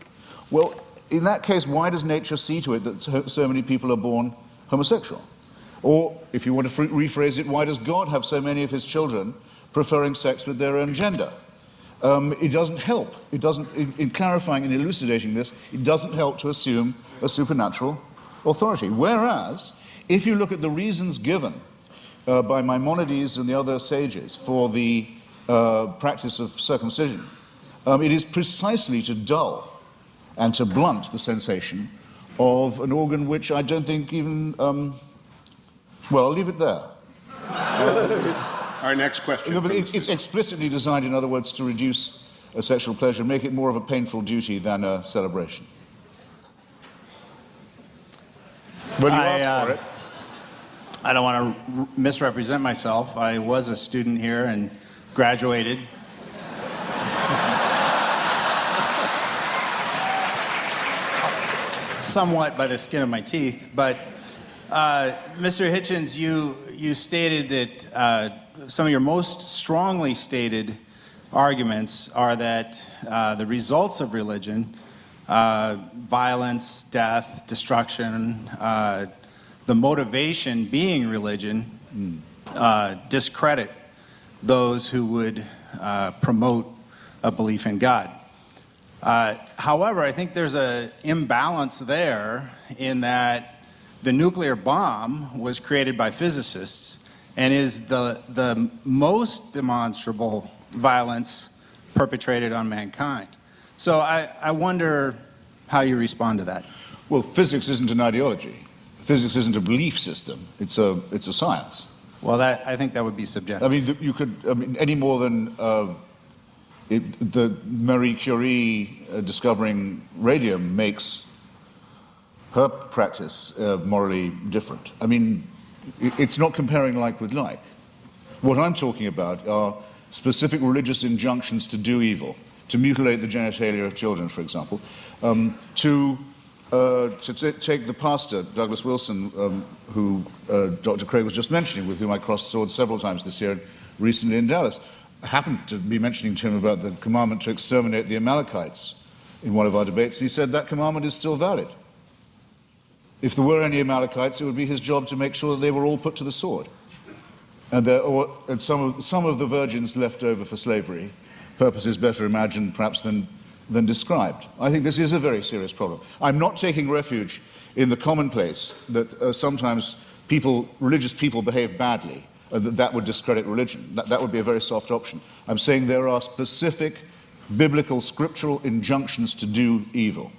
Well, in that case, why does nature see to it that so many people are born homosexual? Or, if you want to rephrase it, why does God have so many of his children preferring sex with their own gender? It doesn't help. It doesn't, in clarifying and elucidating this, it doesn't help to assume a supernatural authority. Whereas, if you look at the reasons given by Maimonides and the other sages for the practice of circumcision, it is precisely to dull and to blunt the sensation of an organ which I don't think even, well, I'll leave it there. Our next question. No, but it's explicitly designed, in other words, to reduce sexual pleasure, make it more of a painful duty than a celebration. Well, you asked for it. I don't want to misrepresent myself. I was a student here and graduated. Somewhat by the skin of my teeth, but Mr. Hitchens, you stated that some of your most strongly stated arguments are that the results of religion, violence, death, destruction, the motivation being religion, discredit those who would promote a belief in God. However, I think there's an imbalance there in that the nuclear bomb was created by physicists, and is the most demonstrable violence perpetrated on mankind. So I wonder how you respond to that. Well, physics isn't an ideology. Physics isn't a belief system. It's a science. Well, I think that would be subjective. I mean, you could, any more than the Marie Curie discovering radium makes her practice morally different. I mean, it's not comparing like with like. What I'm talking about are specific religious injunctions to do evil, to mutilate the genitalia of children, for example, to take the pastor, Douglas Wilson, who Dr. Craig was just mentioning, with whom I crossed swords several times this year, recently in Dallas. I happened to be mentioning to him about the commandment to exterminate the Amalekites in one of our debates, and he said that commandment is still valid. If there were any Amalekites, it would be his job to make sure that they were all put to the sword. And some of the virgins left over for slavery, purposes better imagined perhaps than described. I think this is a very serious problem. I'm not taking refuge in the commonplace that sometimes religious people behave badly, that would discredit religion. That would be a very soft option. I'm saying there are specific biblical, scriptural injunctions to do evil.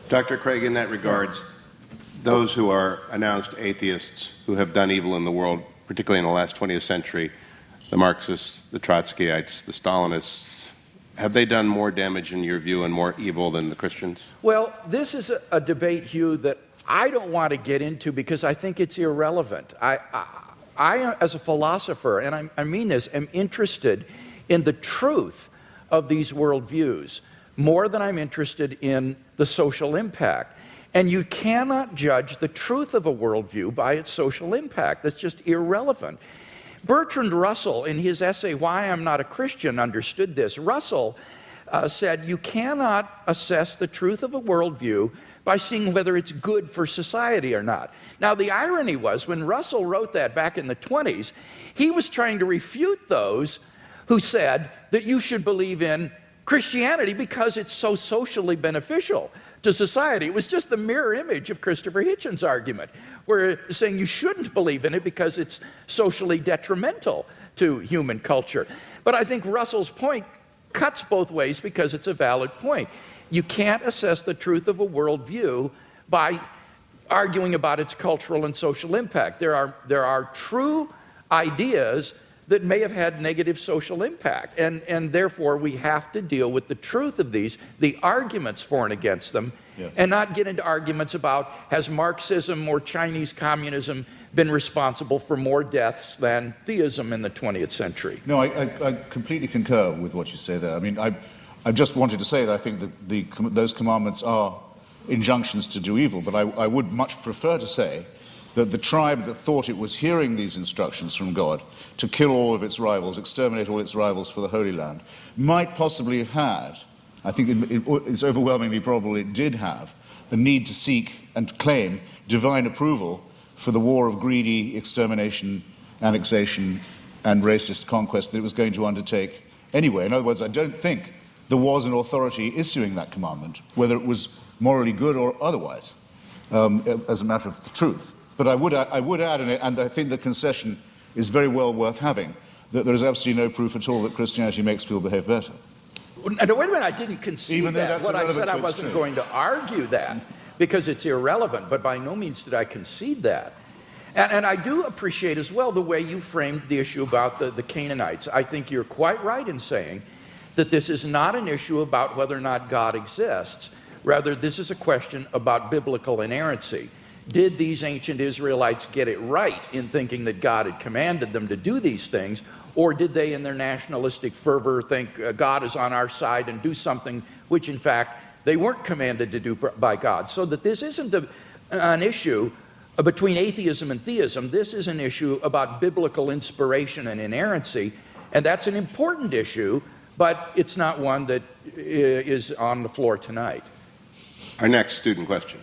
Dr. Craig, in that regard, those who are announced atheists who have done evil in the world, particularly in the last 20th century, the Marxists, the Trotskyites, the Stalinists, have they done more damage in your view and more evil than the Christians? Well, this is a debate, Hugh, that I don't want to get into because I think it's irrelevant. I as a philosopher, and I mean this, am interested in the truth of these worldviews more than I'm interested in the social impact. And you cannot judge the truth of a worldview by its social impact. That's just irrelevant. Bertrand Russell, in his essay, Why I'm Not a Christian, understood this. Russell said, you cannot assess the truth of a worldview by seeing whether it's good for society or not. Now, the irony was, when Russell wrote that back in the 20s, he was trying to refute those who said that you should believe in Christianity because it's so socially beneficial to society. It was just the mirror image of Christopher Hitchens' argument, where saying you shouldn't believe in it because it's socially detrimental to human culture. But I think Russell's point cuts both ways because it's a valid point. You can't assess the truth of a worldview by arguing about its cultural and social impact. There are true ideas that may have had negative social impact, and therefore we have to deal with the truth of these, the arguments for and against them, and not get into arguments about has Marxism or Chinese communism been responsible for more deaths than theism in the 20th century. No, I completely concur with what you say there. I mean, I just wanted to say that I think that those commandments are injunctions to do evil, but I would much prefer to say that the tribe that thought it was hearing these instructions from God to kill all of its rivals, exterminate all its rivals for the Holy Land, might possibly have had, I think it's overwhelmingly probable it did have, a need to seek and claim divine approval for the war of greedy extermination, annexation, and racist conquest that it was going to undertake anyway. In other words, I don't think there was an authority issuing that commandment, whether it was morally good or otherwise, as a matter of truth. But I would add in it, and I think the concession is very well worth having, that there is absolutely no proof at all that Christianity makes people behave better. Wait a minute, I didn't concede Even though that. that's What I irrelevant said, I to wasn't its going to argue that because it's irrelevant, but by no means did I concede that. And I do appreciate as well the way you framed the issue about the Canaanites. I think you're quite right in saying that this is not an issue about whether or not God exists. Rather, this is a question about biblical inerrancy. Did these ancient Israelites get it right in thinking that God had commanded them to do these things, or did they, in their nationalistic fervor, think God is on our side and do something which, in fact, they weren't commanded to do by God? So that this isn't an issue between atheism and theism. This is an issue about biblical inspiration and inerrancy, and that's an important issue, but it's not one that is on the floor tonight. Our next student question.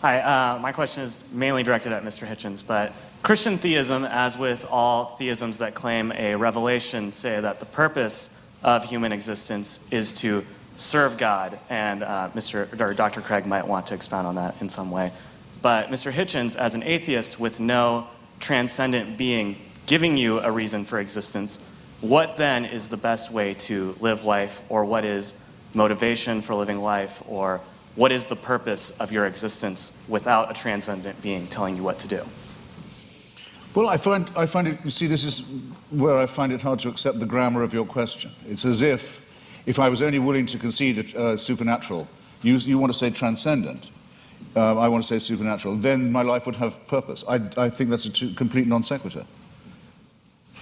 Hi, my question is mainly directed at Mr. Hitchens, but Christian theism, as with all theisms that claim a revelation, say that the purpose of human existence is to serve God, and Dr. Craig might want to expound on that in some way. But Mr. Hitchens, as an atheist with no transcendent being giving you a reason for existence, what then is the best way to live life, or what is motivation for living life, or what is the purpose of your existence without a transcendent being telling you what to do? Well, I find it, you see, this is where I find it hard to accept the grammar of your question. It's as if I was only willing to concede supernatural, you want to say transcendent, I want to say supernatural, then my life would have purpose. I think that's a complete non sequitur.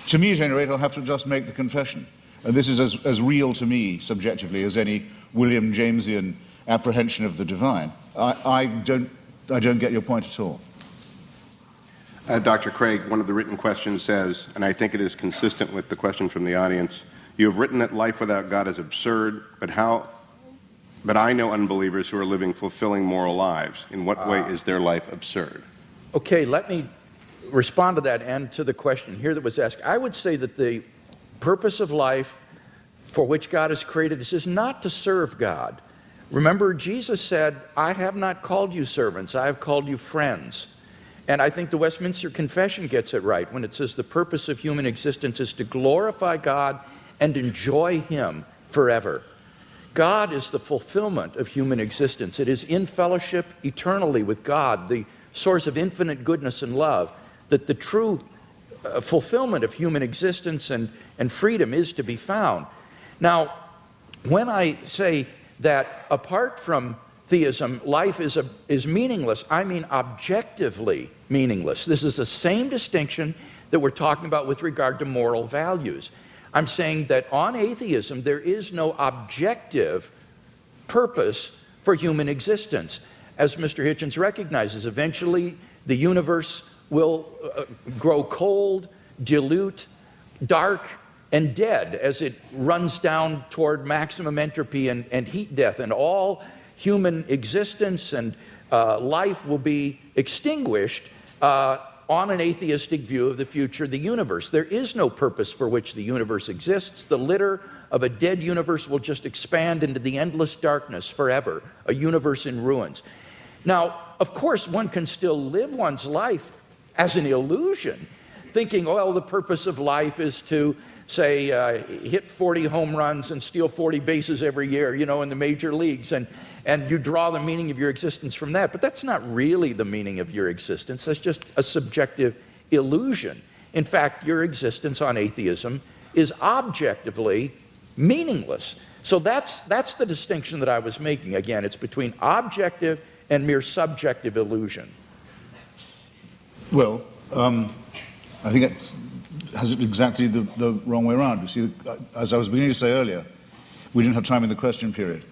To me, at any rate, I'll have to just make the confession. And this is as real to me, subjectively, as any William Jamesian apprehension of the divine. I don't get your point at all. Dr. Craig, one of the written questions says, and I think it is consistent with the question from the audience, you have written that life without God is absurd, but I know unbelievers who are living fulfilling moral lives. In what way is their life absurd? Okay, let me respond to that and to the question here that was asked. I would say that the purpose of life for which God has created us is not to serve God. Remember, Jesus said, I have not called you servants, I have called you friends. And I think the Westminster Confession gets it right when it says the purpose of human existence is to glorify God and enjoy Him forever. God is the fulfillment of human existence. It is in fellowship eternally with God, the source of infinite goodness and love, that the true fulfillment of human existence and freedom is to be found. Now, when I say that apart from theism, life is meaningless, I mean objectively meaningless. This is the same distinction that we're talking about with regard to moral values. I'm saying that on atheism, there is no objective purpose for human existence. As Mr. Hitchens recognizes, eventually the universe will grow cold, dilute, dark, and dead as it runs down toward maximum entropy and heat death, and all human existence and life will be extinguished on an atheistic view of the future of the universe. There is no purpose for which the universe exists. The litter of a dead universe will just expand into the endless darkness forever, a universe in ruins. Now, of course, one can still live one's life as an illusion, thinking, well, the purpose of life is to, say, hit 40 home runs and steal 40 bases every year, in the major leagues, and you draw the meaning of your existence from that. But that's not really the meaning of your existence. That's just a subjective illusion. In fact, your existence on atheism is objectively meaningless. So that's the distinction that I was making. Again, it's between objective and mere subjective illusion. Well, I think it has it exactly the wrong way around. You see, as I was beginning to say earlier, we didn't have time in the question period.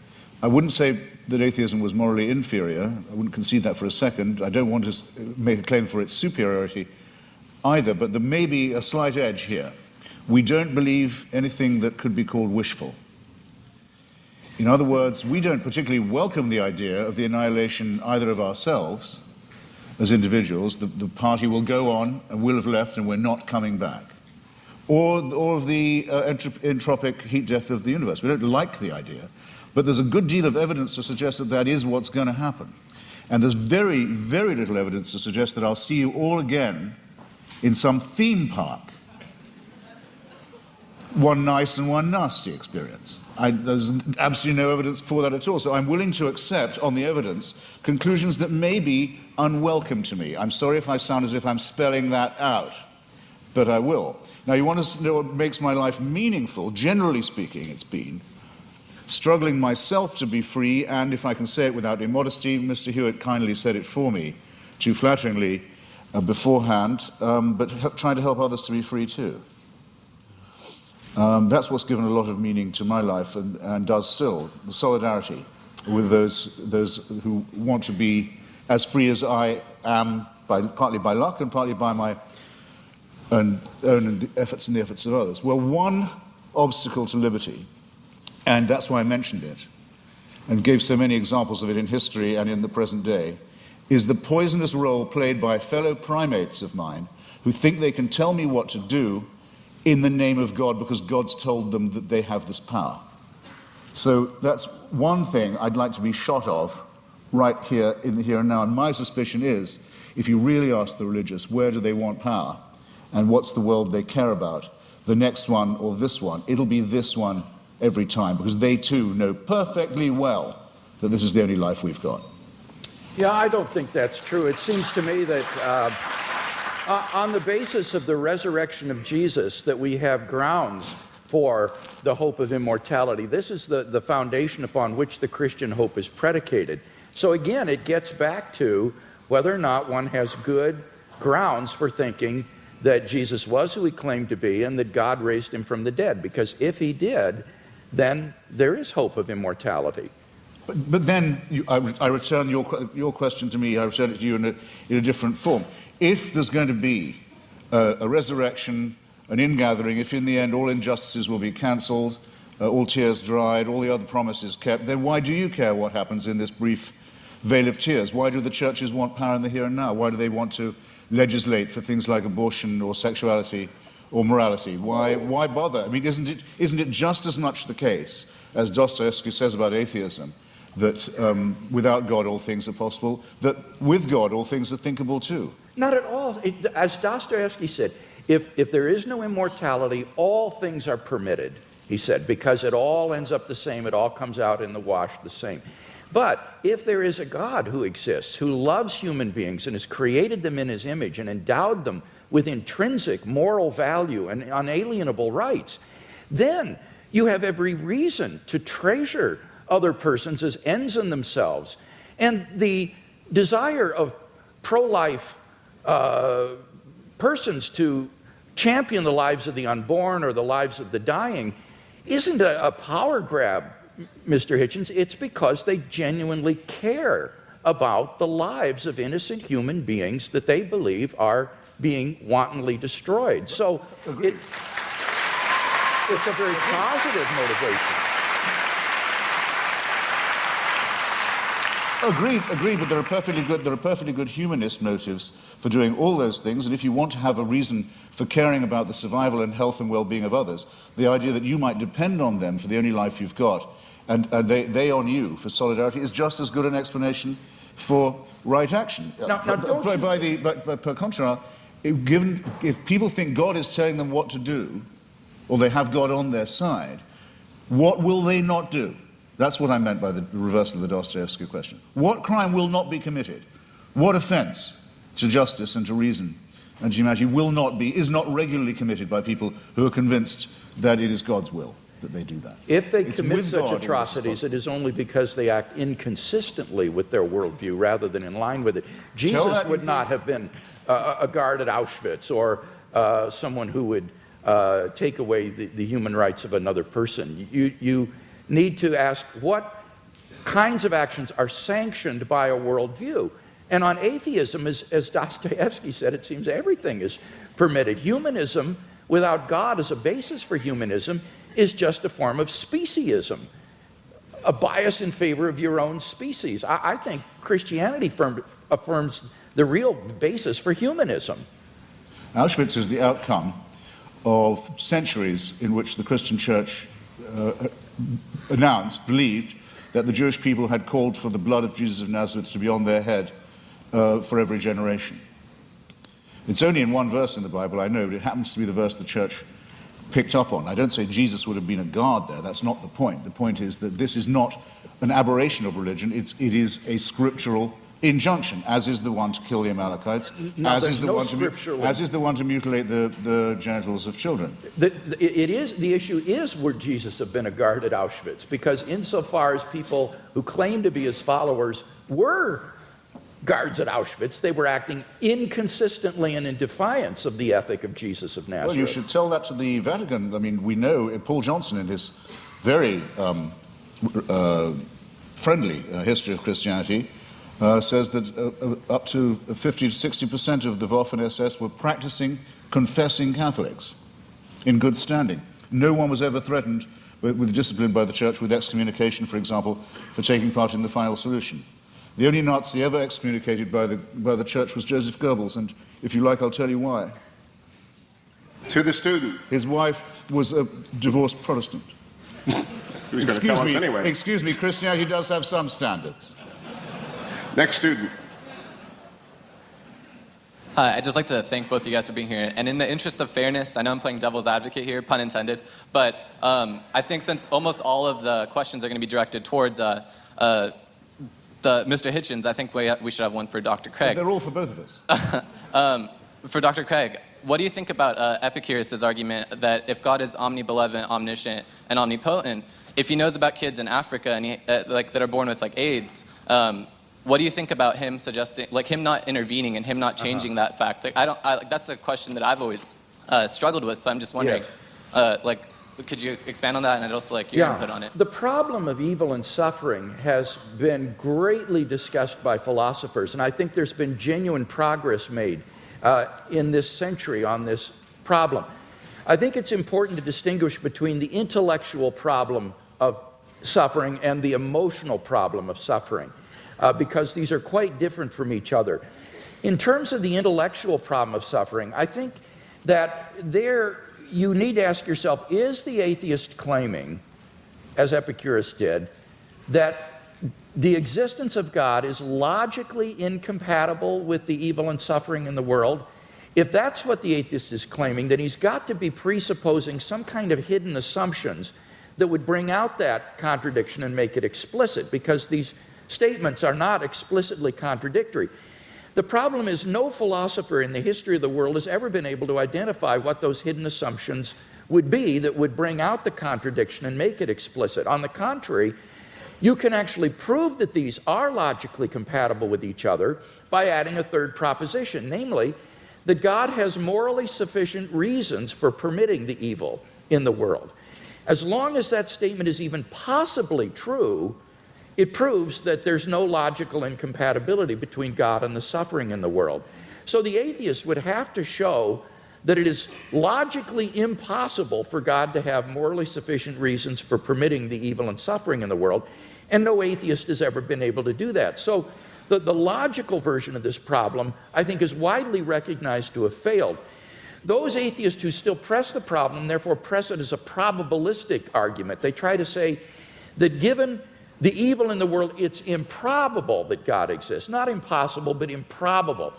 I wouldn't say that atheism was morally inferior. I wouldn't concede that for a second. I don't want to make a claim for its superiority either, but there may be a slight edge here. We don't believe anything that could be called wishful. In other words, we don't particularly welcome the idea of the annihilation either of ourselves as individuals, the party will go on and will have left and we're not coming back, or of the entropic heat death of the universe. We don't like the idea, but there's a good deal of evidence to suggest that that is what's going to happen. And there's very, very little evidence to suggest that I'll see you all again in some theme park. One nice and one nasty experience. There's absolutely no evidence for that at all. So I'm willing to accept, on the evidence, conclusions that may be unwelcome to me. I'm sorry if I sound as if I'm spelling that out, but I will. Now, you want to know what makes my life meaningful? Generally speaking, it's been struggling myself to be free, and if I can say it without immodesty, Mr. Hewitt kindly said it for me, too flatteringly beforehand, but trying to help others to be free too. That's what's given a lot of meaning to my life and does still, the solidarity with those who want to be as free as I am, partly by luck and partly by my own efforts and the efforts of others. Well, one obstacle to liberty, and that's why I mentioned it, and gave so many examples of it in history and in the present day, is the poisonous role played by fellow primates of mine who think they can tell me what to do in the name of God because God's told them that they have this power. So that's one thing I'd like to be shot of right here in the here and now. And my suspicion is, if you really ask the religious where do they want power and what's the world they care about, the next one or this one, it'll be this one every time, because they too know perfectly well that this is the only life we've got. Yeah, I don't think that's true. It seems to me that on the basis of the resurrection of Jesus, that we have grounds for the hope of immortality. This is the foundation upon which the Christian hope is predicated. So again, it gets back to whether or not one has good grounds for thinking that Jesus was who he claimed to be and that God raised him from the dead. Because if he did, then there is hope of immortality. But then I return your question to me, I return it to you in a different form. If there's going to be a resurrection, an ingathering, if in the end all injustices will be cancelled, all tears dried, all the other promises kept, then why do you care what happens in this brief veil of tears? Why do the churches want power in the here and now? Why do they want to legislate for things like abortion or sexuality or morality? Why bother? I mean, isn't it just as much the case, as Dostoevsky says about atheism, that without God all things are possible, that with God all things are thinkable too? Not at all. As Dostoevsky said, if there is no immortality, all things are permitted, he said, because it all ends up the same, it all comes out in the wash the same. But if there is a God who exists, who loves human beings and has created them in his image and endowed them with intrinsic moral value and unalienable rights, then you have every reason to treasure other persons as ends in themselves. And the desire of pro-life persons to champion the lives of the unborn or the lives of the dying isn't a power grab, Mr. Hitchens. It's because they genuinely care about the lives of innocent human beings that they believe are being wantonly destroyed. So it's a very positive motivation. Agreed, but there are perfectly good humanist motives for doing all those things, and if you want to have a reason for caring about the survival and health and well-being of others, the idea that you might depend on them for the only life you've got, and they on you for solidarity, is just as good an explanation for right action. But per contra, if people think God is telling them what to do, or they have God on their side, what will they not do? That's what I meant by the reversal of the Dostoevsky question. What crime will not be committed? What offense to justice and to reason and to humanity is not regularly committed by people who are convinced that it is God's will that they do that? If they commit such atrocities, it is only because they act inconsistently with their worldview rather than in line with it. Jesus would not have been a guard at Auschwitz or someone who would take away the human rights of another person. You need to ask what kinds of actions are sanctioned by a worldview. And on atheism, as Dostoevsky said, it seems everything is permitted. Humanism, without God as a basis for humanism, is just a form of speciesism, a bias in favor of your own species. I think Christianity affirms the real basis for humanism. Auschwitz is the outcome of centuries in which the Christian church believed that the Jewish people had called for the blood of Jesus of Nazareth to be on their head for every generation. It's only in one verse in the Bible, I know, but it happens to be the verse the church picked up on. I don't say Jesus would have been a guard there, that's not the point. The point is that this is not an aberration of religion, it is a scriptural injunction, as is the one to kill the Amalekites, as is the one to mutilate the genitals of children. The issue is, would Jesus have been a guard at Auschwitz? Because insofar as people who claim to be his followers were guards at Auschwitz, they were acting inconsistently and in defiance of the ethic of Jesus of Nazareth. Well, you should tell that to the Vatican. I mean, we know Paul Johnson, in his very friendly history of Christianity, says that up to 50 to 60% of the Waffen-SS were practicing, confessing Catholics in good standing. No one was ever threatened with discipline by the church, with excommunication, for example, for taking part in the final solution. The only Nazi ever excommunicated by the church was Joseph Goebbels, and if you like, I'll tell you why. To the student. His wife was a divorced Protestant. He was going to tell us anyway. Excuse me, Christianity does have some standards. Next student. Hi, I'd just like to thank both of you guys for being here. And in the interest of fairness, I know I'm playing devil's advocate here, pun intended, but I think since almost all of the questions are going to be directed towards Mr. Hitchens, I think we should have one for Dr. Craig. They're all for both of us. For Dr. Craig, what do you think about Epicurus' argument that if God is omnibenevolent, omniscient, and omnipotent, if he knows about kids in Africa and that are born with AIDS, what do you think about him suggesting, him not intervening and him not changing that fact? That's a question that I've always struggled with. So I'm just wondering, could you expand on that, and I'd also like your input on it? The problem of evil and suffering has been greatly discussed by philosophers, and I think there's been genuine progress made in this century on this problem. I think it's important to distinguish between the intellectual problem of suffering and the emotional problem of suffering, because these are quite different from each other. In terms of the intellectual problem of suffering, I think that you need to ask yourself, is the atheist claiming, as Epicurus did, that the existence of God is logically incompatible with the evil and suffering in the world? If that's what the atheist is claiming, then he's got to be presupposing some kind of hidden assumptions that would bring out that contradiction and make it explicit, because these statements are not explicitly contradictory. The problem is no philosopher in the history of the world has ever been able to identify what those hidden assumptions would be that would bring out the contradiction and make it explicit. On the contrary, you can actually prove that these are logically compatible with each other by adding a third proposition, namely that God has morally sufficient reasons for permitting the evil in the world. As long as that statement is even possibly true, it proves that there's no logical incompatibility between God and the suffering in the world. So the atheist would have to show that it is logically impossible for God to have morally sufficient reasons for permitting the evil and suffering in the world, and no atheist has ever been able to do that. So the logical version of this problem, I think, is widely recognized to have failed. Those atheists who still press the problem, therefore press it as a probabilistic argument. They try to say that given the evil in the world, it's improbable that God exists. Not impossible, but improbable.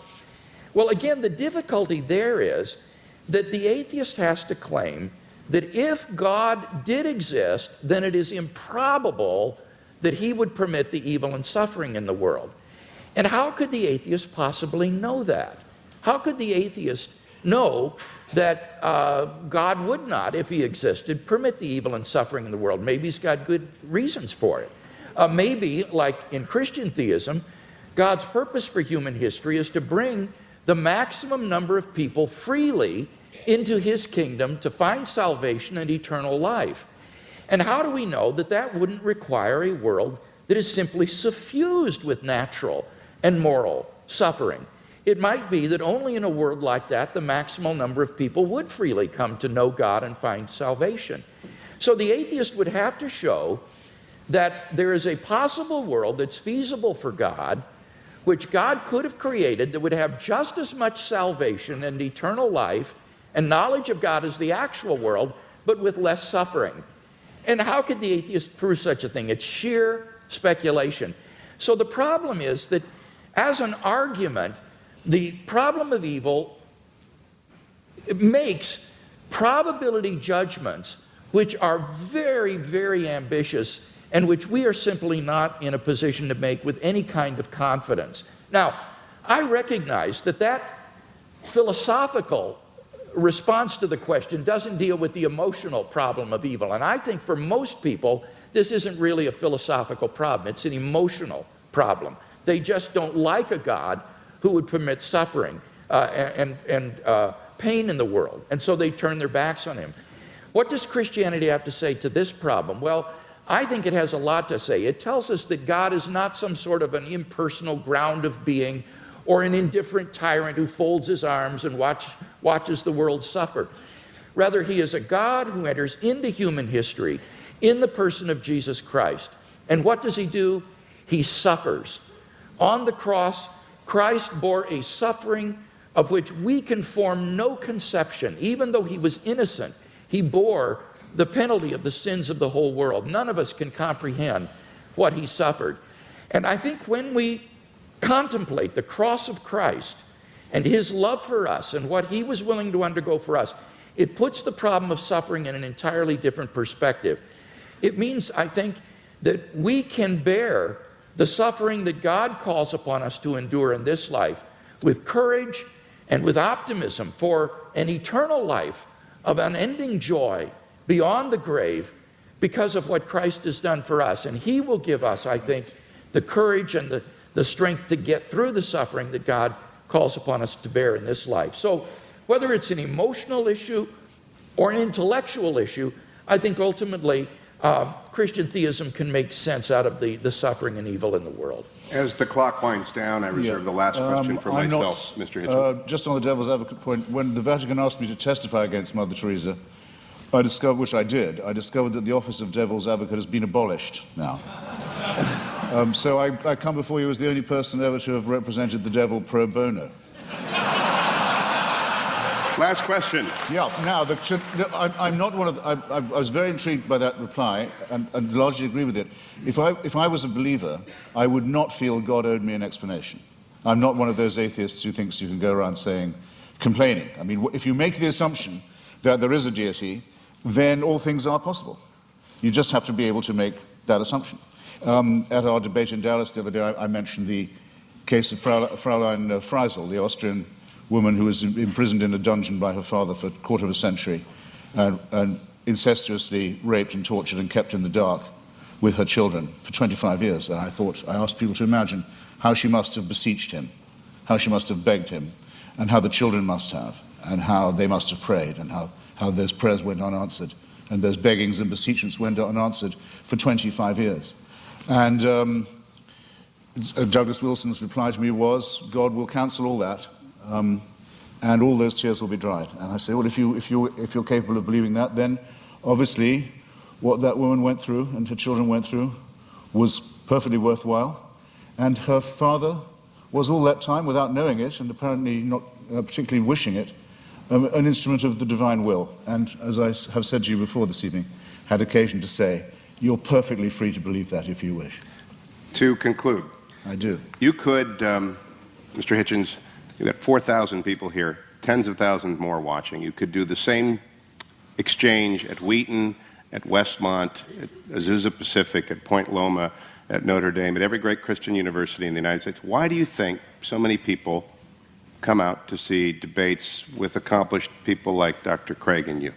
Well, again, the difficulty there is that the atheist has to claim that if God did exist, then it is improbable that he would permit the evil and suffering in the world. And how could the atheist possibly know that? How could the atheist know that God would not, if he existed, permit the evil and suffering in the world? Maybe he's got good reasons for it. Maybe, like in Christian theism, God's purpose for human history is to bring the maximum number of people freely into his kingdom to find salvation and eternal life. And how do we know that that wouldn't require a world that is simply suffused with natural and moral suffering? It might be that only in a world like that the maximal number of people would freely come to know God and find salvation. So the atheist would have to show that there is a possible world that's feasible for God, which God could have created, that would have just as much salvation and eternal life and knowledge of God as the actual world, but with less suffering. And how could the atheist prove such a thing? It's sheer speculation. So the problem is that as an argument, the problem of evil makes probability judgments which are very, very ambitious and which we are simply not in a position to make with any kind of confidence. Now, I recognize that that philosophical response to the question doesn't deal with the emotional problem of evil. And I think for most people, this isn't really a philosophical problem. It's an emotional problem. They just don't like a God who would permit suffering and pain in the world. And so they turn their backs on him. What does Christianity have to say to this problem? Well, I think it has a lot to say. It tells us that God is not some sort of an impersonal ground of being or an indifferent tyrant who folds his arms and watches the world suffer. Rather, he is a God who enters into human history in the person of Jesus Christ. And what does he do? He suffers. On the cross, Christ bore a suffering of which we can form no conception. Even though he was innocent, he bore the penalty of the sins of the whole world. None of us can comprehend what he suffered. And I think when we contemplate the cross of Christ and his love for us and what he was willing to undergo for us, it puts the problem of suffering in an entirely different perspective. It means, I think, that we can bear the suffering that God calls upon us to endure in this life with courage and with optimism for an eternal life of unending joy beyond the grave because of what Christ has done for us. And he will give us, I think, the courage and the strength to get through the suffering that God calls upon us to bear in this life. So whether it's an emotional issue or an intellectual issue, I think ultimately Christian theism can make sense out of the suffering and evil in the world. As the clock winds down, I reserve the last question for myself, Mr. Hitchens. Just on the devil's advocate point, when the Vatican asked me to testify against Mother Teresa, I discovered, which I did, I discovered that the office of devil's advocate has been abolished now. So I come before you as the only person ever to have represented the devil pro bono. Last question. Yeah. Now, I'm not one of the, I was very intrigued by that reply and largely agree with it. If I was a believer, I would not feel God owed me an explanation. I'm not one of those atheists who thinks you can go around complaining. I mean, if you make the assumption that there is a deity, then all things are possible. You just have to be able to make that assumption. At our debate in Dallas the other day, I mentioned the case of Fräulein Freisel, the Austrian woman who was imprisoned in a dungeon by her father for a quarter of a century and incestuously raped and tortured and kept in the dark with her children for 25 years. And I asked people to imagine how she must have beseeched him, how she must have begged him, and how the children must have, and how they must have prayed, and how those prayers went unanswered, and those beggings and beseechings went unanswered for 25 years. And Douglas Wilson's reply to me was, God will cancel all that, and all those tears will be dried. And I say, well, if you're capable of believing that, then obviously what that woman went through and her children went through was perfectly worthwhile. And her father was all that time, without knowing it, and apparently not particularly wishing it, an instrument of the divine will. And as I have said to you before this evening, had occasion to say, you're perfectly free to believe that if you wish. To conclude. I do. You could, Mr. Hitchens, you've got 4,000 people here, tens of thousands more watching. You could do the same exchange at Wheaton, at Westmont, at Azusa Pacific, at Point Loma, at Notre Dame, at every great Christian university in the United States. Why do you think so many people come out to see debates with accomplished people like Dr. Craig and you?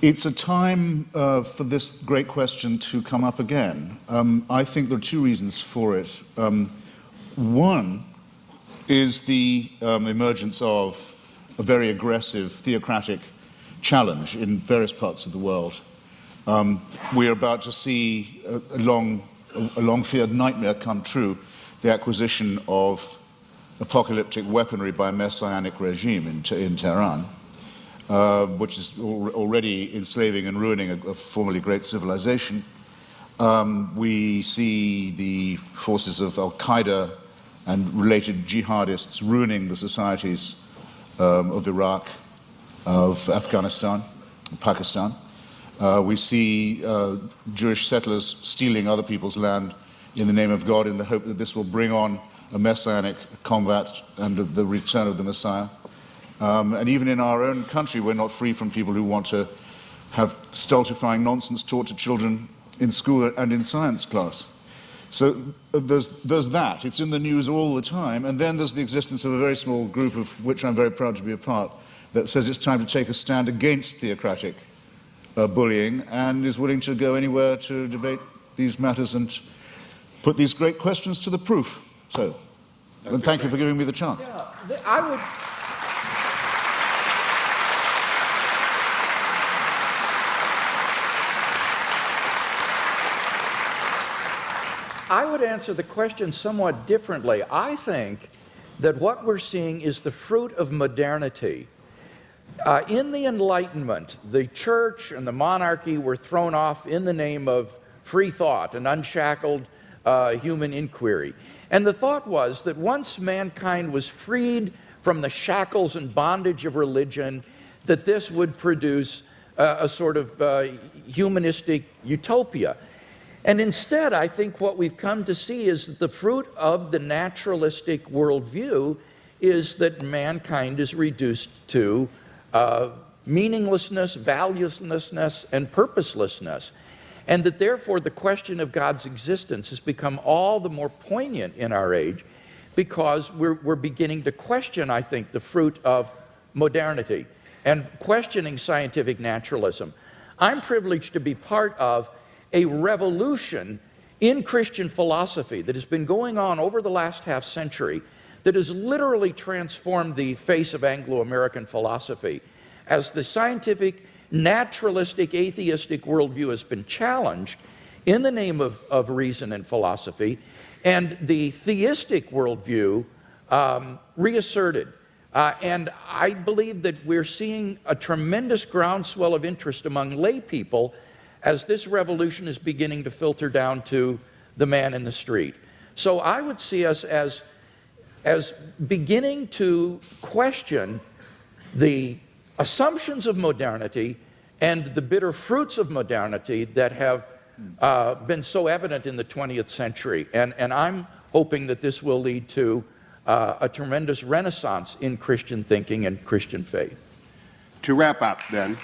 It's a time for this great question to come up again. I think there are two reasons for it. One is the emergence of a very aggressive theocratic challenge in various parts of the world. We are about to see a long-feared nightmare come true, the acquisition of apocalyptic weaponry by a messianic regime in Tehran, which is already enslaving and ruining a formerly great civilization. We see the forces of Al-Qaeda and related jihadists ruining the societies of Iraq, of Afghanistan, Pakistan. We see Jewish settlers stealing other people's land in the name of God in the hope that this will bring on a messianic combat and the return of the Messiah. And even in our own country, we're not free from people who want to have stultifying nonsense taught to children in school and in science class. So there's that. It's in the news all the time. And then there's the existence of a very small group, of which I'm very proud to be a part, that says it's time to take a stand against theocratic bullying and is willing to go anywhere to debate these matters and put these great questions to the proof. So, and thank you for giving me the chance. Yeah, I would answer the question somewhat differently. I think that what we're seeing is the fruit of modernity. In the Enlightenment, the church and the monarchy were thrown off in the name of free thought and unshackled human inquiry. And the thought was that once mankind was freed from the shackles and bondage of religion, that this would produce a sort of humanistic utopia. And instead, I think what we've come to see is that the fruit of the naturalistic worldview is that mankind is reduced to meaninglessness, valuelessness, and purposelessness. And that therefore the question of God's existence has become all the more poignant in our age because we're beginning to question, I think, the fruit of modernity and questioning scientific naturalism. I'm privileged to be part of a revolution in Christian philosophy that has been going on over the last half century that has literally transformed the face of Anglo-American philosophy. As the scientific, naturalistic, atheistic worldview has been challenged in the name of reason and philosophy, and the theistic worldview reasserted. And I believe that we're seeing a tremendous groundswell of interest among lay people as this revolution is beginning to filter down to the man in the street. So I would see us as beginning to question the assumptions of modernity and the bitter fruits of modernity that have been so evident in the 20th century. And I'm hoping that this will lead to a tremendous renaissance in Christian thinking and Christian faith. To wrap up, then,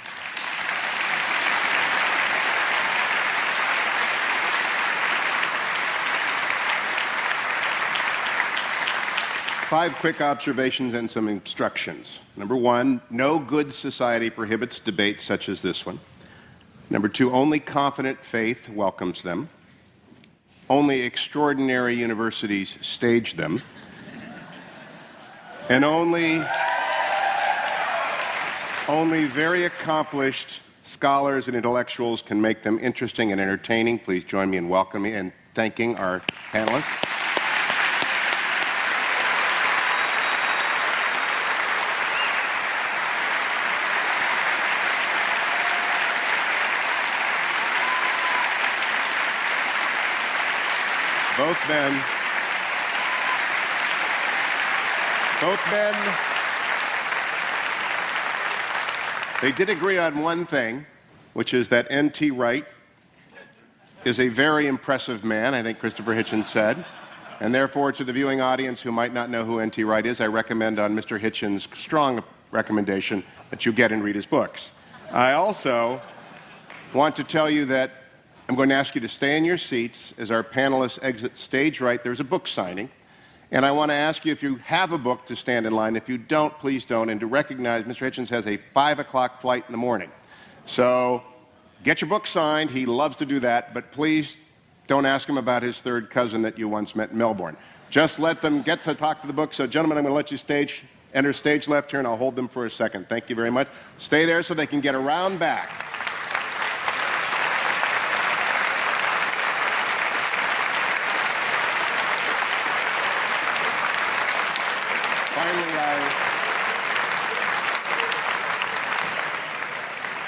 five quick observations and some instructions. Number one, no good society prohibits debates such as this one. Number two, only confident faith welcomes them. Only extraordinary universities stage them. And only very accomplished scholars and intellectuals can make them interesting and entertaining. Please join me in welcoming and thanking our panelists. Both men, they did agree on one thing, which is that N.T. Wright is a very impressive man, I think Christopher Hitchens said. And therefore, to the viewing audience who might not know who N.T. Wright is, I recommend on Mr. Hitchens' strong recommendation that you get and read his books. I also want to tell you that I'm going to ask you to stay in your seats as our panelists exit stage right. There's a book signing. And I want to ask you if you have a book to stand in line. If you don't, please don't. And to recognize Mr. Hitchens has a 5 o'clock flight in the morning. So get your book signed. He loves to do that. But please don't ask him about his third cousin that you once met in Melbourne. Just let them get to talk to the book. So, gentlemen, I'm going to let you enter stage left here, and I'll hold them for a second. Thank you very much. Stay there so they can get around back.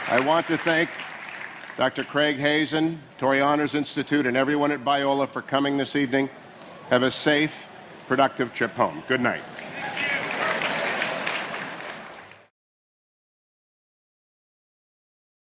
I want to thank Dr. Craig Hazen, Torrey Honors Institute, and everyone at Biola for coming this evening. Have a safe, productive trip home. Good night.